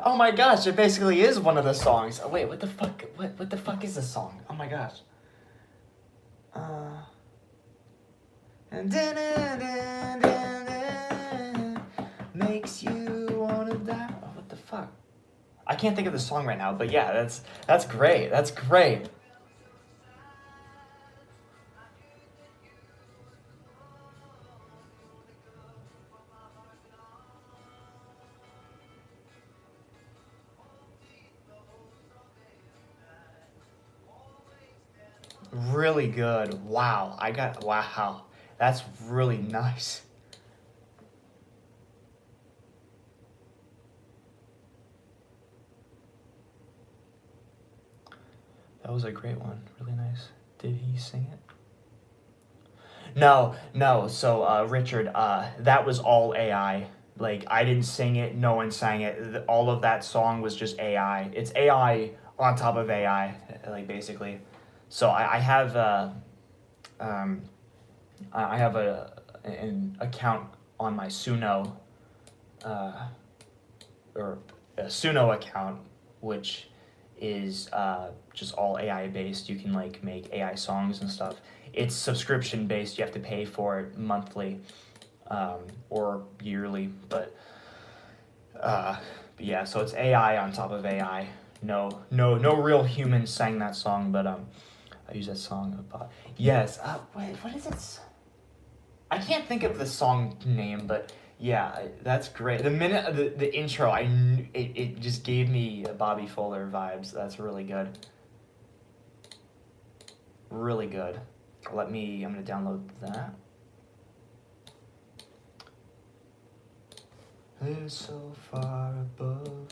Oh my gosh, it basically is one of the songs. Oh wait, what the fuck? What the fuck is this song? Oh my gosh. Makes you wanna die. Oh, what the fuck? I can't think of the song right now, but yeah, that's great. That's great. Really good. Wow. Wow. That's really nice. That was a great one. Really nice. Did he sing it? No. So, Richard, that was all AI. Like, I didn't sing it. No one sang it. All of that song was just AI. It's AI on top of AI, like, basically. So, I have um, I have an account on my Suno, uh, or a Suno account, which is just all AI based. You can like make AI songs and stuff. It's subscription based. You have to pay for it monthly, or yearly. But yeah, so it's AI on top of AI. No real human sang that song, but I use that song about. Yes. Wait, what is it? I can't think of the song name, but yeah, that's great. The minute the intro, it just gave me Bobby Fuller vibes. That's really good. Really good. I'm gonna download that. They're so far above.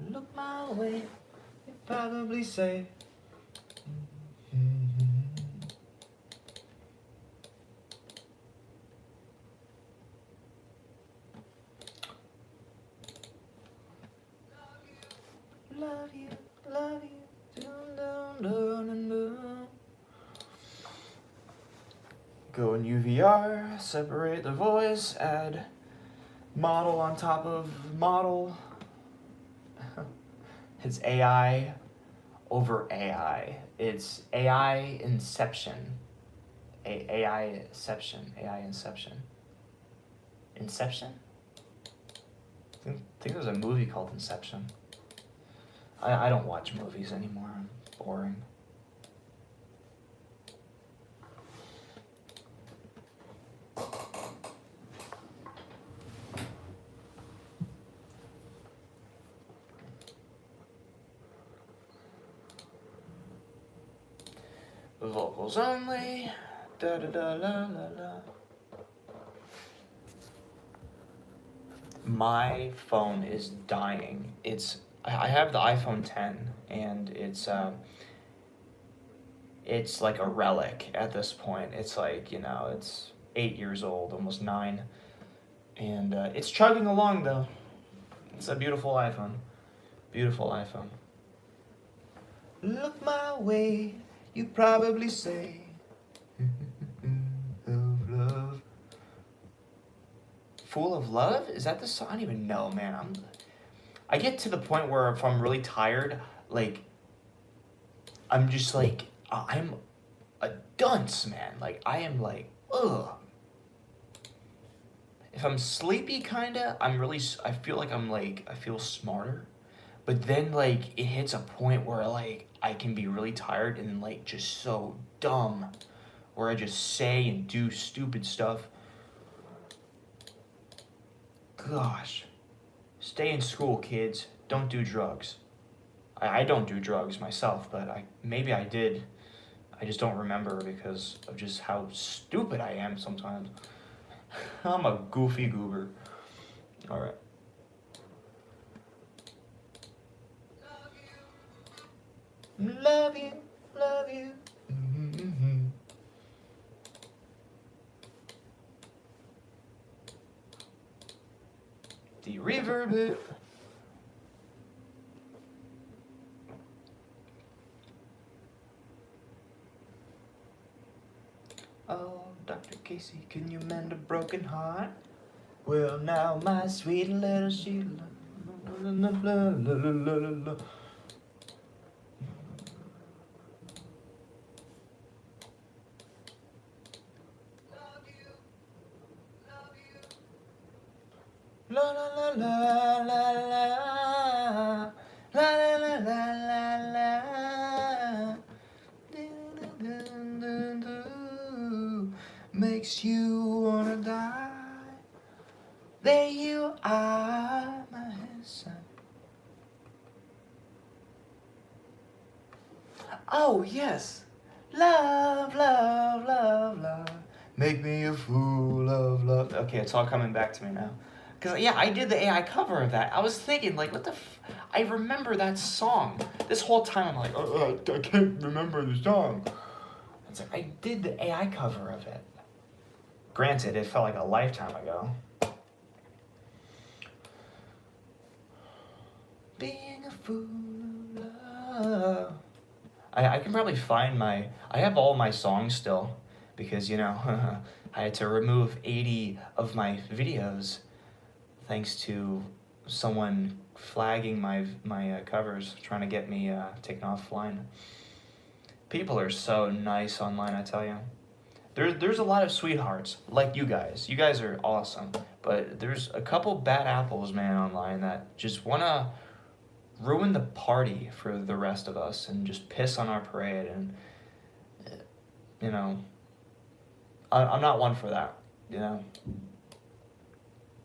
Look my way. You probably say. Love you, love you. Dun. Go in UVR, separate the voice, add model on top of model. It's AI over AI. It's AI Inception. AI Inception. AI Inception. Inception? I think there's a movie called Inception. I don't watch movies anymore. I'm boring. Vocals only. Da da da la la la. My phone is dying. I have the iPhone 10 and it's like a relic at this point. It's like, you know, it's 8 years old, almost 9. And it's chugging along though. It's a beautiful iPhone. Beautiful iPhone. Look my way, you probably say. Of love. Fool of Love? Is that the song? I don't even know, man. I get to the point where if I'm really tired, like, I'm just like, I'm a dunce, man. Like, I am like, ugh. If I'm sleepy, kinda, I feel like I feel smarter. But then, like, it hits a point where, like, I can be really tired and, like, just so dumb. Where I just say and do stupid stuff. Gosh. Stay in school, kids. Don't do drugs. I don't do drugs myself, but maybe I did. I just don't remember because of just how stupid I am sometimes. I'm a goofy goober. Alright. Love you, love you. Mm-hmm. The reverb. Oh, Dr. Casey, can you mend a broken heart? Well, now, my sweet little Sheila. La, la, la, la, la, la, la. La la la la la la la la la la la. Makes you wanna die. There you are, my son. Oh yes, love, love, love, love. Make me a fool of love. Okay, it's all coming back to me now. Cause yeah, I did the AI cover of that. I was thinking like, what the? I remember that song. This whole time I'm like, I can't remember the song. It's like I did the AI cover of it. Granted, it felt like a lifetime ago. Being a fool of love. I can probably find I have all my songs still because, you know, I had to remove 80 of my videos thanks to someone flagging my covers, trying to get me taken offline. People are so nice online, I tell you. There's a lot of sweethearts like you guys. You guys are awesome, but there's a couple bad apples, man, online that just wanna ruin the party for the rest of us and just piss on our parade. And you know, I'm not one for that. You know,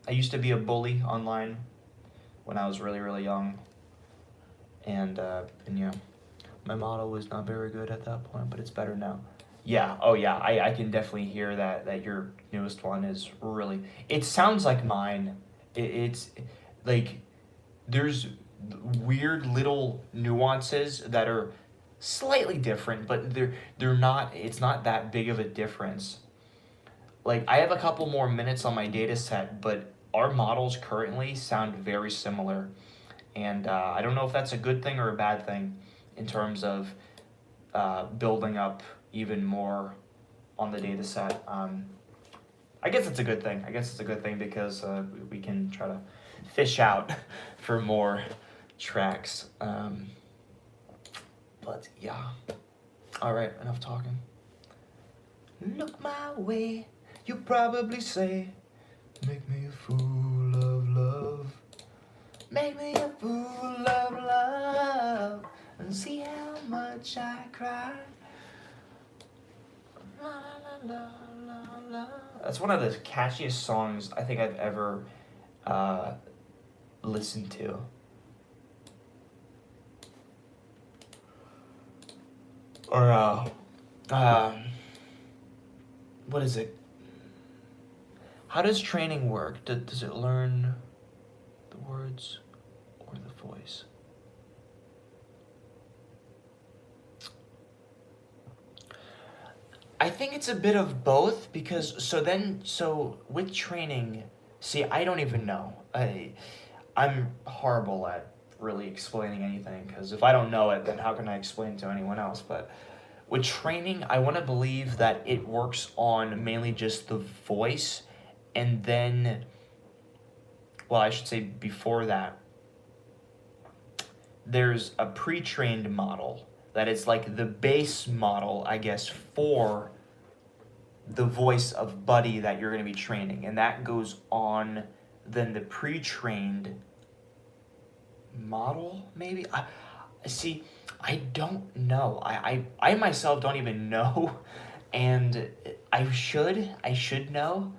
I used to be a bully online when I was really young, and yeah, my model was not very good at that point, but it's better now. Yeah, oh yeah, I can definitely hear that your newest one is really. It sounds like mine. It's like there's weird little nuances that are slightly different, but they're not. It's not that big of a difference. Like I have a couple more minutes on my data set, but our models currently sound very similar, and I don't know if that's a good thing or a bad thing in terms of building up even more on the data set. I guess it's a good thing. I guess it's a good thing because we can try to fish out for more tracks. But yeah. Alright, enough talking. Look my way, you probably say, make me a fool of love. Make me a fool of love. And see how much I cry. La, la, la, la, la. That's one of the catchiest songs I think I've ever listened to. Or what is it? How does training work? Does it learn? The words or the voice? I think it's a bit of both because so with training, see, I don't even know. I'm horrible at really explaining anything because if I don't know it, then how can I explain it to anyone else? But with training, I want to believe that it works on mainly just the voice, and then, well, I should say before that, there's a pre-trained model that is like the base model, I guess, for the voice of Buddy that you're going to be training, and that goes on then the pre-trained model, maybe. See, I don't know. I myself don't even know, and I should know.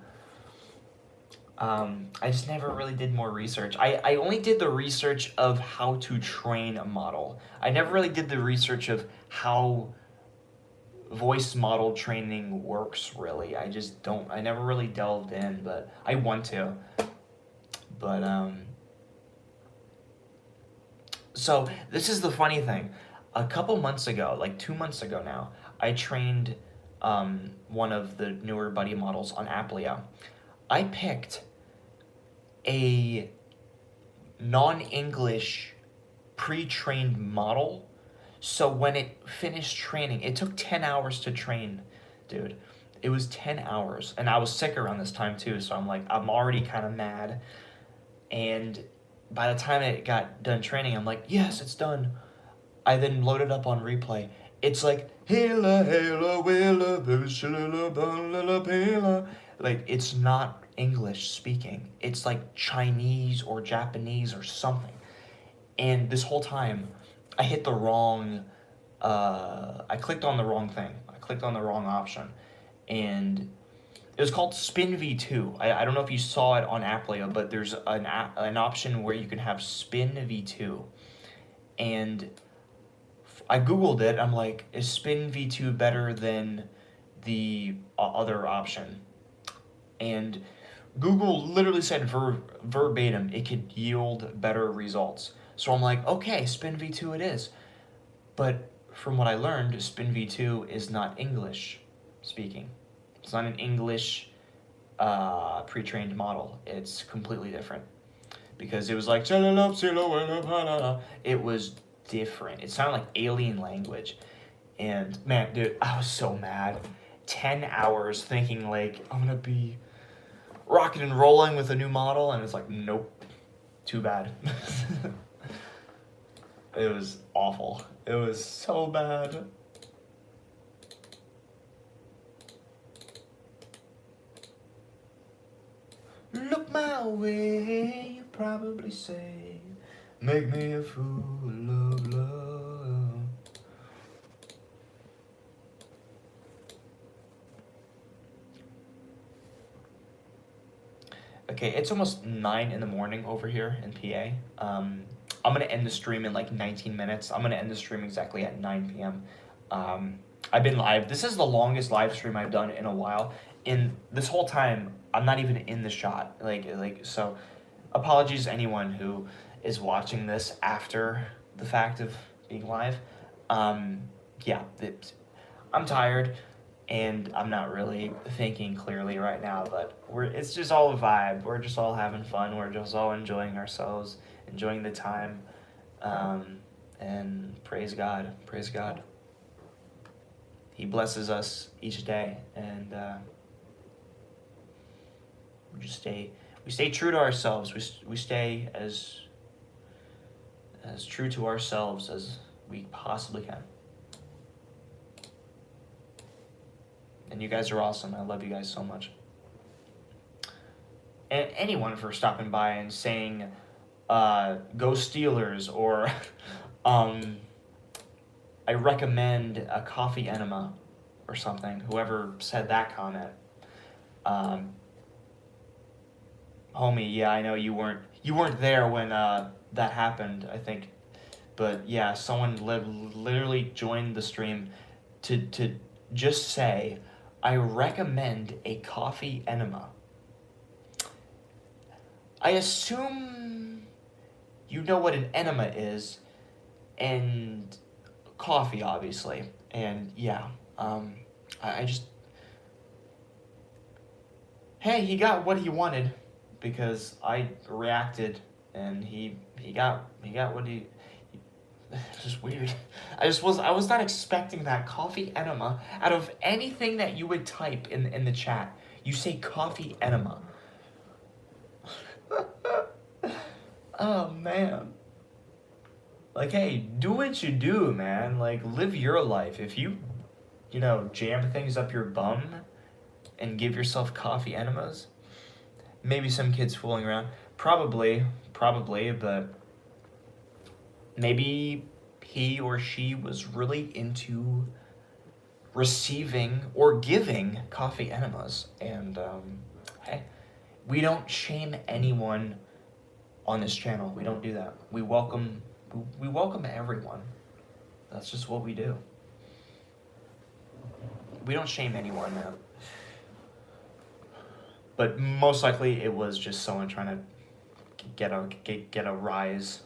I just never really did more research. I only did the research of how to train a model. I never really did the research of how voice model training works, really. I never really delved in, but I want to. But, so this is the funny thing. A couple months ago, like 2 months ago now, I trained one of the newer Buddy models on Applia. I picked a non-English pre-trained model. So when it finished training, it took 10 hours to train, dude. It was 10 hours. And I was sick around this time too, so I'm already kind of mad. And by the time it got done training, I'm like, yes, it's done. I then loaded up on replay. It's like, hela, hela, wela, bishila, balala, pela. Like, it's not English speaking. It's like Chinese or Japanese or something. And this whole time, I hit the wrong, I clicked on the wrong thing. I clicked on the wrong option. And it was called Spin V2. I don't know if you saw it on Applia, but there's an option where you can have Spin V2. And I Googled it. I'm like, is Spin V2 better than the other option? And Google literally said verbatim it could yield better results. So I'm like, okay, Spin V2 it is. But from what I learned, Spin V2 is not English speaking. It's not an English pre-trained model. It's completely different. Because it was like, it was different. It sounded like alien language. And man, dude, I was so mad. 10 hours thinking like, I'm gonna be rocking and rolling with a new model, and it's like, nope, too bad. It was awful. It was so bad. Look my way, you probably say, make me a fool of love. Okay, it's almost 9 in the morning over here in PA. I'm gonna end the stream in like 19 minutes. I'm gonna end the stream exactly at 9 p.m. I've been live. This is the longest live stream I've done in a while. In this whole time, I'm not even in the shot. So, apologies to anyone who is watching this after the fact of being live. Yeah, I'm tired, and I'm not really thinking clearly right now. But it's just all a vibe. We're just all having fun. We're just all enjoying ourselves, enjoying the time, and praise God. Praise God. He blesses us each day, and we stay true to ourselves. We stay as true to ourselves as we possibly can. And you guys are awesome. I love you guys so much. And anyone for stopping by and saying, "Go Steelers," or I recommend a coffee enema or something. Whoever said that comment. Homie, yeah, I know you weren't there when that happened, I think. But yeah, someone literally joined the stream to just say, I recommend a coffee enema. I assume you know what an enema is, and coffee, obviously. And yeah, I just, hey, he got what he wanted because I reacted, and he got what he. It's just weird. I was not expecting that. Coffee enema. Out of anything that you would type in the chat, you say coffee enema. Oh man. Like, hey, do what you do, man. Like, live your life. If you, jam things up your bum and give yourself coffee enemas, maybe some kids fooling around. Probably, but maybe he or she was really into receiving or giving coffee enemas. And, hey, we don't shame anyone on this channel. We don't do that. We welcome everyone. That's just what we do. We don't shame anyone, man. But most likely it was just someone trying to get a rise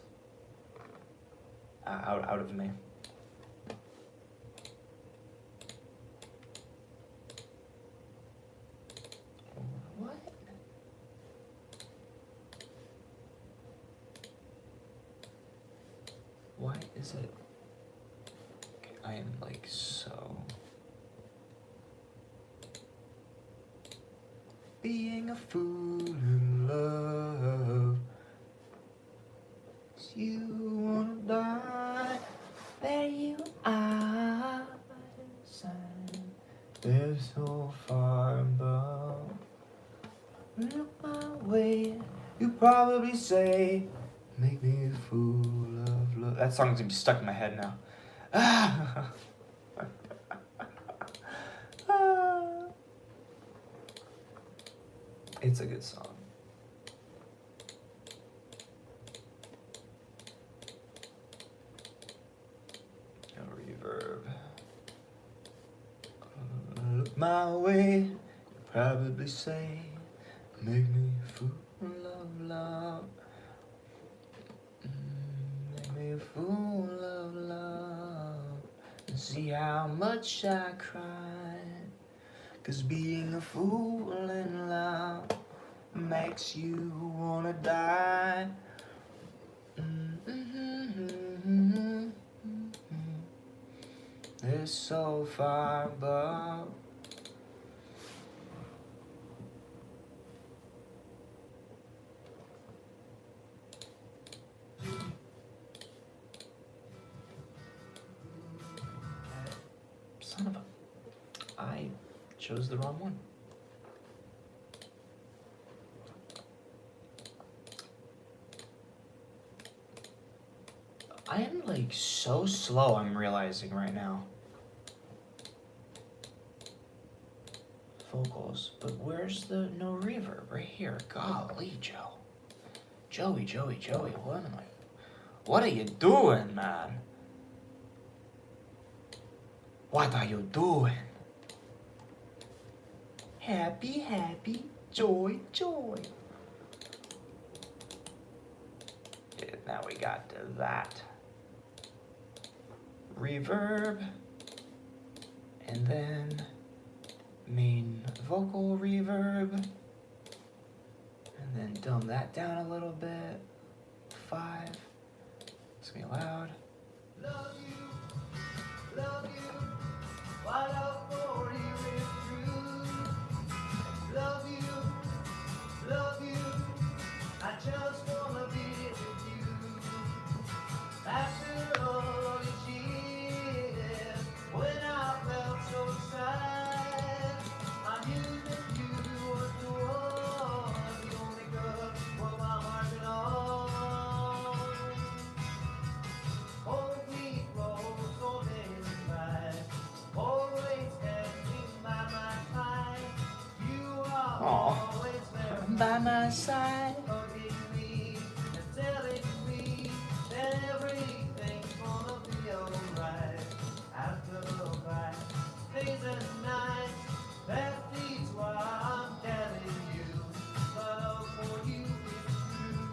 out of me. What? Why is it? Okay, I am like so. Being a fool in love. You wanna die? There you are. They're so far above. Look my way. You probably say, make me a fool of love. That song's gonna be stuck in my head now. It's a good song. No reverb. Look my way, you probably say, make me a fool of love. Make me a fool of love. And see how much I cried. 'Cause being a fool in love makes you wanna die. It's so far above. Son of a... I chose the wrong one. I am like so slow, I'm realizing right now. Vocals, but where's the no reverb? Right here. Golly, Joe. Joey, what are you doing, man? What are you doing? Happy, happy, joy, joy. Yeah, now we got to that. Reverb. And then main vocal reverb. And then dumb that down a little bit. 5. It's gonna be loud. Love you, my love for you is true. Love you, I just wanna be with you. After all these years, when I felt so sad, I knew that you were the one, the only girl for my heart belongs. Hold me close, holding tight, always standing by my side. You are always there By my side. hugging me and telling me that everything's gonna be alright. After the fight, days and nights, that is why I'm telling you, my love for you is true.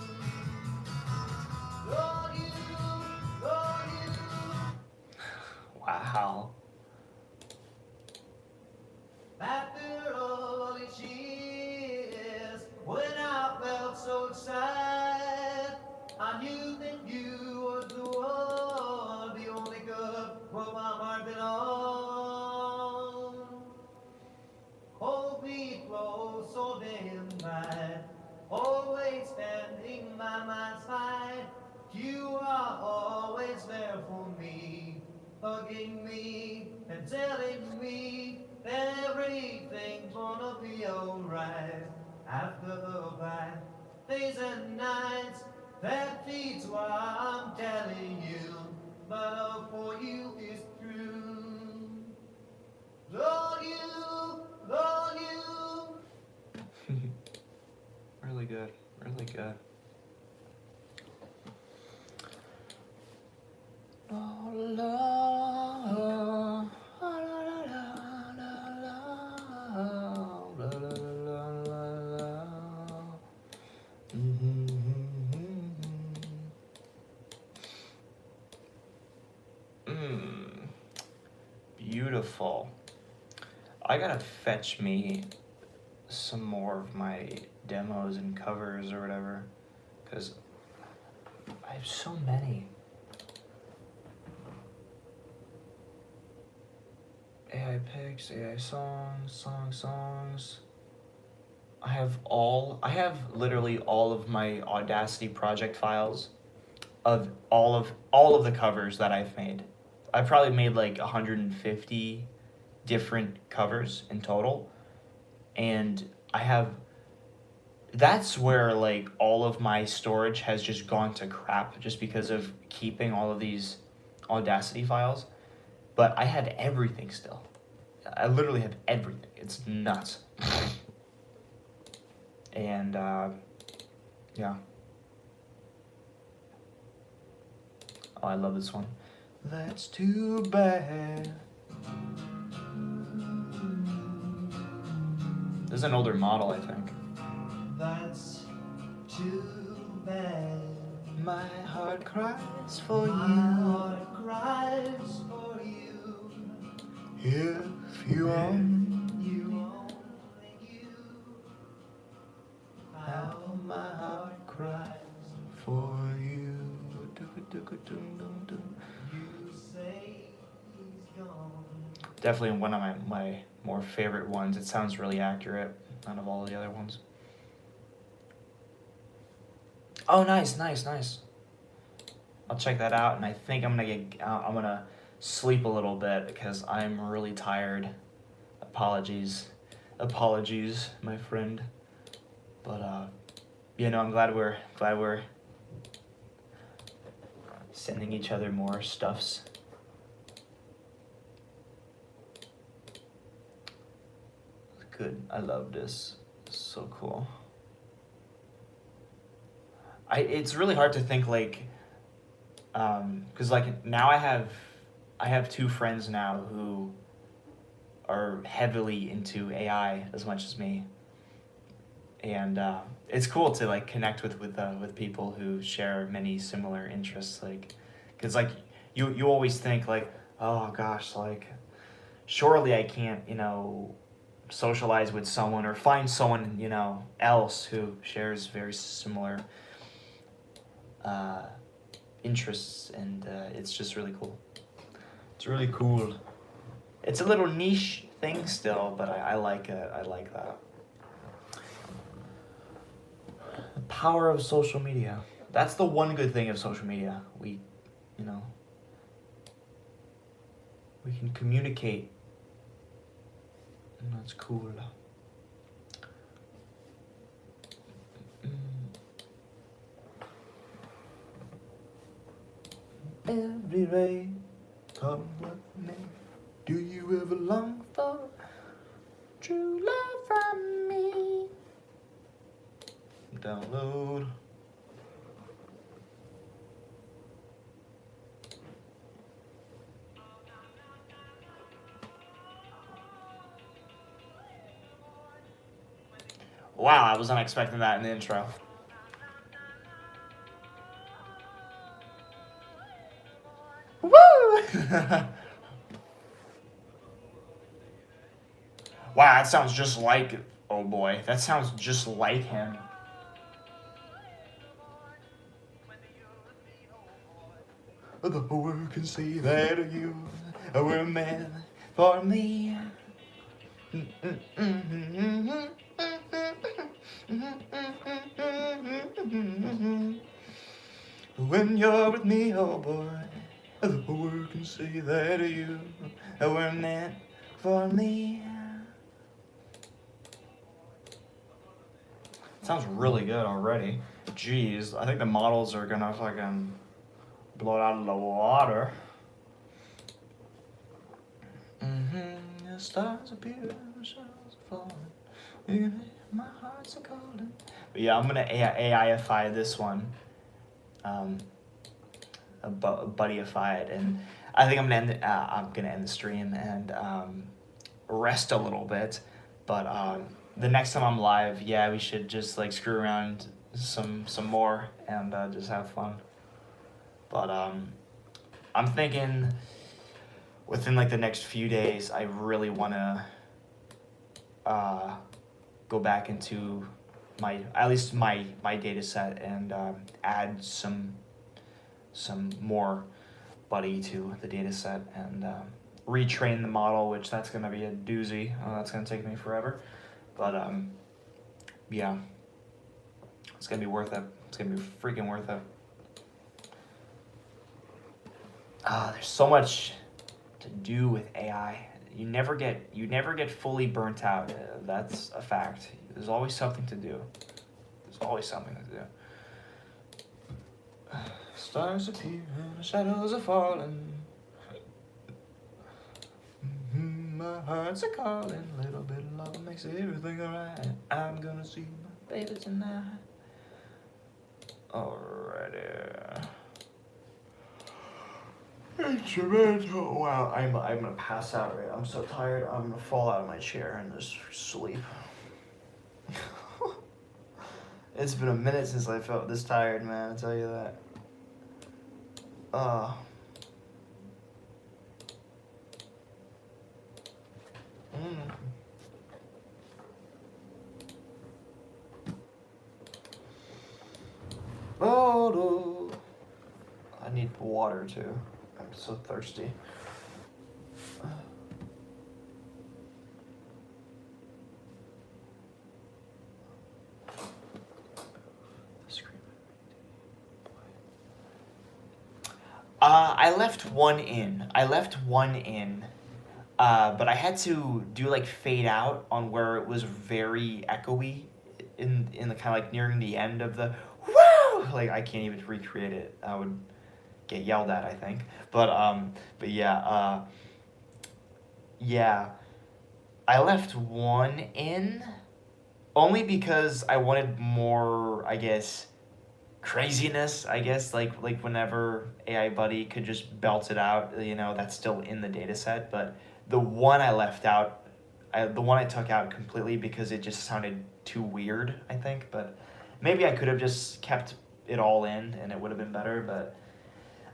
by my side. You are always there for me, hugging me and telling me everything's gonna be alright. After the bad days and nights, that feeds why I'm telling you, my love for you is true. Lord, you. Really good, really good. La, la, la, la, la, la. Beautiful. I gotta fetch me some more of my demos and covers or whatever, because I have so many. AI picks, AI songs. I have literally all of my Audacity project files of all of the covers that I've made. I've probably made like 150 different covers in total. And that's where like all of my storage has just gone to crap just because of keeping all of these Audacity files. But I had everything still. I literally have everything. It's nuts. And yeah. Oh, I love this one. That's too bad. This is an older model, I think. That's too bad. My heart cries for My you. heart cries for you. If you want You only you. how my heart cries for you. You say he's gone. Definitely one of my more favorite ones. It sounds really accurate out of all of the other ones. Oh, nice. I'll check that out, and I think I'm gonna sleep a little bit because I'm really tired. Apologies, my friend. But I'm glad we're sending each other more stuffs. Good. I love this. It's so cool. It's really hard to think like, because like now I have two friends now who are heavily into AI as much as me, and it's cool to like connect with people who share many similar interests. Like, because like you always think like, oh gosh, like surely I can't socialize with someone or find someone else who shares very similar interests, and it's just really cool. It's really cool. It's a little niche thing still, but I like it. I like that. The power of social media. That's the one good thing of social media. We can communicate. And that's cool. Every ray, come what may. Do you ever long for true love from me? Download. Wow, I was not expecting that in the intro. Woo! Wow, that sounds just like, oh boy, that sounds just like him. The world can see that you were a man for me. When you're with me, oh boy, the world can say that you were meant for me. Sounds really good already. Jeez, I think the models are gonna fucking blow it out of the water. The stars appear, the shadows are falling. My heart's a calling. But yeah, I'm gonna AIify this one. Buddyify it, and I think I'm gonna end the stream and rest a little bit. But the next time I'm live, yeah, we should just like screw around some more and just have fun. But I'm thinking within like the next few days, I really want to go back into my data set and add some more buddy to the data set and retrain the model, which that's gonna be a doozy. That's gonna take me forever, but yeah, it's gonna be worth it. It's gonna be freaking worth it. There's so much to do with AI. You never get fully burnt out. That's a fact. There's always something to do. There's always something to do. Stars appear, shadows are falling. My heart's a calling. Little bit of love makes everything alright. I'm gonna see my baby tonight. Alrighty. Instrumental. Wow, I'm gonna pass out. Right, I'm so tired. I'm gonna fall out of my chair and just sleep. It's been a minute since I felt this tired, man. I tell you that. Oh, I need water too. I'm so thirsty. I left one in. But I had to do like fade out on where it was very echoey in the kind of like nearing the end of the woo. Like I can't even recreate it. I would get yelled at, I think. But yeah, yeah. I left one in only because I wanted more, I guess, craziness, I guess, like whenever AI Buddy could just belt it out, that's still in the data set. But the one I left out, the one I took out completely because it just sounded too weird, I think. But maybe I could have just kept it all in and it would have been better, but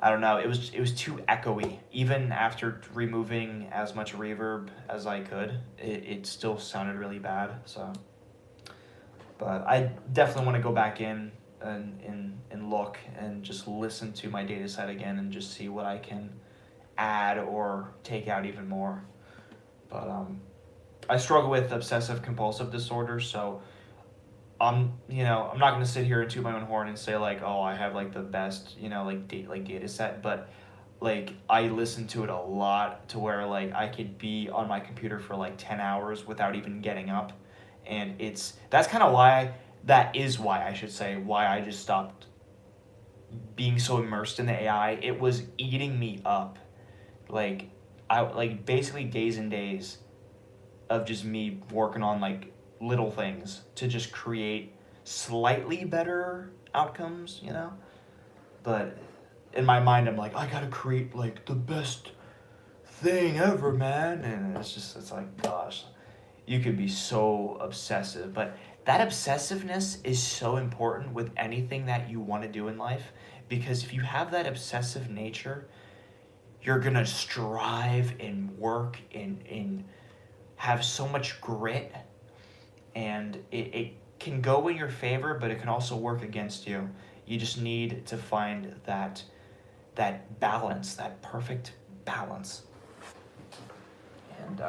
I don't know. It was too echoey. Even after removing as much reverb as I could, it still sounded really bad. So, but I definitely want to go back in and look and just listen to my data set again and just see what I can add or take out even more. But I struggle with obsessive compulsive disorder, so I'm not gonna sit here and toot my own horn and say like, oh, I have like the best data set, but like I listen to it a lot to where like I could be on my computer for like 10 hours without even getting up, and that's kind of why I should say why I just stopped being so immersed in the AI. It was eating me up, like basically days and days of just me working on like little things to just create slightly better outcomes, But in my mind, I'm like, I gotta create like the best thing ever, man. And it's like, gosh, you could be so obsessive. But that obsessiveness is so important with anything that you want to do in life, because if you have that obsessive nature, you're gonna strive and work and have so much grit, and it can go in your favor, but it can also work against you. You just need to find that balance, that perfect balance. And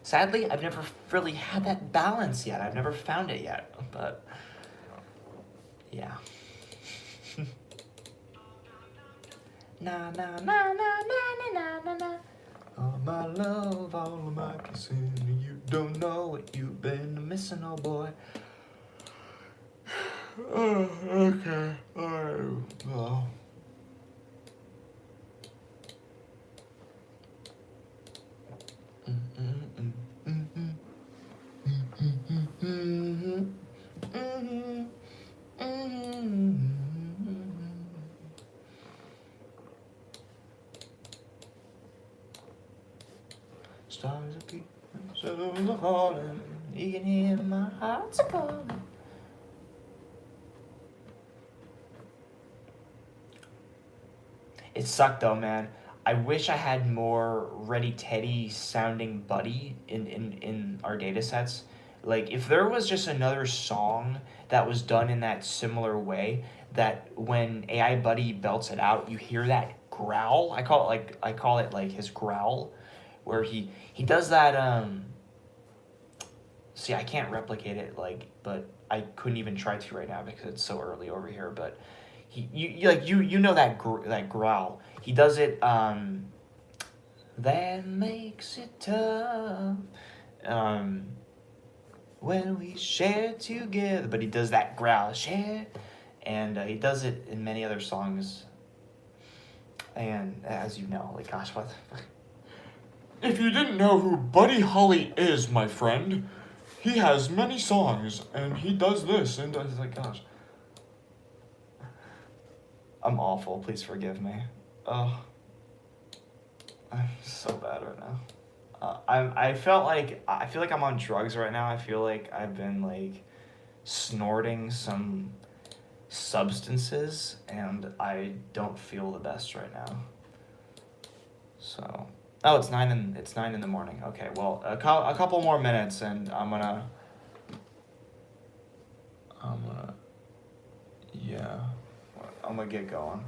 sadly, I've never really had that balance yet. I've never found it yet, but yeah. na na na na na na na na. All my love, all of my kissing, you don't know what you've been missing, oh boy. Oh, okay. Alright. Well. Stars are peeping, souls are falling. You can hear my heart's calling. It sucked though, man. I wish I had more Ready Teddy sounding Buddy in our data sets. Like, if there was just another song that was done in that similar way, that when AI Buddy belts it out, you hear that growl. I call it like his growl, where he does that. See, I can't replicate it, like, but I couldn't even try to right now because it's so early over here. But you know that that growl. He does it. That makes it tough. When we share together, but he does that growl, share, and he does it in many other songs. And as you know, like, gosh, what? If you didn't know who Buddy Holly is, my friend, he has many songs, and he does this, and does, like, gosh. I'm awful, please forgive me. Oh, I'm so bad right now. I feel like I'm on drugs right now. I feel like I've been, like, snorting some substances, and I don't feel the best right now. So, oh, it's 9 in the morning. Okay, well, a couple more minutes, and I'm gonna, yeah, I'm gonna get going.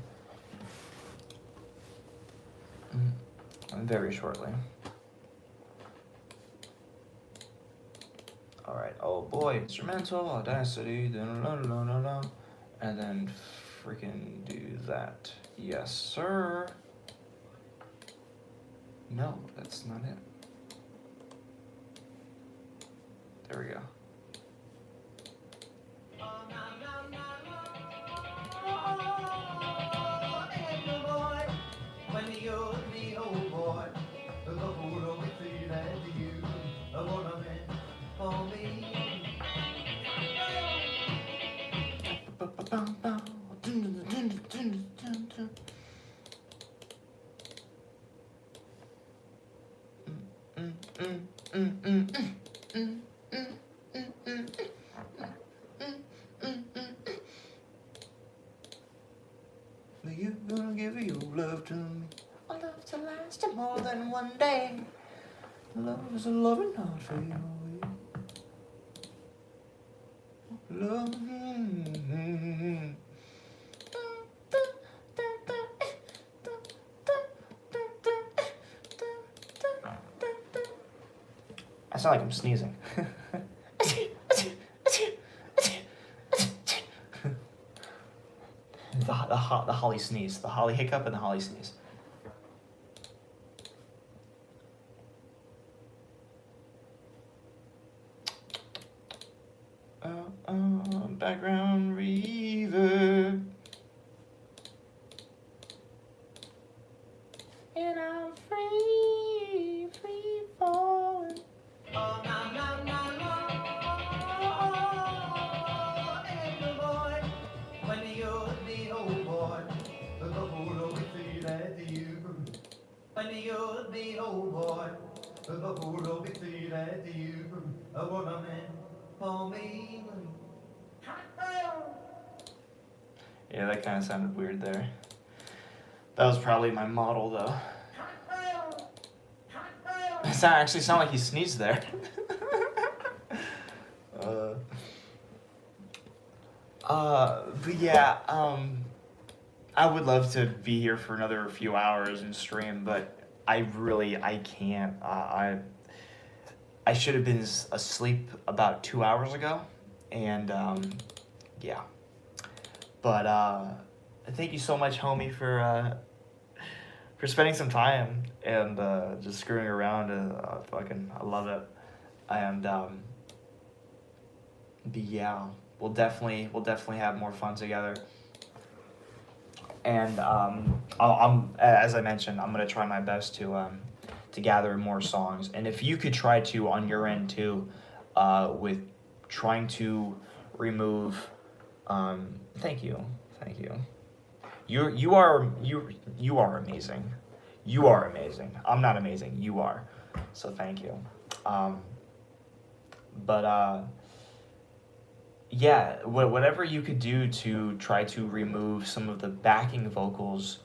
Very shortly. Alright, oh boy, instrumental, audacity, and then freaking do that. Yes, sir. No, that's not it. There we go. You gonna give your love to me? A love to last more than one day. Love is a loving heart for you. Love. I sound like I'm sneezing. The Holly sneeze, the Holly hiccup, and the Holly sneeze. Background reverb. And I'm free falling. Oh, no, no, no, no. And boy, when you're the old boy, the fool will be at you. When you're the old boy, the fool will be at you. I want a man for me. Yeah, that kind of sounded weird there. That was probably my model, though. It actually sounded like he sneezed there. But yeah, I would love to be here for another few hours and stream, but I can't. I should have been asleep about 2 hours ago, and yeah. But thank you so much, homie, for for spending some time and just screwing around. I love it. And but yeah, we'll definitely have more fun together. And I'm as I mentioned, I'm gonna try my best to gather more songs. And if you could try to on your end too, with trying to remove. Thank you, thank you. You are amazing. You are amazing. I'm not amazing. You are. So thank you. Um, but yeah, whatever you could do to try to remove some of the backing vocals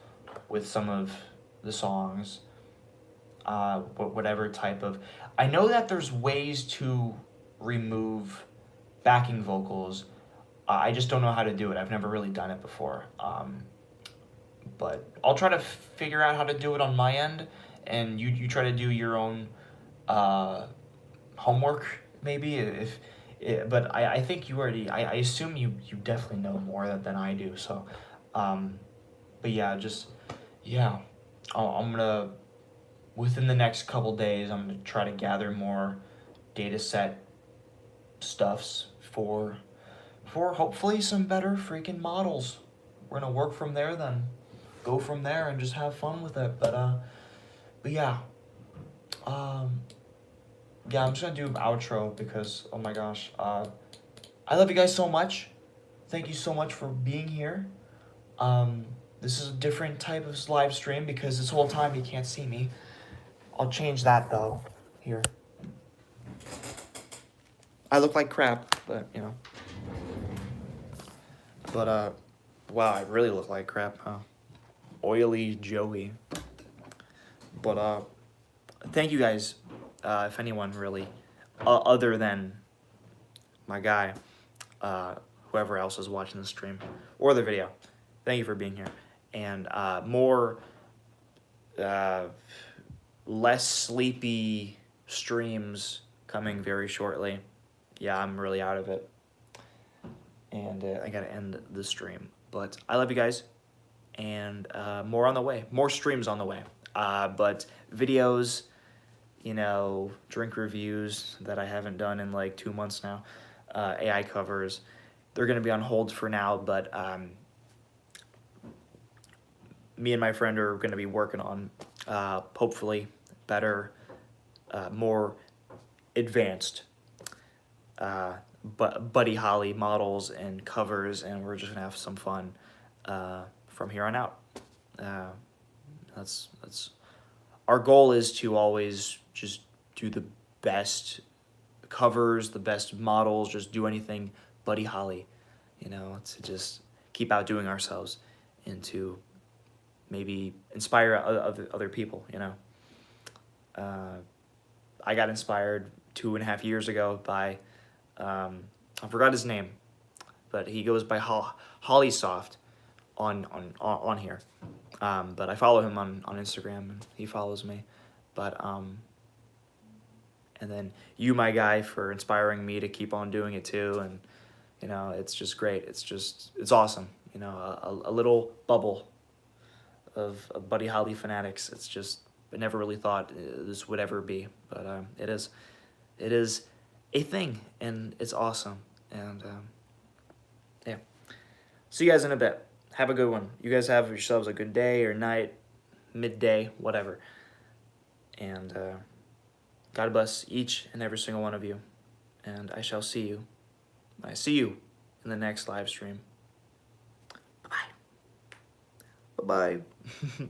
with some of the songs, whatever type of. I know that there's ways to remove backing vocals. I just don't know how to do it. I've never really done it before. But I'll try to figure out how to do it on my end, and you try to do your own uh, homework maybe if but I think you already I assume you definitely know more than I do, so but yeah, just yeah, I'm gonna within the next couple days I'm gonna try to gather more data set stuffs for hopefully some better freaking models. We're gonna work from there then, go from there and just have fun with it. But yeah, um, yeah, I'm just gonna do an outro because oh my gosh, I love you guys so much. Thank you so much for being here. This is a different type of live stream because this whole time you can't see me. I'll change that though. Here. I look like crap, but you know. But wow, I really look like crap, huh? Oily Joey. But thank you guys, if anyone really, other than my guy, whoever else is watching the stream or the video, thank you for being here. And more, less sleepy streams coming very shortly. Yeah, I'm really out of it. And I gotta end the stream. But I love you guys. And more on the way. More streams on the way. But videos, you know, drink reviews that I haven't done in like 2 months now. AI covers. They're gonna be on hold for now, but me and my friend are gonna be working on hopefully better, more advanced Buddy Holly models and covers, and we're just gonna have some fun from here on out. That's our goal is to always just do the best covers, the best models, just do anything Buddy Holly, you know, to just keep outdoing ourselves and to maybe inspire other people, you know. I got inspired 2.5 years ago by, I forgot his name, but he goes by Hollysoft on here. But I follow him on Instagram and he follows me. But and then you, my guy, for inspiring me to keep on doing it too. And you know, it's just great. It's awesome. You know, a little bubble of Buddy Holly fanatics. It's just, I never really thought this would ever be, but it is a thing, and it's awesome. And yeah, see you guys in a bit. Have a good one. You guys have yourselves a good day or night, midday, whatever. And God bless each and every single one of you. And I shall see you. I see you in the next live stream. Bye-bye. Bye-bye.